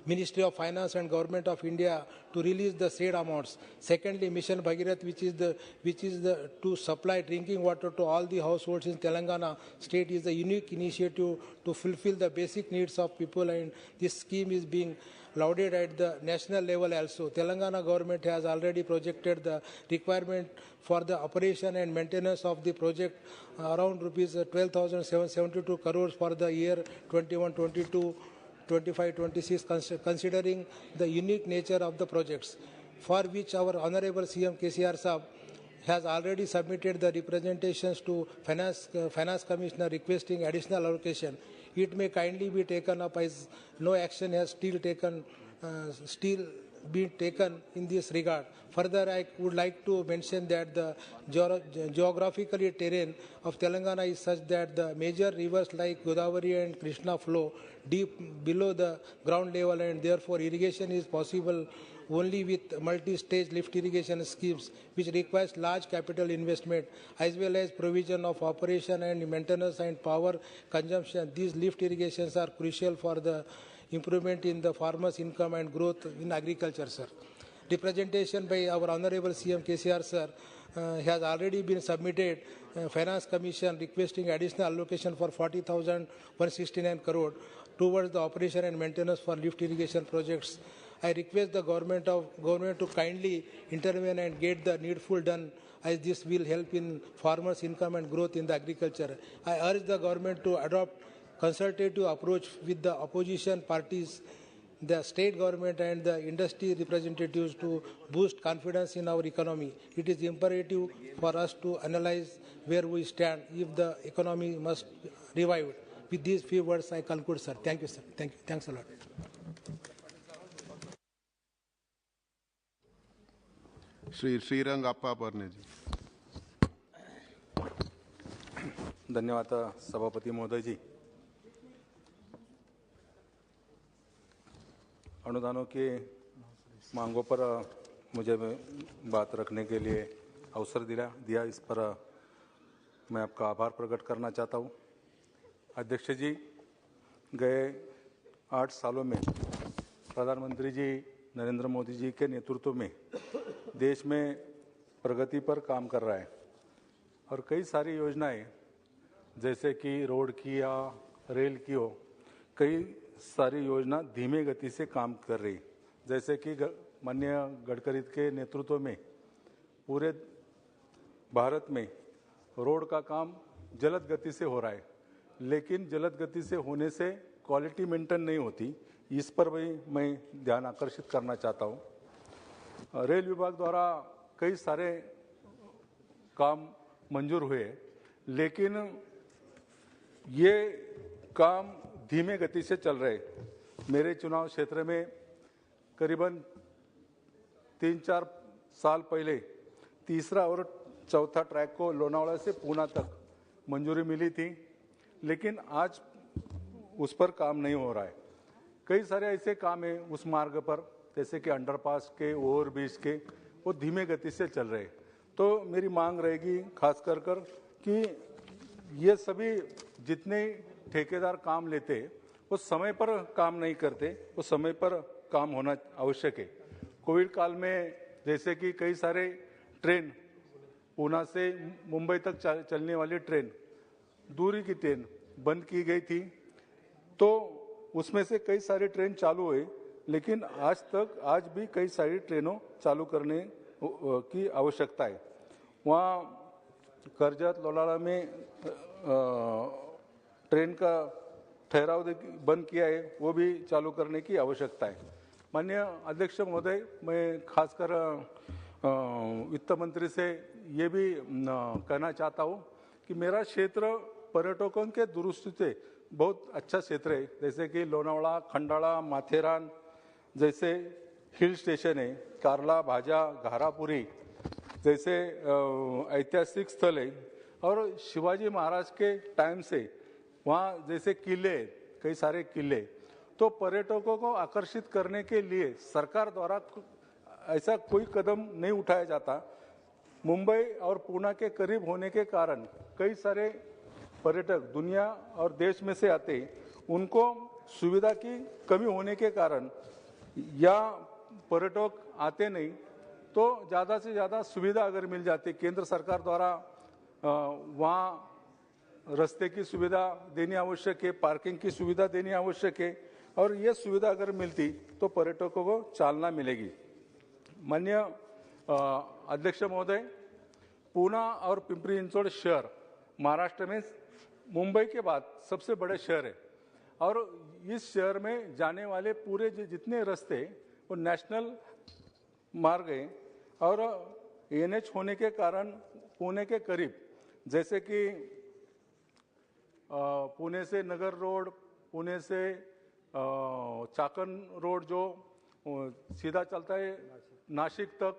Ministry of Finance and Government of India to release the said amounts. Secondly, Mission Bhagirath, which is to supply drinking water to all the households in Telangana state, is a unique initiative to fulfill the basic needs of people, and this scheme is being lauded at the national level also. Telangana government has already projected the requirement for the operation and maintenance of the project around rupees 12,772 crores for the year 21-22. 25-26, considering the unique nature of the projects, for which our Honorable CM KCR Saab has already submitted the representations to Finance Commissioner requesting additional allocation. It may kindly be taken up as no action has still been taken in this regard. Further, I would like to mention that the geographically terrain of Telangana is such that the major rivers like Godavari and Krishna flow deep below the ground level, and therefore irrigation is possible only with multi-stage lift irrigation schemes, which requires large capital investment as well as provision of operation and maintenance and power consumption. These lift irrigations are crucial for the improvement in the farmers' income and growth in agriculture, sir. Representation by our Honorable CM KCR, sir, has already been submitted. Finance Commission requesting additional allocation for 40,169 crore towards the operation and maintenance for lift irrigation projects. I request the government to kindly intervene and get the needful done, as this will help in farmers' income and growth in the agriculture. I urge the government to adopt consultative approach with the opposition parties, the state government and the industry representatives to boost confidence in our economy. It is imperative for us to analyze where we stand if the economy must revive. With these few words, I conclude, sir. Thank you, sir. Thank you. Thanks a lot. Shri Srirangappa Parne ji. धन्यवाद सभापति महोदय जी. अनुदानों की मांगों पर मुझे बात रखने के लिए अवसर दिया, इस पर मैं आपका आभार प्रकट करना चाहता हूँ. अध्यक्ष जी, गए 8 सालों में प्रधानमंत्री जी नरेंद्र मोदी जी के नेतृत्व में देश में प्रगति पर काम कर रहा है और कई सारी योजनाएं जैसे कि रोड की या रेल की हो, कई सारी योजना धीमे गति से काम कर रही, जैसे कि माननीय गडकरी के नेतृत्व में पूरे भारत में रोड का काम जलद गति से हो रहा है, लेकिन जलद गति से होने से क्वालिटी मेंटेन नहीं होती। इस पर भी मैं ध्यान आकर्षित करना चाहता हूँ। रेल विभाग द्वारा कई सारे काम मंजूर हुए, लेकिन ये काम धीमे गति से चल रहे। मेरे चुनाव क्षेत्र में करीबन 3-4 साल पहले तीसरा और चौथा ट्रैक को लोनावाड़ा से पूना तक मंजूरी मिली थी, लेकिन आज उस पर काम नहीं हो रहा है। कई सारे ऐसे काम हैं उस मार्ग पर, जैसे कि अंडरपास के, ओवरब्रिज के, वो धीमे गति से चल रहे। तो मेरी मांग रहेगी खास कर कि ये सभी जितने ठेकेदार काम लेते वो समय पर काम नहीं करते, वो समय पर काम होना आवश्यक है। कोविड काल में जैसे कि कई सारे ट्रेन, पूना से मुंबई तक चलने वाली ट्रेन, दूरी की ट्रेन बंद की गई थी, तो उसमें से कई सारी ट्रेन चालू हुई, लेकिन आज भी कई सारी ट्रेनों चालू करने की आवश्यकता है। वहाँ करजत लोनावाड़ा में ट्रेन का ठहराव बंद किया है, वो भी चालू करने की आवश्यकता है। माननीय अध्यक्ष महोदय, मैं खासकर वित्त मंत्री से ये भी कहना चाहता हूँ कि मेरा क्षेत्र पर्यटकों के दृष्टि से बहुत अच्छा क्षेत्र है, जैसे कि लोनावाड़ा, खंडाला, माथेरान जैसे हिल स्टेशन है, कार्ला, भाजा, घारापुरी जैसे ऐतिहासिक स्थल है, और शिवाजी महाराज के टाइम से वहाँ जैसे किले, कई सारे किले, तो पर्यटकों को आकर्षित करने के लिए सरकार द्वारा ऐसा कोई कदम नहीं उठाया जाता। मुंबई और पूना के करीब होने के कारण कई सारे पर्यटक दुनिया और देश में से आते, उनको सुविधा की कमी होने के कारण या पर्यटक आते नहीं, तो ज़्यादा से ज़्यादा सुविधा अगर मिल जाती, केंद्र सरकार द्वारा वहाँ रास्ते की सुविधा देनी आवश्यक है, पार्किंग की सुविधा देनी आवश्यक है, और ये सुविधा अगर मिलती तो पर्यटकों को चालना मिलेगी। माननीय अध्यक्ष महोदय, पूना और पिंपरी चिंचवड शहर महाराष्ट्र में मुंबई के बाद सबसे बड़े शहर है, और इस शहर में जाने वाले पूरे जितने रास्ते वो नेशनल मार्ग हैं, और NH होने के कारण पुणे के करीब, जैसे कि पुणे से नगर रोड, पुणे से चाकण रोड जो सीधा चलता है नासिक तक,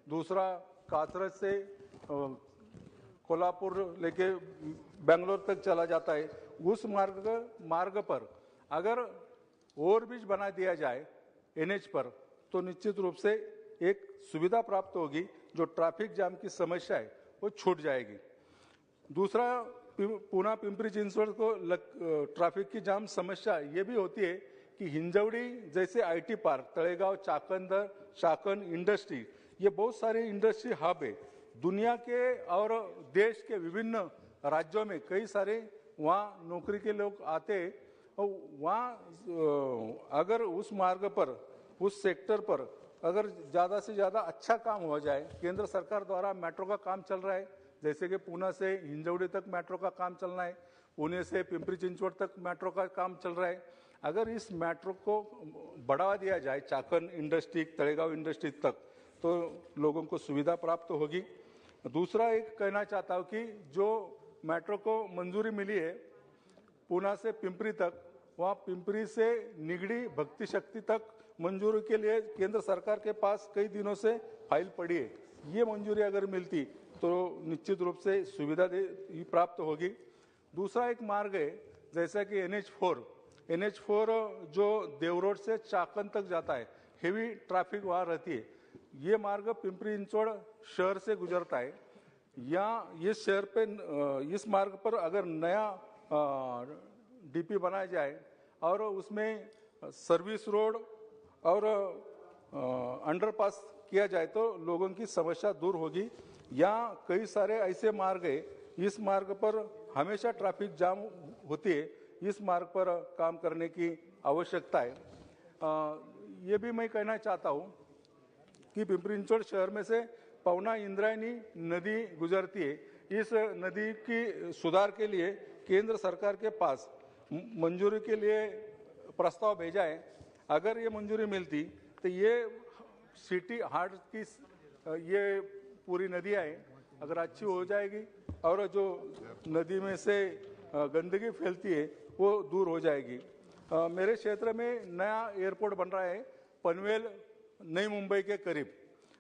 दूसरा कात्रज से कोल्हापुर लेके बेंगलोर तक चला जाता है, उस मार्ग पर अगर ओवरब्रिज बना दिया जाए NH पर, तो निश्चित रूप से एक सुविधा प्राप्त होगी, जो ट्रैफिक जाम की समस्या है वो छूट जाएगी। दूसरा, पूना पिंपरी चिंचवड को ट्रैफिक की जाम समस्या ये भी होती है कि हिंजवड़ी जैसे IT park, Talegaon, Chakan industry, ये बहुत सारे इंडस्ट्री हब है दुनिया के, और देश के विभिन्न राज्यों में कई सारे वहाँ नौकरी के लोग आते, और वहाँ अगर उस मार्ग पर, उस सेक्टर पर अगर ज़्यादा से ज़्यादा अच्छा काम हो जाए, केंद्र सरकार द्वारा मेट्रो का काम चल रहा है, जैसे कि पूना से हिंजवड़ी तक मेट्रो का काम चलना है, पुणे से पिंपरी चिंचवड तक मेट्रो का काम चल रहा है, अगर इस मेट्रो को बढ़ावा दिया जाए चाकण इंडस्ट्री, तळेगाव इंडस्ट्री तक, तो लोगों को सुविधा प्राप्त होगी। दूसरा एक कहना चाहता हूँ कि जो मेट्रो को मंजूरी मिली है पूना से पिंपरी तक, वहाँ पिंपरी से निगड़ी भक्ति शक्ति तक मंजूरी के लिए केंद्र सरकार के पास कई दिनों से फाइल पड़ी है। ये मंजूरी अगर मिलती तो निश्चित रूप से सुविधा प्राप्त होगी। दूसरा एक मार्ग है, जैसा कि NH4 जो देवरोड से चाकण तक जाता है, हेवी ट्रैफिक वहाँ रहती है, ये मार्ग पिंपरी चिंचवड शहर से गुजरता है। या इस शहर पे, इस मार्ग पर अगर नया DP बनाया जाए और उसमें सर्विस रोड और अंडरपास किया जाए, तो लोगों की समस्या दूर होगी। या कई सारे ऐसे मार्ग है, इस मार्ग पर हमेशा ट्रैफिक जाम होती है, इस मार्ग पर काम करने की आवश्यकता है। ये भी मैं कहना चाहता हूँ कि पिंपरी-चिंचवड शहर में से पवना इंद्रायणी नदी गुजरती है। इस नदी की सुधार के लिए केंद्र सरकार के पास मंजूरी के लिए प्रस्ताव भेजा है। अगर ये मंजूरी मिलती तो ये सिटी हार्ट की ये पूरी नदियाँ हैं, अगर अच्छी हो जाएगी और जो नदी में से गंदगी फैलती है वो दूर हो जाएगी। मेरे क्षेत्र में नया एयरपोर्ट बन रहा है पनवेल नई मुंबई के करीब,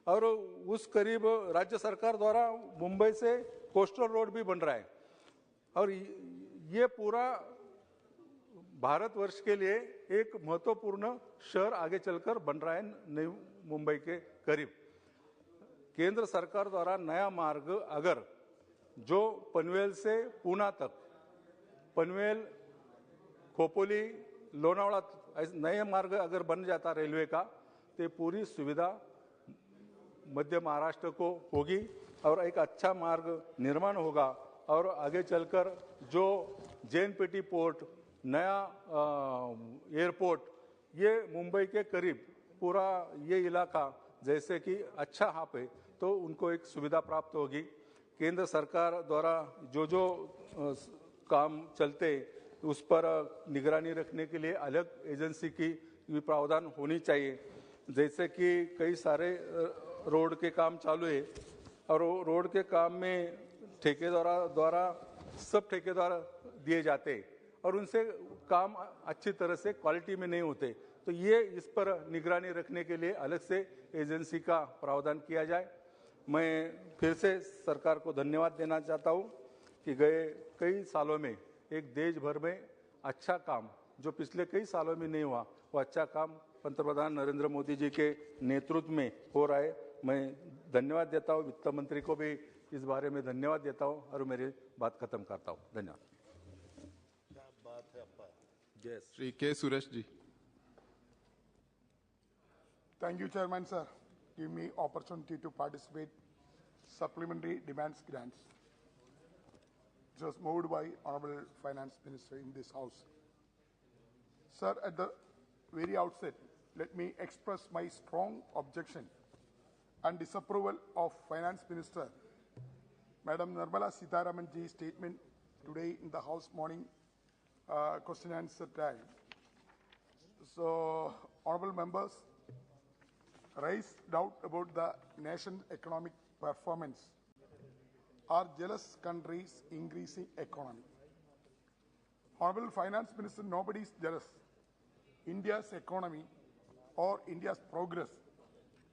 और उस करीब राज्य सरकार द्वारा मुंबई से कोस्टल रोड भी बन रहा है, और ये पूरा भारतवर्ष के लिए एक महत्वपूर्ण शहर आगे चलकर बन रहा है नई मुंबई के करीब। केंद्र सरकार द्वारा नया मार्ग अगर जो पनवेल से पूना तक, पनवेल खोपोली लोनावाड़ा नए मार्ग अगर बन जाता रेलवे का, तो पूरी सुविधा मध्य महाराष्ट्र को होगी और एक अच्छा मार्ग निर्माण होगा, और आगे चलकर जो जेएनपीटी पोर्ट, नया एयरपोर्ट, ये मुंबई के करीब पूरा ये इलाका जैसे कि अच्छा हाप है, तो उनको एक सुविधा प्राप्त होगी। केंद्र सरकार द्वारा जो जो काम चलते उस पर निगरानी रखने के लिए अलग एजेंसी की भी प्रावधान होनी चाहिए। जैसे कि कई सारे रोड के काम चालू है और रोड के काम में ठेकेदार द्वारा सब ठेकेदार दिए जाते हैं और उनसे काम अच्छी तरह से क्वालिटी में नहीं होते, तो ये इस पर निगरानी रखने के लिए अलग से एजेंसी का प्रावधान किया जाए। मैं फिर से सरकार को धन्यवाद देना चाहता हूँ कि गए कई सालों में एक देश भर में अच्छा काम जो पिछले कई सालों में नहीं हुआ, वो अच्छा काम पंतप्रधान नरेंद्र मोदी जी के नेतृत्व में हो रहा है। मैं धन्यवाद देता हूँ, वित्त मंत्री को भी इस बारे में धन्यवाद देता हूँ और मेरी बात खत्म करता हूँ। धन्यवाद। क्या बात है अप्पा। श्री के Suresh ji. Thank you, Chairman, sir. Give me opportunity to participate supplementary demands grants. It was moved by Honorable Finance Minister in this House. Sir, at the very outset, let me express my strong objection and disapproval of Finance Minister Madam Nirmala Sitharaman ji's statement today in the House morning question and answer time. So, honorable members, raise doubt about the nation's economic performance are jealous countries' increasing economy. Honorable Finance Minister, nobody is jealous. India's economy or India's progress,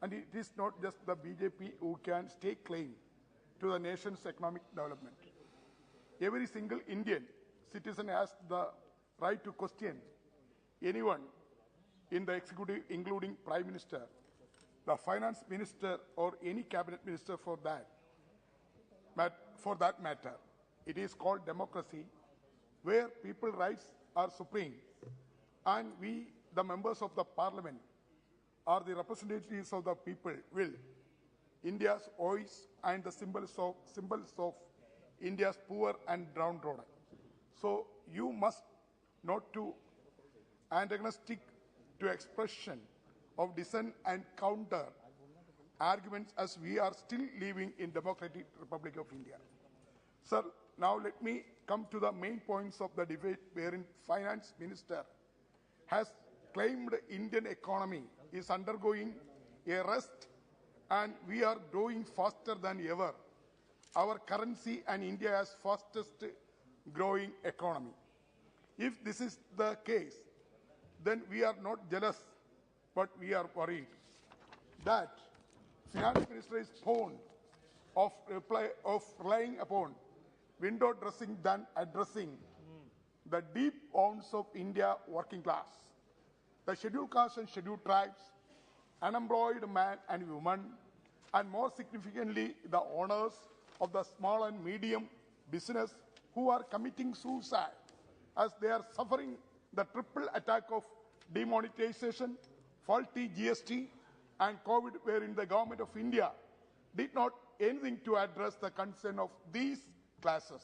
and it is not just the BJP who can stake claim to the nation's economic development. Every single Indian citizen has the right to question anyone in the executive, including Prime Minister, the Finance Minister, or any cabinet minister for that matter. It is called democracy, where people's rights are supreme, and we, the members of the parliament, are the representatives of the people, will India's voice and the symbols of India's poor and downtrodden. So you must not to antagonistic to expression of dissent and counter arguments, as we are still living in Democratic Republic of India. Sir, now let me come to the main points of the debate, wherein Finance Minister has claimed Indian economy is undergoing a rest and we are growing faster than ever. Our currency and India has fastest growing economy. If this is the case, then we are not jealous, but we are worried that Finance Minister is fond of relying upon window dressing than addressing the deep wounds of India working class, the scheduled castes and scheduled tribes, unemployed man and woman, and more significantly, the owners of the small and medium business who are committing suicide as they are suffering the triple attack of demonetization, faulty GST, and COVID, wherein the government of India did not anything to address the concern of these classes.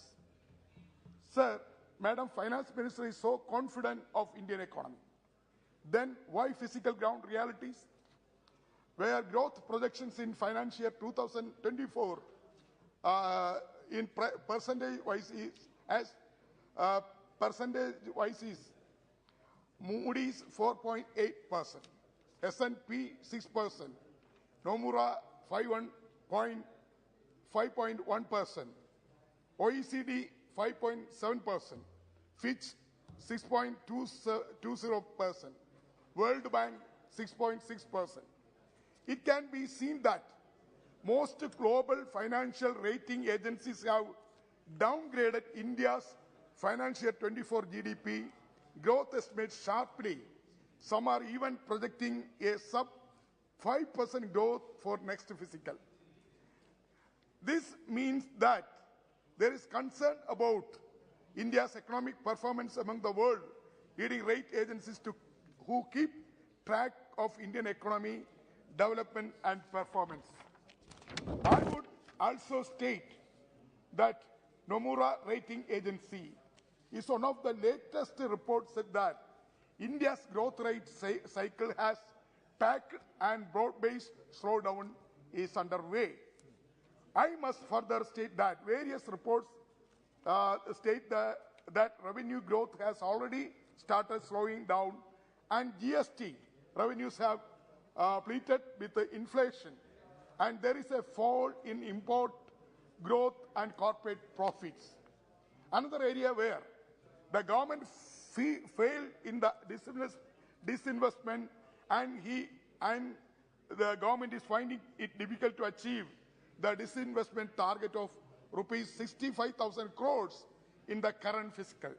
Sir, Madam Finance Minister is so confident of Indian economy, then why physical ground realities? Where growth projections in financial year 2024 in percentage-wise is as percentage-wise is Moody's 4.8%, S&P 6%, Nomura 5.1%, OECD 5.7%, Fitch 6.20%, World Bank 6.6%. It can be seen that most global financial rating agencies have downgraded India's financial year 24 GDP growth estimate sharply. Some are even projecting a sub 5% growth for next fiscal. This means that there is concern about India's economic performance among the world leading rate agencies who keep track of Indian economy development and performance. I would also state that Nomura Rating Agency is one of the latest reports that India's growth rate cycle has packed and broad-based slowdown is underway. I must further state that various reports state that revenue growth has already started slowing down and GST revenues have pleated with the inflation, and there is a fall in import growth and corporate profits. Another area where the government failed in the disinvestment and the government is finding it difficult to achieve the disinvestment target of rupees 65,000 crores in the current fiscal.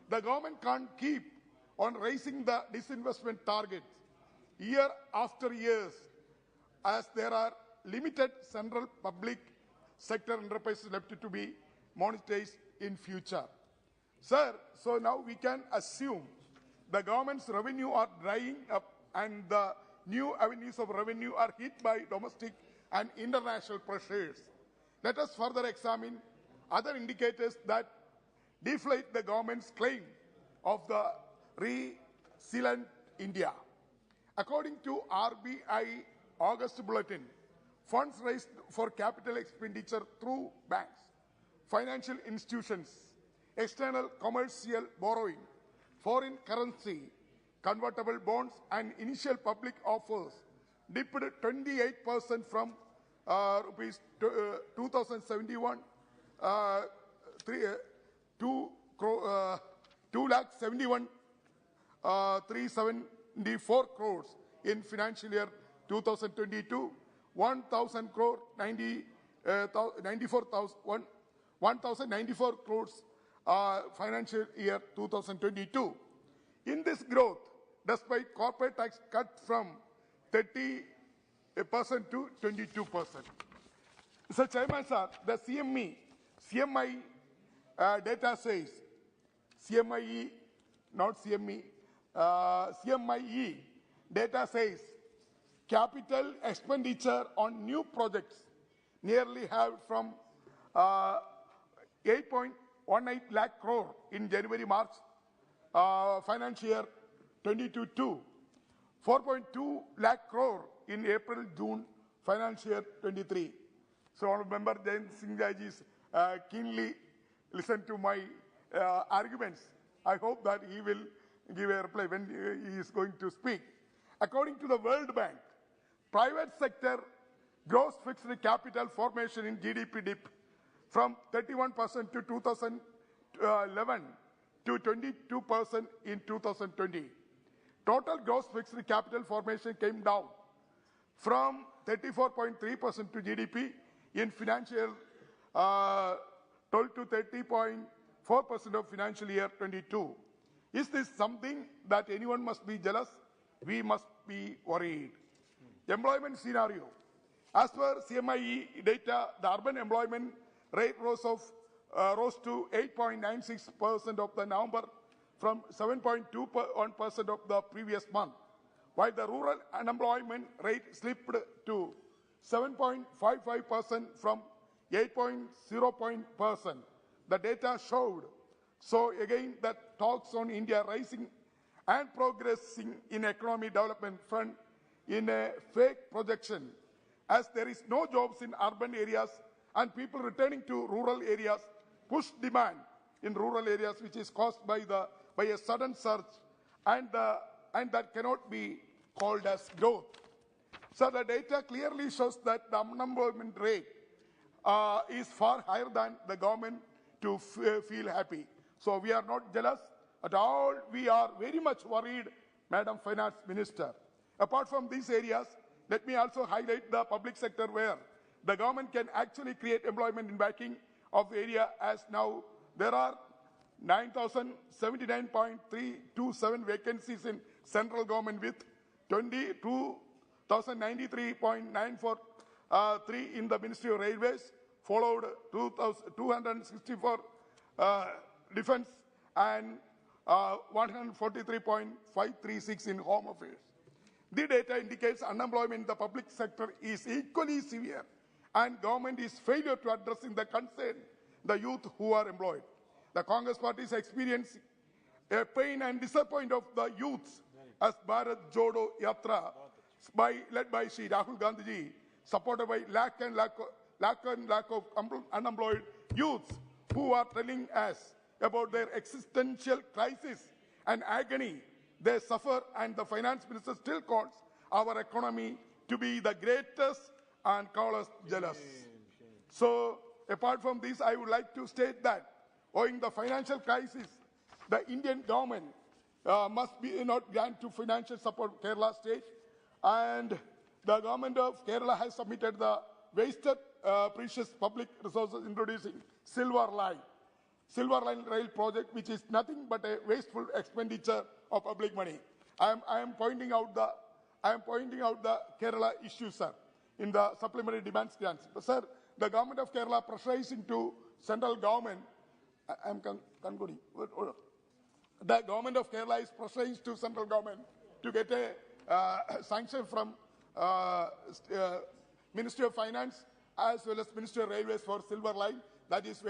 The government can't keep on raising the disinvestment targets year after years as there are limited central public sector enterprises left to be monetized in future. Sir, so now we can assume the government's revenue are drying up and the new avenues of revenue are hit by domestic and international pressures. Let us further examine other indicators that deflate the government's claim of the resilient India. According to RBI August Bulletin, funds raised for capital expenditure through banks, financial institutions, external commercial borrowing, foreign currency, convertible bonds, and initial public offers dipped 28% from rupees 2071 2,71,374 crores in financial year 2022, 1,094 crores financial year 2022. In this growth, despite corporate tax cut from 30% to 22%. Mr. Chairman, sir, the CMI data says, CMIE, not CME, CMIE data says capital expenditure on new projects nearly halved from 8.18 lakh crore in January-March financial year 22 to 4.2 lakh crore in April-June financial year 23. So, Honorable Member Jain Singh Jaji's keenly listened to my arguments. I hope that he will give a reply when he is going to speak. According to the World Bank, private sector gross fixed capital formation in GDP dip from 31% to 2011 to 22% in 2020. Total gross fixed capital formation came down from 34.3% to GDP in financial year 12 to 30.4% of financial year 22. Is this something that anyone must be jealous? We must be worried. Employment scenario. As per CMIE data, the urban employment rate rose to 8.96% of the November from 7.21% of the previous month, while the rural unemployment rate slipped to 7.55% from 8.0%. The data showed So again, that talks on India rising and progressing in economic development front in a fake projection, as there is no jobs in urban areas and people returning to rural areas push demand in rural areas, which is caused by a sudden surge, and that cannot be called as growth. So the data clearly shows that the unemployment rate is far higher than the government to feel happy. So we are not jealous at all. We are very much worried, Madam Finance Minister. Apart from these areas, let me also highlight the public sector where the government can actually create employment in banking of the area, as now there are 9,079.327 vacancies in central government with 22,093.943 in the Ministry of Railways, followed 2,264 defense and 143.536 in home affairs. The data indicates unemployment in the public sector is equally severe, and government is failure to addressing the concern the youth who are employed. The Congress Party is experiencing a pain and disappointment of the youths as Bharat Jodo Yatra, led by Shri Rahul Gandhi, supported by lack of unemployed youths who are telling us about their existential crisis and agony they suffer, and the finance minister still calls our economy to be the greatest and calls us jealous. So, apart from this, I would like to state that owing the financial crisis, the Indian government must be not grant to financial support Kerala state, and the government of Kerala has submitted the wasted precious public resources introducing Silver Line rail project, which is nothing but a wasteful expenditure of public money. I am pointing out the Kerala issue, sir, in the supplementary demands grants. Sir, the government of Kerala pressurizing to central government. I am concluding. The government of Kerala is pressurizing to central government to get a sanction from Ministry of Finance as well as Ministry of Railways for Silver Line. That is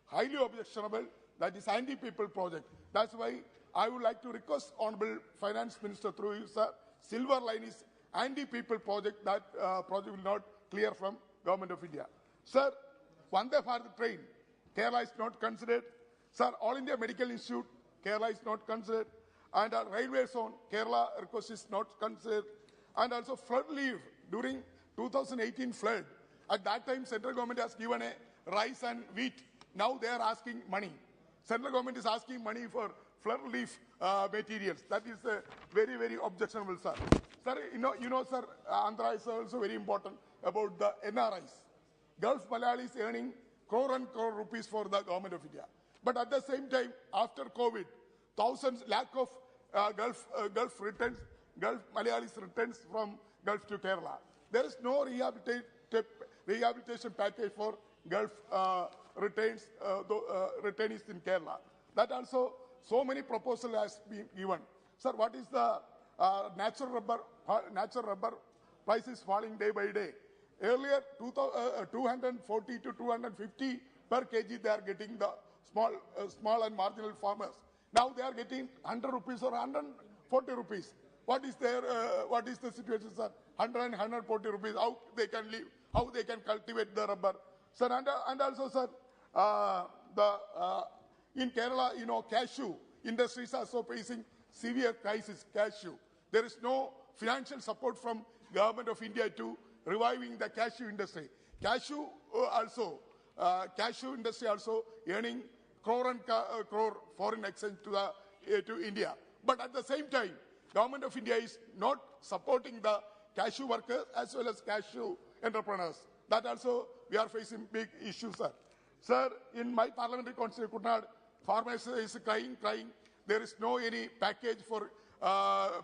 highly objectionable. That is anti-people project. That's why I would like to request Honorable Finance Minister through you, sir. Silver Line is anti-people project. That project will not clear from Government of India. Sir, Vande Bharat train, Kerala is not considered. Sir, All India Medical Institute, Kerala is not considered. And our railway zone, Kerala request is not considered. And also flood relief during 2018 flood. At that time, central government has given a rice and wheat. Now they are asking money. Central government is asking money for flood relief materials. That is very, very objectionable, sir. Sir, you know, sir, Andhra is also very important about the NRIs. Gulf Malayalis earning crore and crore rupees for the government of India. But at the same time, after COVID, lakh of Gulf Malayalis returns from Gulf to Kerala. There is no rehabilitation package for Gulf returnees in Kerala. That also, so many proposals has been given. Sir, what is the natural rubber prices falling day by day? Earlier, 240 to 250 per kg they are getting the small and marginal farmers. Now they are getting 100 rupees or 140 rupees. What is the situation, sir? 100 and 140 rupees. How they can live? How they can cultivate the rubber? Sir, and also, sir, in Kerala, you know, cashew industries are also facing severe crisis. Cashew. There is no financial support from Government of India to reviving the cashew industry. Cashew industry also earning crore and crore foreign exchange to India. But at the same time, Government of India is not supporting the cashew workers as well as cashew entrepreneurs. That also we are facing big issues, sir. Sir, in my parliamentary constituency, Kuttanad, farmers is crying. There is no any package for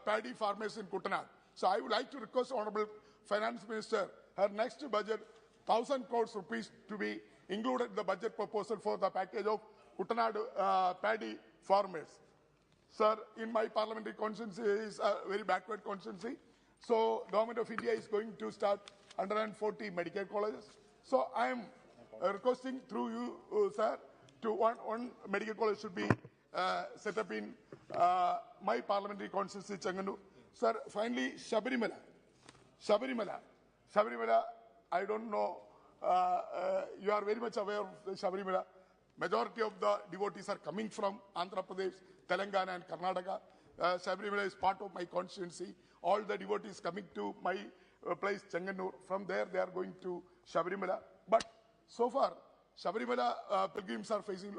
paddy farmers in Kuttanad. So I would like to request Honorable Finance Minister, her next budget, 1,000 crores rupees to be included in the budget proposal for the package of Kuttanad paddy farmers. Sir, in my parliamentary constituency is a very backward constituency. So Government of India is going to start 140 medical colleges. So I am requesting through you, sir, one medical college should be set up in my parliamentary constituency, Changanur. Sir, finally, Shabarimala. I don't know, you are very much aware of Shabarimala. Majority of the devotees are coming from Andhra Pradesh, Telangana and Karnataka. Shabarimala is part of my constituency. All the devotees coming to my place, Changanur, from there they are going to Shabarimala. But so far, Shabarimala pilgrims are facing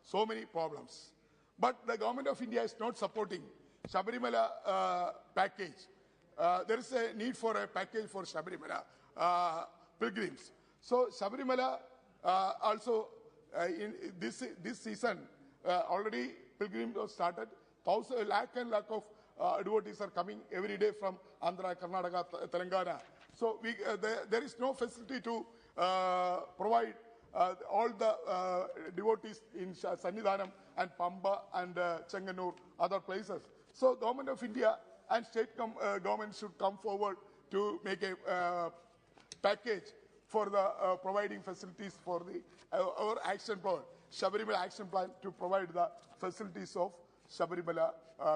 so many problems. But the government of India is not supporting Shabarimala package. There is a need for a package for Shabarimala pilgrims. So Shabarimala also in this season already pilgrims have started. Lakh of devotees are coming every day from Andhra, Karnataka, Telangana. So there is no facility to provide all the devotees in Sannidhanam and Pamba and Changanur, other places. So government of India and state government should come forward to make a package for the providing facilities for the our action plan, Shabarimala action plan, to provide the facilities of Shabarimala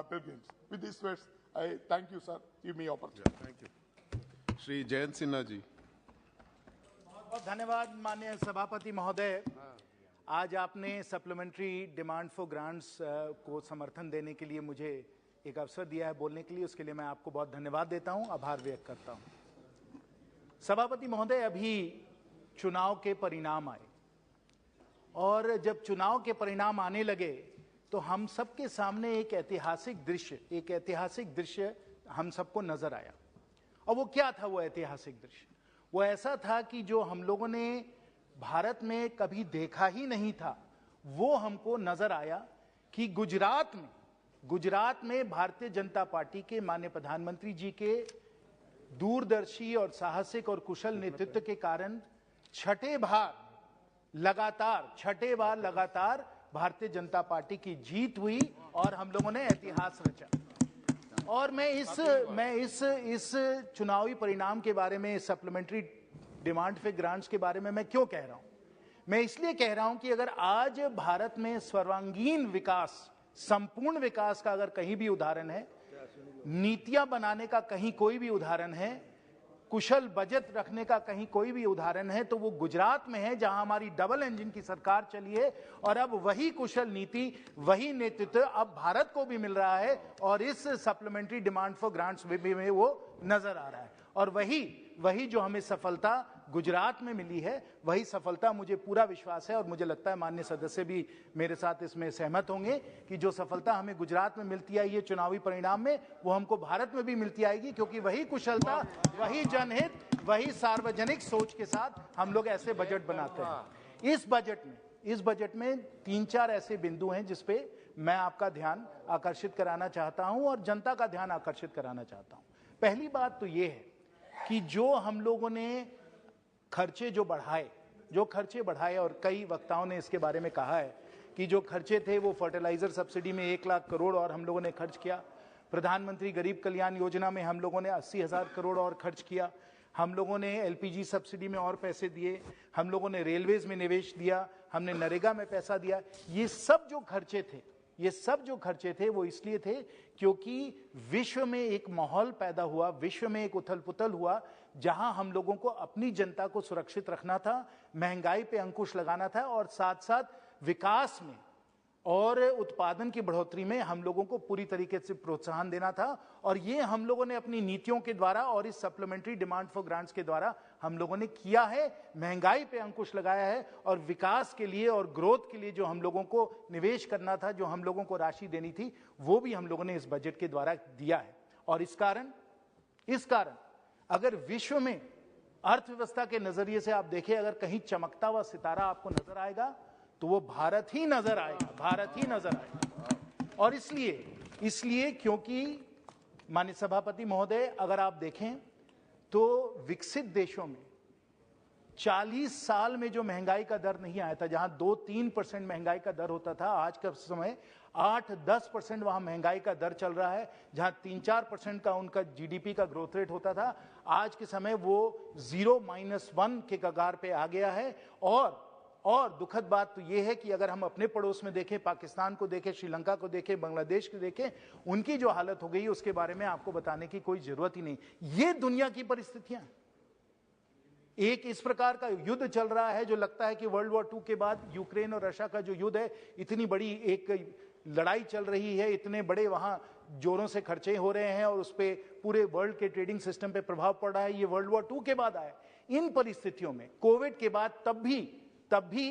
pilgrims. With these words, I thank you, sir. Give me opportunity. Thank you. Shri Jayant Sinha ji. बहुत धन्यवाद माननीय सभापति महोदय। आज आपने supplementary demand for grants को समर्थन देने के लिए मुझे एक अवसर दिया है बोलने के लिए, उसके लिए मैं आपको बहुत धन्यवाद देता हूं, आभार व्यक्त करता हूं। सभापति महोदय, अभी चुनाव के परिणाम आए और जब चुनाव के परिणाम आने लगे तो हम सबके सामने एक ऐतिहासिक दृश्य हम सबको नजर आया। और वो क्या था वो ऐतिहासिक दृश्य? वो ऐसा था कि जो हम लोगों ने भारत में कभी देखा ही नहीं था, वो हमको नजर आया कि गुजरात में भारतीय जनता पार्टी के माननीय प्रधानमंत्री जी के दूरदर्शी और साहसिक और कुशल नेतृत्व के कारण छठे बार लगातार भारतीय जनता पार्टी की जीत हुई और हम लोगों ने इतिहास रचा। और मैं इस चुनावी परिणाम के बारे में, सप्लीमेंट्री डिमांड फॉर ग्रांट्स के बारे में मैं क्यों कह रहा हूं? मैं इसलिए कह रहा हूं कि अगर आज भारत में सर्वांगीण विकास, संपूर्ण विकास का अगर कहीं भी उदाहरण है, नीतियां बनाने का कहीं कोई भी उदाहरण है, कुशल बजट रखने का कहीं कोई भी उदाहरण है, तो वो गुजरात में है, जहां हमारी डबल इंजन की सरकार चली है। और अब वही कुशल नीति, वही नेतृत्व अब भारत को भी मिल रहा है और इस सप्लीमेंट्री डिमांड फॉर ग्रांट्स में वो नजर आ रहा है। और वही जो हमें सफलता गुजरात में मिली है, वही सफलता मुझे पूरा विश्वास है और मुझे लगता है माननीय सदस्य भी मेरे साथ इसमें सहमत होंगे कि जो सफलता हमें गुजरात में मिलती आई है चुनावी परिणाम में, वो हमको भारत में भी मिलती आएगी, क्योंकि वही कुशलता, वही जनहित, वही सार्वजनिक सोच के साथ हम लोग ऐसे बजट बनाते हैं। इस बजट में 3-4 ऐसे बिंदु हैं जिस पे मैं आपका ध्यान आकर्षित कराना चाहता हूं और जनता का ध्यान आकर्षित कराना चाहता हूं। पहली बात तो ये है कि जो हम लोगों ने खर्चे बढ़ाए और कई वक्ताओं ने इसके बारे में कहा है कि जो खर्चे थे वो फर्टिलाइजर सब्सिडी में 1 लाख करोड़ और हम लोगों ने खर्च किया, प्रधानमंत्री गरीब कल्याण योजना में हम लोगों ने 80,000 करोड़ और खर्च किया, हम लोगों ने एलपीजी सब्सिडी में और पैसे दिए, हम लोगों ने रेलवेज में निवेश दिया, हमने नरेगा में पैसा दिया। ये सब जो खर्चे थे वो इसलिए थे क्योंकि विश्व में एक माहौल पैदा हुआ, विश्व में एक उथल पुथल हुआ, जहां हम लोगों को अपनी जनता को सुरक्षित रखना था, महंगाई पे अंकुश लगाना था और साथ साथ विकास में और उत्पादन की बढ़ोतरी में हम लोगों को पूरी तरीके से प्रोत्साहन देना था। और ये हम लोगों ने अपनी नीतियों के द्वारा और इस सप्लीमेंट्री डिमांड फॉर ग्रांट्स के द्वारा हम लोगों ने किया है, महंगाई पे अंकुश लगाया है और विकास के लिए और ग्रोथ के लिए जो हम लोगों को निवेश करना था, जो हम लोगों को राशि देनी थी, वो भी हम लोगों ने इस बजट के द्वारा दिया है। और इस कारण अगर विश्व में अर्थव्यवस्था के नजरिए से आप देखें, अगर कहीं चमकता हुआ सितारा आपको नजर आएगा तो वो भारत ही नजर आएगा। और इसलिए क्योंकि माननीय सभापति महोदय, अगर आप देखें तो विकसित देशों में 40 साल में जो महंगाई का दर नहीं आया था, जहां 2-3% महंगाई का दर होता था, आज का समय 8-10% वहां महंगाई का दर चल रहा है। जहां 3-4% का उनका जीडीपी का ग्रोथ रेट होता था, आज के समय वो 0-1 के कगार पे आ गया है। और दुखद बात तो यह है कि अगर हम अपने पड़ोस में देखें, पाकिस्तान को देखें, श्रीलंका को देखें, बांग्लादेश को देखें, उनकी जो हालत हो गई है उसके बारे में आपको बताने की कोई जरूरत ही नहीं। ये दुनिया की परिस्थितियां, एक इस प्रकार का युद्ध चल रहा है जो लगता है कि वर्ल्ड वॉर 2 के बाद यूक्रेन और रशिया का जो युद्ध है, इतनी बड़ी एक लड़ाई चल रही है, इतने बड़े वहां जोरों से खर्चे हो रहे हैं और उस पर पूरे वर्ल्ड के ट्रेडिंग सिस्टम पे प्रभाव पड़ रहा है। ये वर्ल्ड वॉर 2 के बाद आया। इन परिस्थितियों में कोविड के बाद तब भी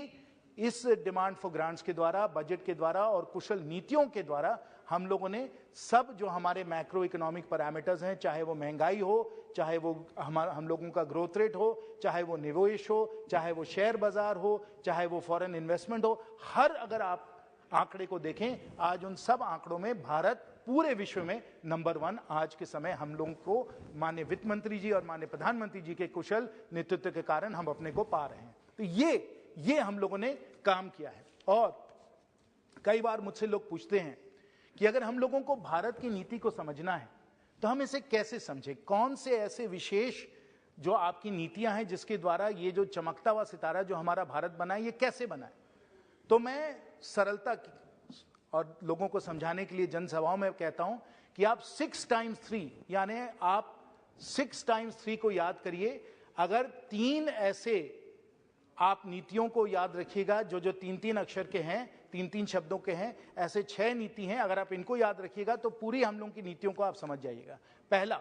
इस डिमांड फॉर ग्रांट्स के द्वारा, बजट के द्वारा और कुशल नीतियों के द्वारा हम लोगों ने सब जो हमारे मैक्रो इकोनॉमिक पैरामीटर्स हैं, चाहे वो महंगाई हो, चाहे वो हम लोगों का ग्रोथ रेट हो, चाहे वो निवेश हो, चाहे वो शेयर बाजार हो, चाहे वो फॉरेन इन्वेस्टमेंट हो, हर अगर आप आंकड़े को देखें, आज उन सब आंकड़ों में भारत पूरे विश्व में नंबर 1 आज के समय हम लोगों को माननीय वित्त मंत्री जी और माननीय प्रधानमंत्री जी के कुशल नेतृत्व के कारण हम अपने को पा रहे हैं। तो ये हम लोगों ने काम किया है। और कई बार मुझसे लोग पूछते हैं कि अगर हम लोगों को भारत की नीति को समझना है तो हम इसे कैसे समझें, कौन से ऐसे विशेष जो आपकी नीतियां हैं जिसके द्वारा ये जो चमकता हुआ सितारा जो हमारा भारत बना है, ये कैसे बना है। तो मैं सरलता और लोगों को समझाने के लिए जनसभाओं में कहता हूं कि आप 6 times 3 यानी आप 6 times 3 को याद करिए। अगर 3 ऐसे आप नीतियों को याद रखिएगा जो 3-3 अक्षर के हैं, 3-3 शब्दों के हैं, ऐसे 6 नीति हैं। अगर आप इनको याद रखिएगा तो पूरी हम लोगों की नीतियों को आप समझ जाइएगा। पहला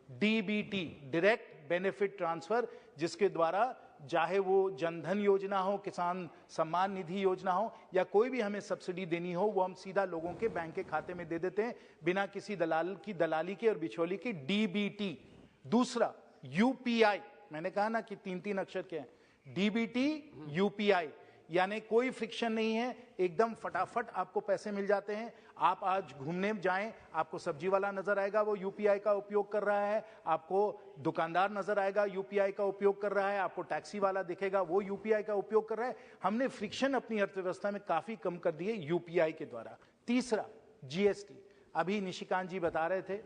डीबीटी, डायरेक्ट बेनिफिट ट्रांसफर, जिसके द्वारा चाहे वो जनधन योजना हो, किसान सम्मान निधि योजना हो या कोई भी हमें सब्सिडी देनी हो, वो हम सीधा लोगों के बैंक के खाते में दे देते हैं बिना किसी दलाली के और बिचौली की। डीबीटी। दूसरा यूपीआई, मैंने कहा ना कि 3-3 अक्षर के हैं। डीबीटी, यूपीआई, यानी कोई फ्रिक्शन नहीं है, एकदम फटाफट आपको पैसे मिल जाते हैं। आप आज घूमने जाएं, आपको सब्जी वाला नजर आएगा वो यूपीआई का उपयोग कर रहा है, आपको दुकानदार नजर आएगा यूपीआई का उपयोग कर रहा है, आपको टैक्सी वाला दिखेगा वो यूपीआई का उपयोग कर रहा है। हमने फ्रिक्शन अपनी अर्थव्यवस्था में काफी कम कर दिए यूपीआई के द्वारा। तीसरा जीएसटी। अभी निशिकांत जी बता रहे थे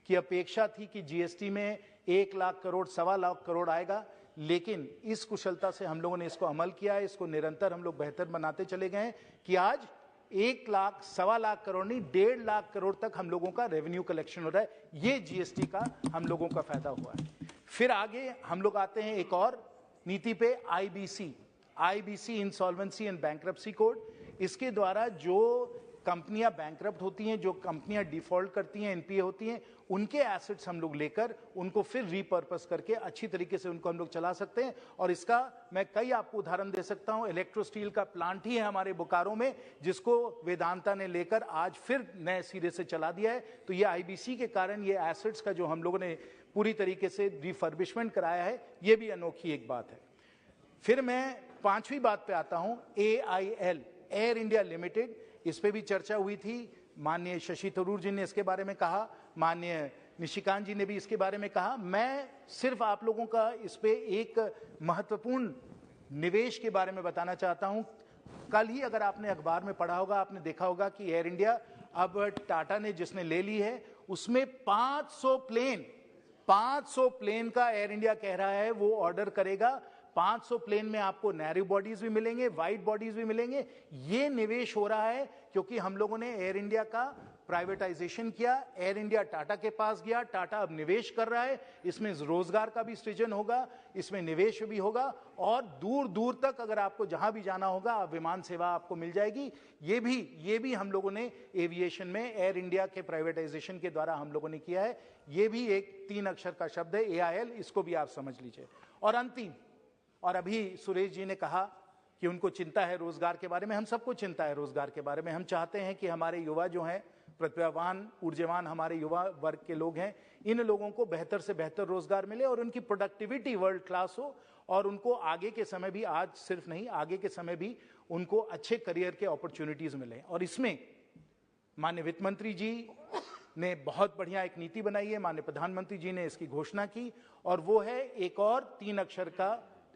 कि अपेक्षा थी कि जीएसटी में 1 लाख करोड़, 1.25 लाख करोड़ आएगा, लेकिन इस कुशलता से हम लोगों ने इसको अमल किया है, इसको निरंतर हम लोग बेहतर बनाते चले गए हैं कि आज 1 लाख, 1.25 लाख करोड़ नहीं, 1.5 लाख करोड़ तक हम लोगों का रेवेन्यू कलेक्शन हो रहा है। ये जीएसटी का हम लोगों का फायदा हुआ है। फिर आगे हम लोग आते हैं एक और नीति पे, IBC, insolvency and bankruptcy code. इसके द्वारा जो कंपनियां बैंकरप्ट होती हैं, जो कंपनियां डिफॉल्ट करती हैं, एनपीए होती हैं, उनके एसेट्स हम लोग लेकर उनको फिर रीपर्पस करके अच्छी तरीके से उनको हम लोग चला सकते हैं। और इसका मैं कई आपको उदाहरण दे सकता हूं। इलेक्ट्रो स्टील का प्लांट ही है हमारे बोकारो में, जिसको वेदांता ने लेकर आज फिर नए सिरे से चला दिया है। तो ये आईबीसी के कारण ये एसेट्स का जो हम लोगों ने पूरी तरीके से रिफर्बिशमेंट कराया है, ये भी अनोखी एक बात है। फिर मैं 5वीं बात पे आता हूं, AIL, एयर इंडिया लिमिटेड। इस पे भी चर्चा हुई थी, माननीय शशि थरूर जी ने इसके बारे में कहा, माननीय निशिकांत जी ने भी इसके बारे में कहा। मैं सिर्फ आप लोगों का इस पे एक महत्वपूर्ण निवेश के बारे में बताना चाहता हूं। कल ही अगर आपने अखबार में पढ़ा होगा, आपने देखा होगा कि एयर इंडिया अब टाटा ने जिसने ले ली है, उसमें 500 प्लेन का एयर इंडिया कह रहा है वो ऑर्डर करेगा। 500 प्लेन में आपको नैरो बॉडीज भी मिलेंगे, वाइड बॉडीज भी मिलेंगे। ये निवेश हो रहा है क्योंकि हम लोगों ने एयर इंडिया का प्राइवेटाइजेशन किया, एयर इंडिया टाटा के पास गया, टाटा अब निवेश कर रहा है। इसमें रोजगार का भी सृजन होगा, इसमें निवेश भी होगा और दूर दूर तक अगर आपको जहां भी जाना होगा आप विमान सेवा आपको मिल जाएगी। ये भी हम लोगों ने एविएशन में एयर इंडिया के प्राइवेटाइजेशन के द्वारा हम लोगों ने किया है। ये भी एक 3 अक्षर का शब्द है, AIL, इसको भी आप समझ लीजिए। और अंतिम, और अभी सुरेश जी ने कहा कि उनको चिंता है रोजगार के बारे में, हम सबको चिंता है रोजगार के बारे में। हम चाहते हैं कि हमारे युवा जो हैं, प्रतिभावान, ऊर्जावान हमारे युवा वर्ग के लोग हैं, इन लोगों को बेहतर से बेहतर रोजगार मिले और उनकी प्रोडक्टिविटी वर्ल्ड क्लास हो और उनको आगे के समय भी, आज सिर्फ नहीं, आगे के समय भी उनको अच्छे करियर के अपॉर्चुनिटीज मिले। और इसमें माननीय वित्त मंत्री जी ने बहुत बढ़िया एक नीति बनाई है, माननीय प्रधानमंत्री जी ने इसकी घोषणा की, और वो है एक और 3 अक्षर का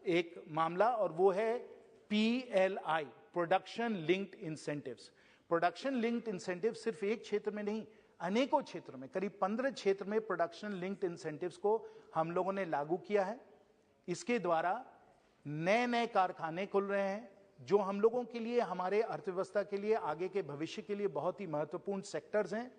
एक मामला, और वो है PLI, production linked incentives. Production linked incentive सिर्फ एक क्षेत्र में नहीं, अनेकों क्षेत्रों में, करीब 15 क्षेत्र में प्रोडक्शन लिंक्ड इंसेंटिव्स को हम लोगों ने लागू किया है। इसके द्वारा नए नए कारखाने खुल रहे हैं जो हम लोगों के लिए, हमारे अर्थव्यवस्था के लिए, आगे के भविष्य के लिए बहुत ही महत्वपूर्ण सेक्टर्स हैं,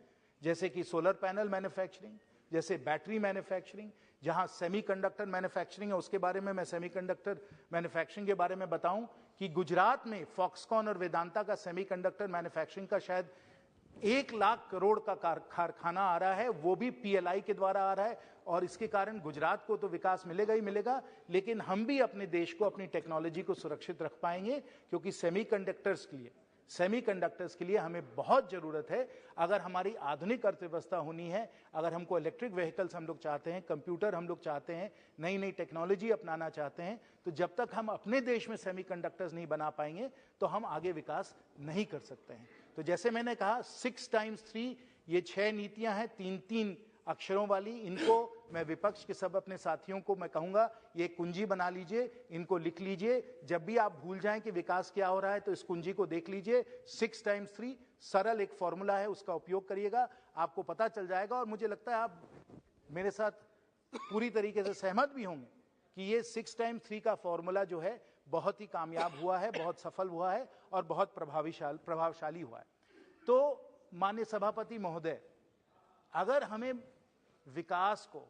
जैसे कि सोलर पैनल मैन्युफैक्चरिंग, जैसे बैटरी मैन्युफैक्चरिंग, जहां सेमीकंडक्टर मैन्युफैक्चरिंग है। उसके बारे में मैं सेमीकंडक्टर मैन्युफैक्चरिंग के बारे में बताऊं कि गुजरात में फॉक्सकॉन और वेदांता का सेमीकंडक्टर मैन्युफैक्चरिंग का शायद 1 लाख करोड़ का कारखाना आ रहा है, वो भी पीएलआई के द्वारा आ रहा है। और इसके कारण गुजरात को तो विकास मिलेगा ही मिलेगा, लेकिन हम भी अपने देश को, अपनी टेक्नोलॉजी को सुरक्षित रख पाएंगे, क्योंकि सेमीकंडक्टर्स के लिए हमें बहुत जरूरत है। अगर हमारी आधुनिक अर्थव्यवस्था होनी है, अगर हमको इलेक्ट्रिक व्हीकल्स हम लोग चाहते हैं, कंप्यूटर हम लोग चाहते हैं, नई नई टेक्नोलॉजी अपनाना चाहते हैं, तो जब तक हम अपने देश में सेमीकंडक्टर्स नहीं बना पाएंगे तो हम आगे विकास नहीं कर सकते हैं। तो जैसे मैंने कहा 6x3, ये 6 नीतियां हैं, 3-3 अक्षरों वाली। इनको मैं विपक्ष के सब अपने साथियों को मैं कहूंगा, ये कुंजी बना लीजिए, इनको लिख लीजिए। जब भी आप भूल जाएं कि विकास क्या हो रहा है तो इस कुंजी को देख लीजिए। 6x3 सरल एक फॉर्मूला है, उसका उपयोग करिएगा, आपको पता चल जाएगा। और मुझे लगता है आप मेरे साथ पूरी तरीके से सहमत भी होंगे कि ये 6x3 का फॉर्मूला जो है बहुत ही कामयाब हुआ है, बहुत सफल हुआ है और बहुत प्रभावशाली हुआ है। तो माननीय सभापति महोदय, अगर हमें विकास को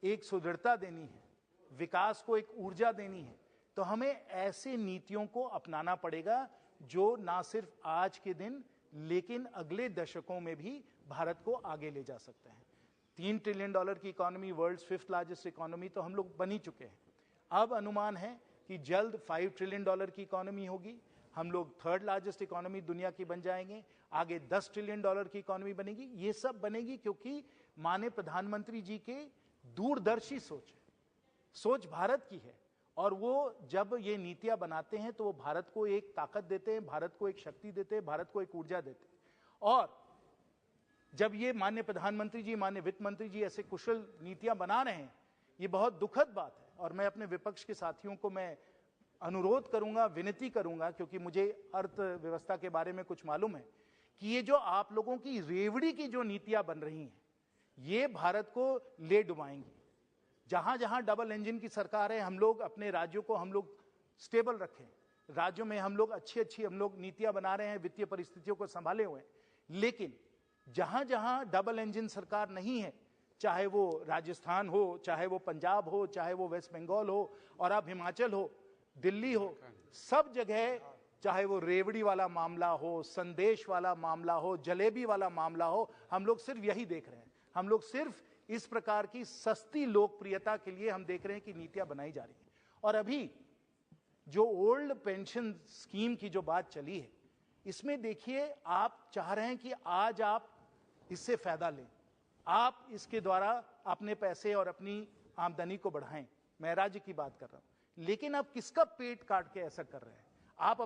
एक सुदृढ़ता देनी है, विकास को एक ऊर्जा देनी है, तो हमें ऐसे नीतियों को अपनाना पड़ेगा जो ना सिर्फ आज के दिन लेकिन अगले दशकों में भी भारत को आगे ले जा सकते हैं। $3 ट्रिलियन की economy, world's 5th largest economy तो हम लोग बन ही चुके हैं। अब अनुमान है कि जल्द $5 ट्रिलियन की इकोनॉमी होगी, हम लोग 3rd लार्जेस्ट इकोनॉमी दुनिया की बन जाएंगे, आगे $10 ट्रिलियन की इकोनॉमी बनेगी। ये सब बनेगी क्योंकि माननीय प्रधानमंत्री जी के दूरदर्शी सोच भारत की है। और वो जब ये नीतियां बनाते हैं तो वो भारत को एक ताकत देते हैं, भारत को एक शक्ति देते हैं, भारत को एक ऊर्जा देते हैं। और जब ये माननीय प्रधानमंत्री जी, माननीय वित्त मंत्री जी ऐसे कुशल नीतियां बना रहे हैं, ये बहुत दुखद बात है। और मैं अपने विपक्ष के साथियों को मैं अनुरोध करूंगा, विनती करूंगा, क्योंकि मुझे अर्थव्यवस्था के बारे में कुछ मालूम है, कि ये जो आप लोगों की रेवड़ी की जो नीतियां बन रही हैं, ये भारत को ले डुबाएंगी। जहां जहां डबल इंजन की सरकार है, हम लोग अपने राज्यों को हम लोग स्टेबल रखें, राज्यों में हम लोग अच्छी हम लोग नीतियां बना रहे हैं, वित्तीय परिस्थितियों को संभाले हुए हैं। लेकिन जहां जहां डबल इंजन सरकार नहीं है, चाहे वो राजस्थान हो, चाहे वो पंजाब हो, चाहे वो वेस्ट बंगाल हो, और अब हिमाचल हो, दिल्ली हो, सब जगह चाहे वो रेवड़ी वाला मामला हो, संदेश वाला मामला हो, जलेबी वाला मामला हो, हम लोग सिर्फ यही देख रहे हैं। हम लोग सिर्फ इस प्रकार की सस्ती लोकप्रियता के लिए हम देख रहे हैं कि नीतियां बनाई जा रही हैं। और अभी जो ओल्ड पेंशन स्कीम की जो बात चली है, इसमें देखिए, आप चाह रहे हैं कि आज आप इससे फायदा लें, आप इसके द्वारा अपने पैसे और अपनी आमदनी को बढ़ाएं। मैं राज्य की बात कर रहा हूं, लेकिन आप किसका पेट काट के ऐसा कर रहे हैं? आप